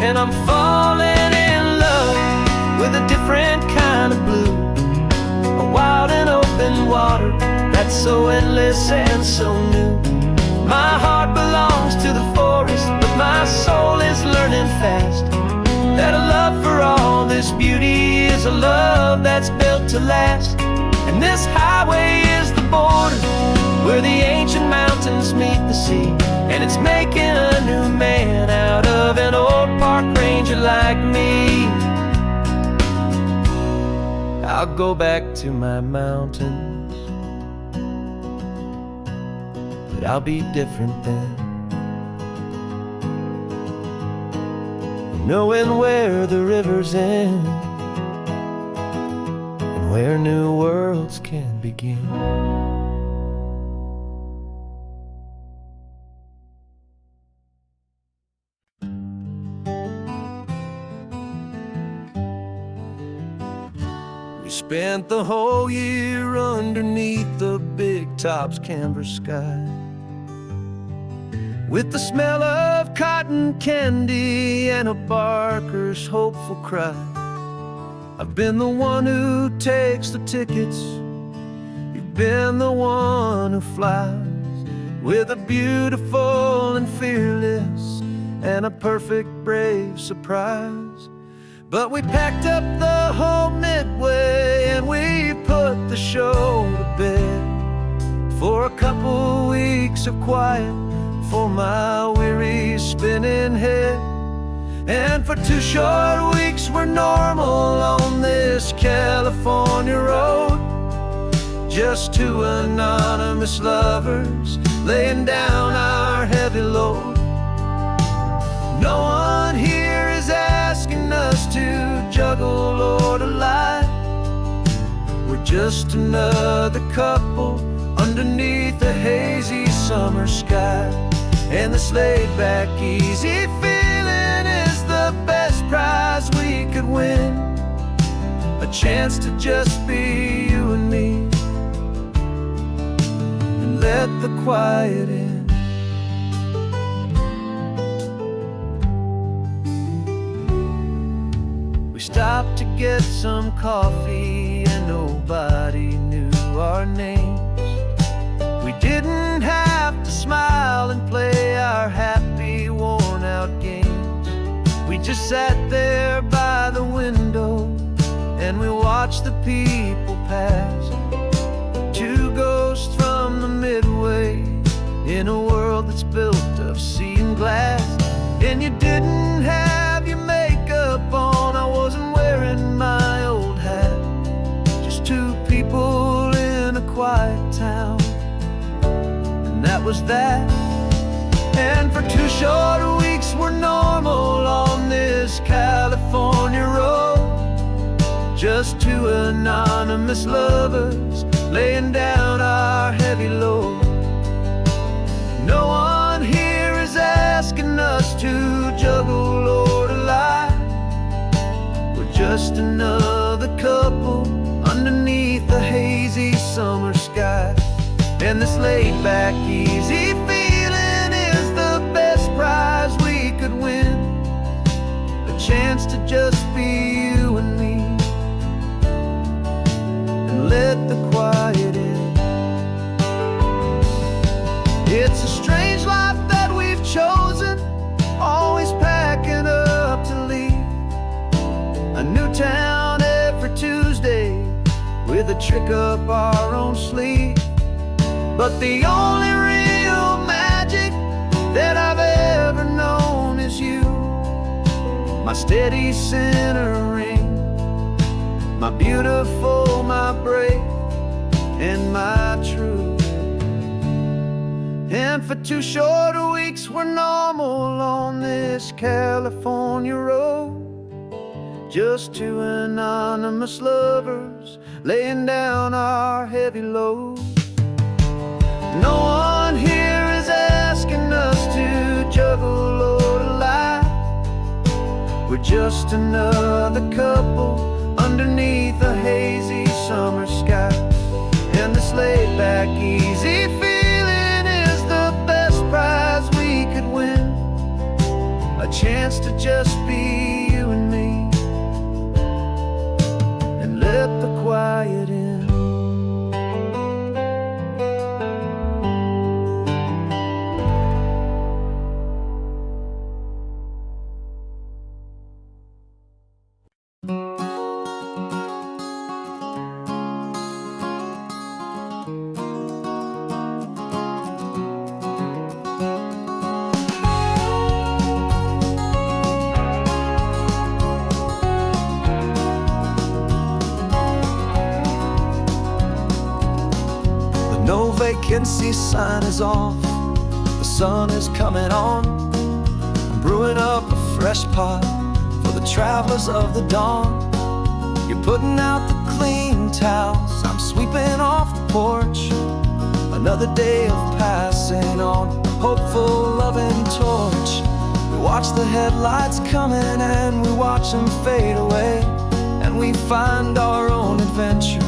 And I'm falling in love with a different kind of blue, a wild and open water that's so endless and so new. My heart belongs to the forest, but my soul is learning fast that a love for all this beauty is a love that's built to last. And this highway is the border where the ancient mountains meet the sea, and it's making a new man out of an old park ranger like me. I'll go back to my mountains, but I'll be different then, knowing where the rivers end and where new worlds can begin. We spent the whole year underneath the big top's canvas sky, with the smell of cotton candy and a barker's hopeful cry. I've been the one who takes the tickets, you've been the one who flies, with a beautiful and fearless and a perfect brave surprise. But we packed up the whole Midway and we put the show to bed for a couple weeks of quiet for my weary spinning head. And for 2 short weeks we're normal on this California road, just 2 anonymous lovers laying down our heavy load. No one here is asking us to juggle or to lie. We're just another couple underneath a hazy summer sky. And this laid-back, easy feeling is the best prize we could win, a chance to just be you and me, and let the quiet in. We stopped to get some coffee and nobody knew our names. We didn't have to smile and play our happy, worn-out games. We just sat there by the window and we watched the people pass. 2 ghosts from the Midway in a world that's built of sea and glass. And you didn't have your makeup on, I wasn't wearing my old hat. Just 2 people in a quiet town, and that was that. And for 2 short weeks we're normal on this California road, just 2 anonymous lovers laying down our heavy load. to juggle or to lie. We're just another couple underneath the hazy summer sky. And this laid-back, easy feeling is the best prize we could win. A chance to just be you and me, and let the quiet in. It's a strange life that we've chosen, always packing up to leave. A new town every Tuesday, with a trick up our own sleeve. But the only real magic that I've ever known is you, my steady centering, my beautiful, my brave, and my true. And for 2 short weeks we're normal on this California road, just 2 anonymous lovers laying down our heavy load. No one here is asking us to juggle or to lie. We're just another couple underneath a hazy summer sky. And this laid-back, easy feeling is the best prize we could win. A chance to just be you and me, and let the quiet in. No vacancy sign is off, the sun is coming on. I'm brewing up a fresh pot for the travelers of the dawn. You're putting out the clean towels, I'm sweeping off the porch. Another day of passing on, hopeful, loving torch. We watch the headlights coming and we watch them fade away, and we find our own adventure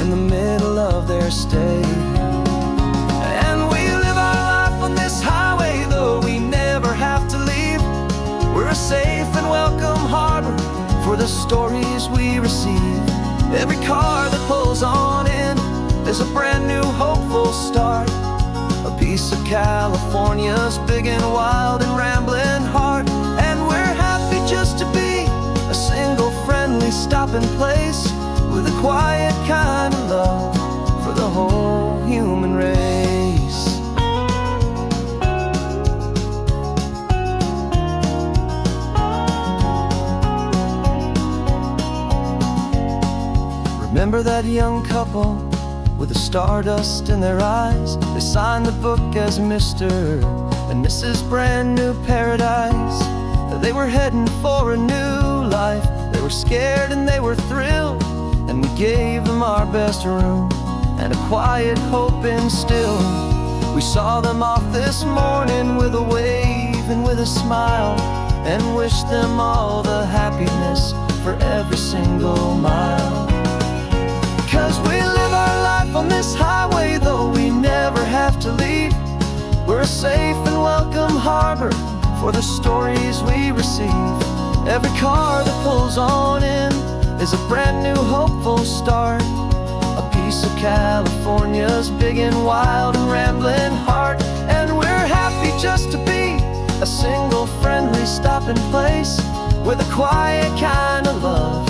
in the middle of their stay. And we live our life on this highway, though we never have to leave. We're a safe and welcome harbor for the stories we receive. Every car that pulls on in is a brand new hopeful start, a piece of California's big and wild and rambling heart. And we're happy just to be a single friendly stopping place, with a quiet kind of love for the whole human race. Remember that young couple with the stardust in their eyes? They signed the book as Mr. and Mrs. Brand New Paradise. They were heading for a new life. They were scared and they were thrilled, and we gave them our best room and a quiet hope instilled. We saw them off this morning with a wave and with a smile, and wished them all the happiness for every single mile. 'Cause we live our life on this highway, though we never have to leave. We're a safe and welcome harbor for the stories we receive. Every car that pulls on in is a brand new hopeful start, a piece of California's big and wild and rambling heart. And we're happy just to be a single friendly stopping place, with a quiet kind of love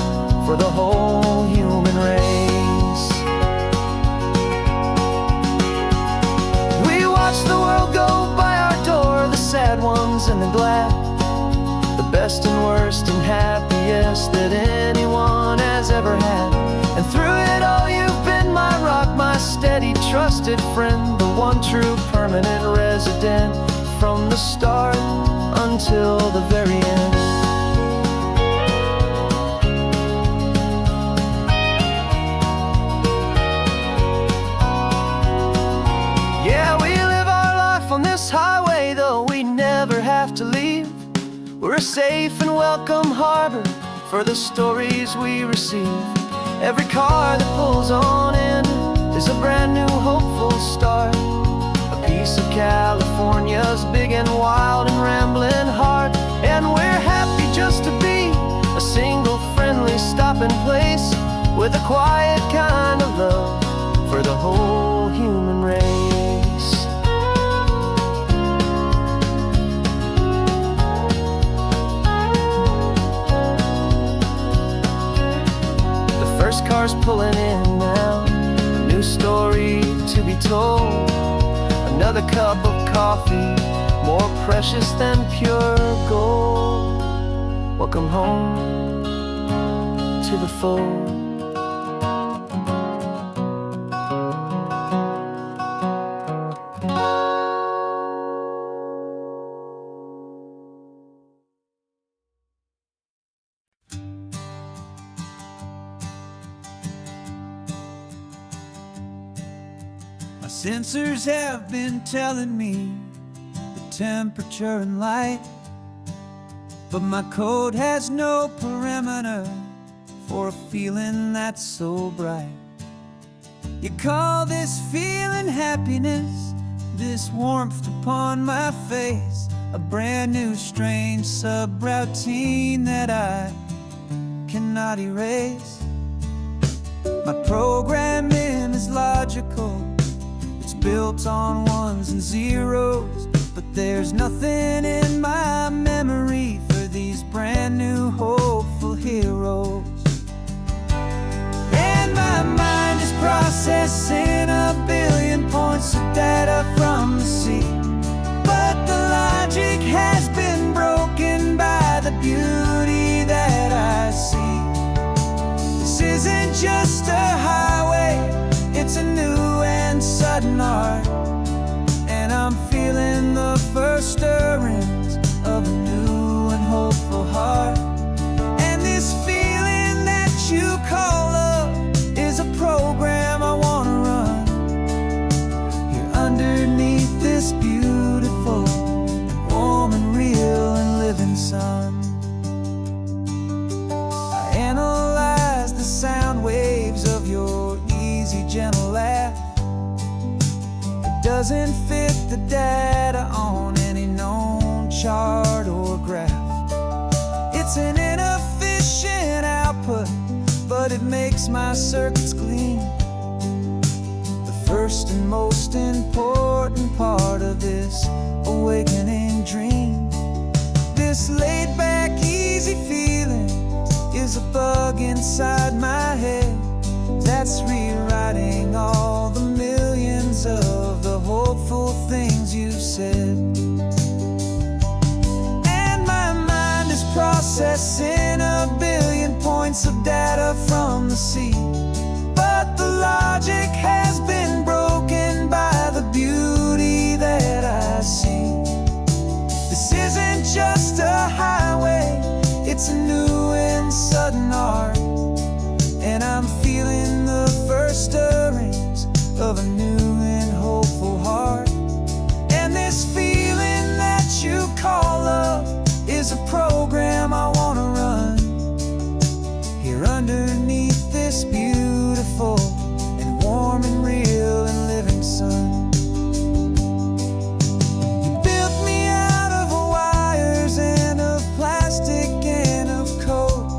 for the whole human race. We watch the world go by our door, the sad ones and the glad, the best and worst and happiest that anyone has ever had. And through it all you've been my rock, my steady trusted friend, the one true permanent resident, from the start until the very end. Yeah, we live our life on this highway, though we never have to leave. We're a safe and welcome harbor for the stories we receive. Every car that pulls on in is a brand new hopeful start. A piece of California's big and wild and rambling heart. And we're happy just to be a single friendly stopping place with a quiet kind of love for the whole human race. First car's pulling in now, a new story to be told. Another cup of coffee, more precious than pure gold. Welcome home to the fold. Sensors have been telling me the temperature and light, but my code has no parameter for a feeling that's so bright. You call this feeling happiness, this warmth upon my face, a brand new strange subroutine that I cannot erase. My programming is logical, built on ones and zeros, but there's nothing in my memory for these brand new hopeful heroes. And my mind is processing a billion points of data from the sea, but the logic has been broken by the beauty that I see. This isn't just a highway, it's a new and sudden art, and I'm feeling the first stirrings of a new and hopeful heart. And this feeling that you call love is a program I wanna run here underneath this beautiful and warm and real and living sun. I analyze the sound waves of your easy, gentle laugh. It doesn't fit the data on any known chart or graph. It's an inefficient output, but it makes my circuits gleam. The first and most important part of this awakening dream. This laid-back, easy feeling is a bug inside my head that's rewriting all the millions of the hopeful things you said. And my mind is processing a billion points of data from the sea, but the logic has been broken by the beauty that I see. This isn't just a highway, it's a new and sudden art, and I'm feeling the first stirrings of a new and hopeful heart. And this feeling that you call love is a program I wanna run here underneath this beautiful and warm and real and living sun. You built me out of wires and of plastic and of code.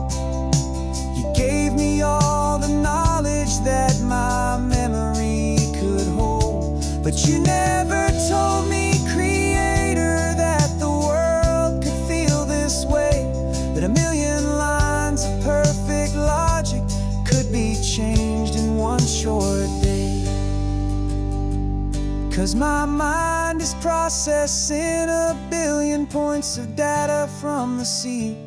You gave me all the knowledge that my memory could hold, but you never told me, Creator, that the world could feel this way, that a million lines of perfect logic could be changed in one short day. 'Cause my mind is processing a billion points of data from the sea,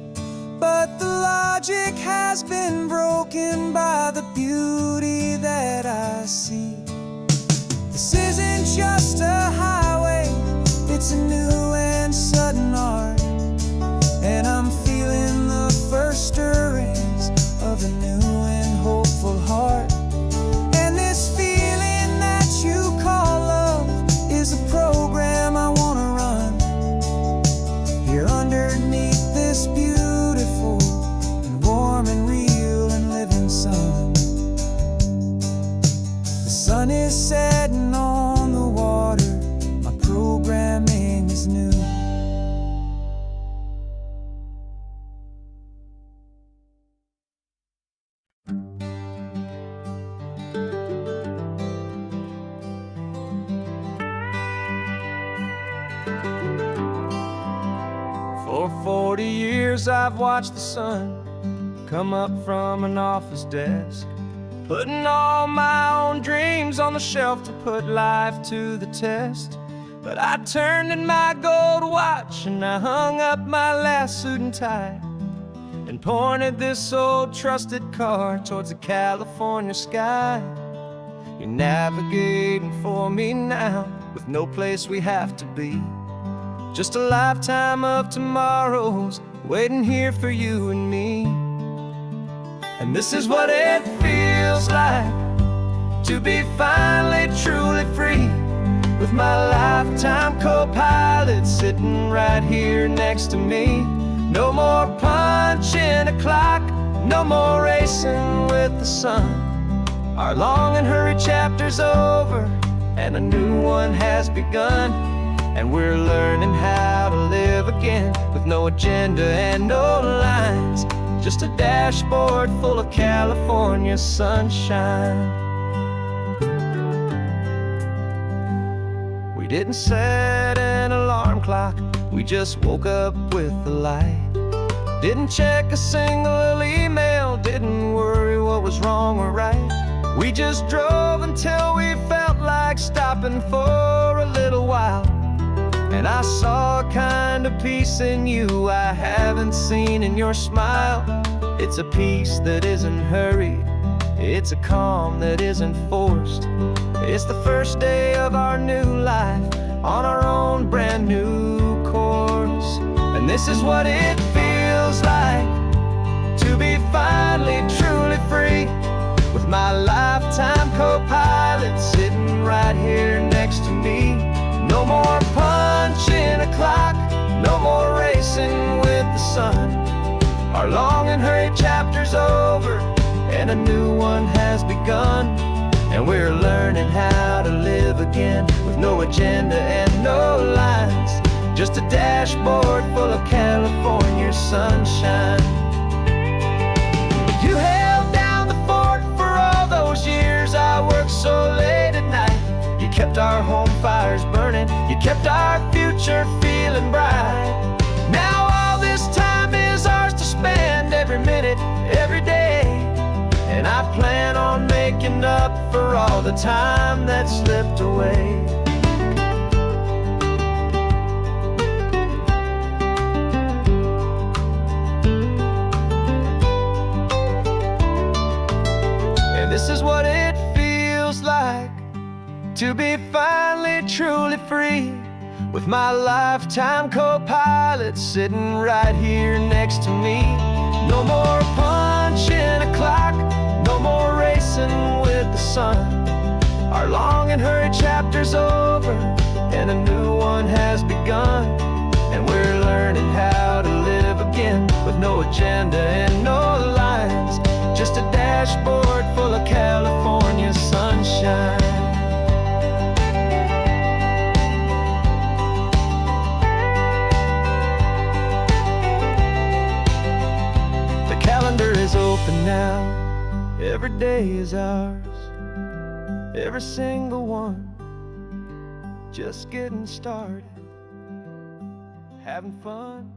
but the logic has been broken by the beauty that I see. This isn't just a highway, it's a new and sudden art, and I'm feeling the first stirrings of a new and hopeful heart. And this feeling that you call love is a program I wanna run here underneath this sun is setting on the water, my programming is new. For 40 years I've watched the sun come up from an office desk, putting all my own dreams on the shelf to put life to the test. But I turned in my gold watch and I hung up my last suit and tie, and pointed this old trusted car towards the California sky. You're navigating for me now, with no place we have to be. Just a lifetime of tomorrows waiting here for you and me. And this is what it feels like to be finally truly free, with my lifetime co-pilot sitting right here next to me. No more punching a clock, no more racing with the sun. Our long and hurried chapter's over and a new one has begun. And we're learning how to live again, with no agenda and no lines, just a dashboard full of California sunshine. We didn't set an alarm clock, we just woke up with the light. Didn't check a single email, didn't worry what was wrong or right. We just drove until we felt like stopping for a little while. And I saw a kind of peace in you I haven't seen in your smile. It's a peace that isn't hurried, it's a calm that isn't forced. It's the first day of our new life on our own brand new course. And this is what it feels like to be finally truly free, with my lifetime co-pilot sitting right here next to me. No more punching a clock, no more racing with the sun. Our long and hurried chapter's over and a new one has begun. And we're learning how to live again, with no agenda and no lines, just a dashboard full of California sunshine. You held down the fort for all those years I worked so late at night. You kept our home fires burning, you kept our future feeling bright. Now all this time is ours to spend, every minute, every day. And I plan on making up for all the time that slipped away. And this is what it feels like to be finally truly free, with my lifetime co-pilot sitting right here next to me. No more punching a clock, no more racing with the sun. Our long and hurried chapter's over and a new one has begun. And we're learning how to live again, with no agenda and no lines, just a dashboard full of California sunshine. Calendar is open now, every day is ours, every single one, just getting started, having fun.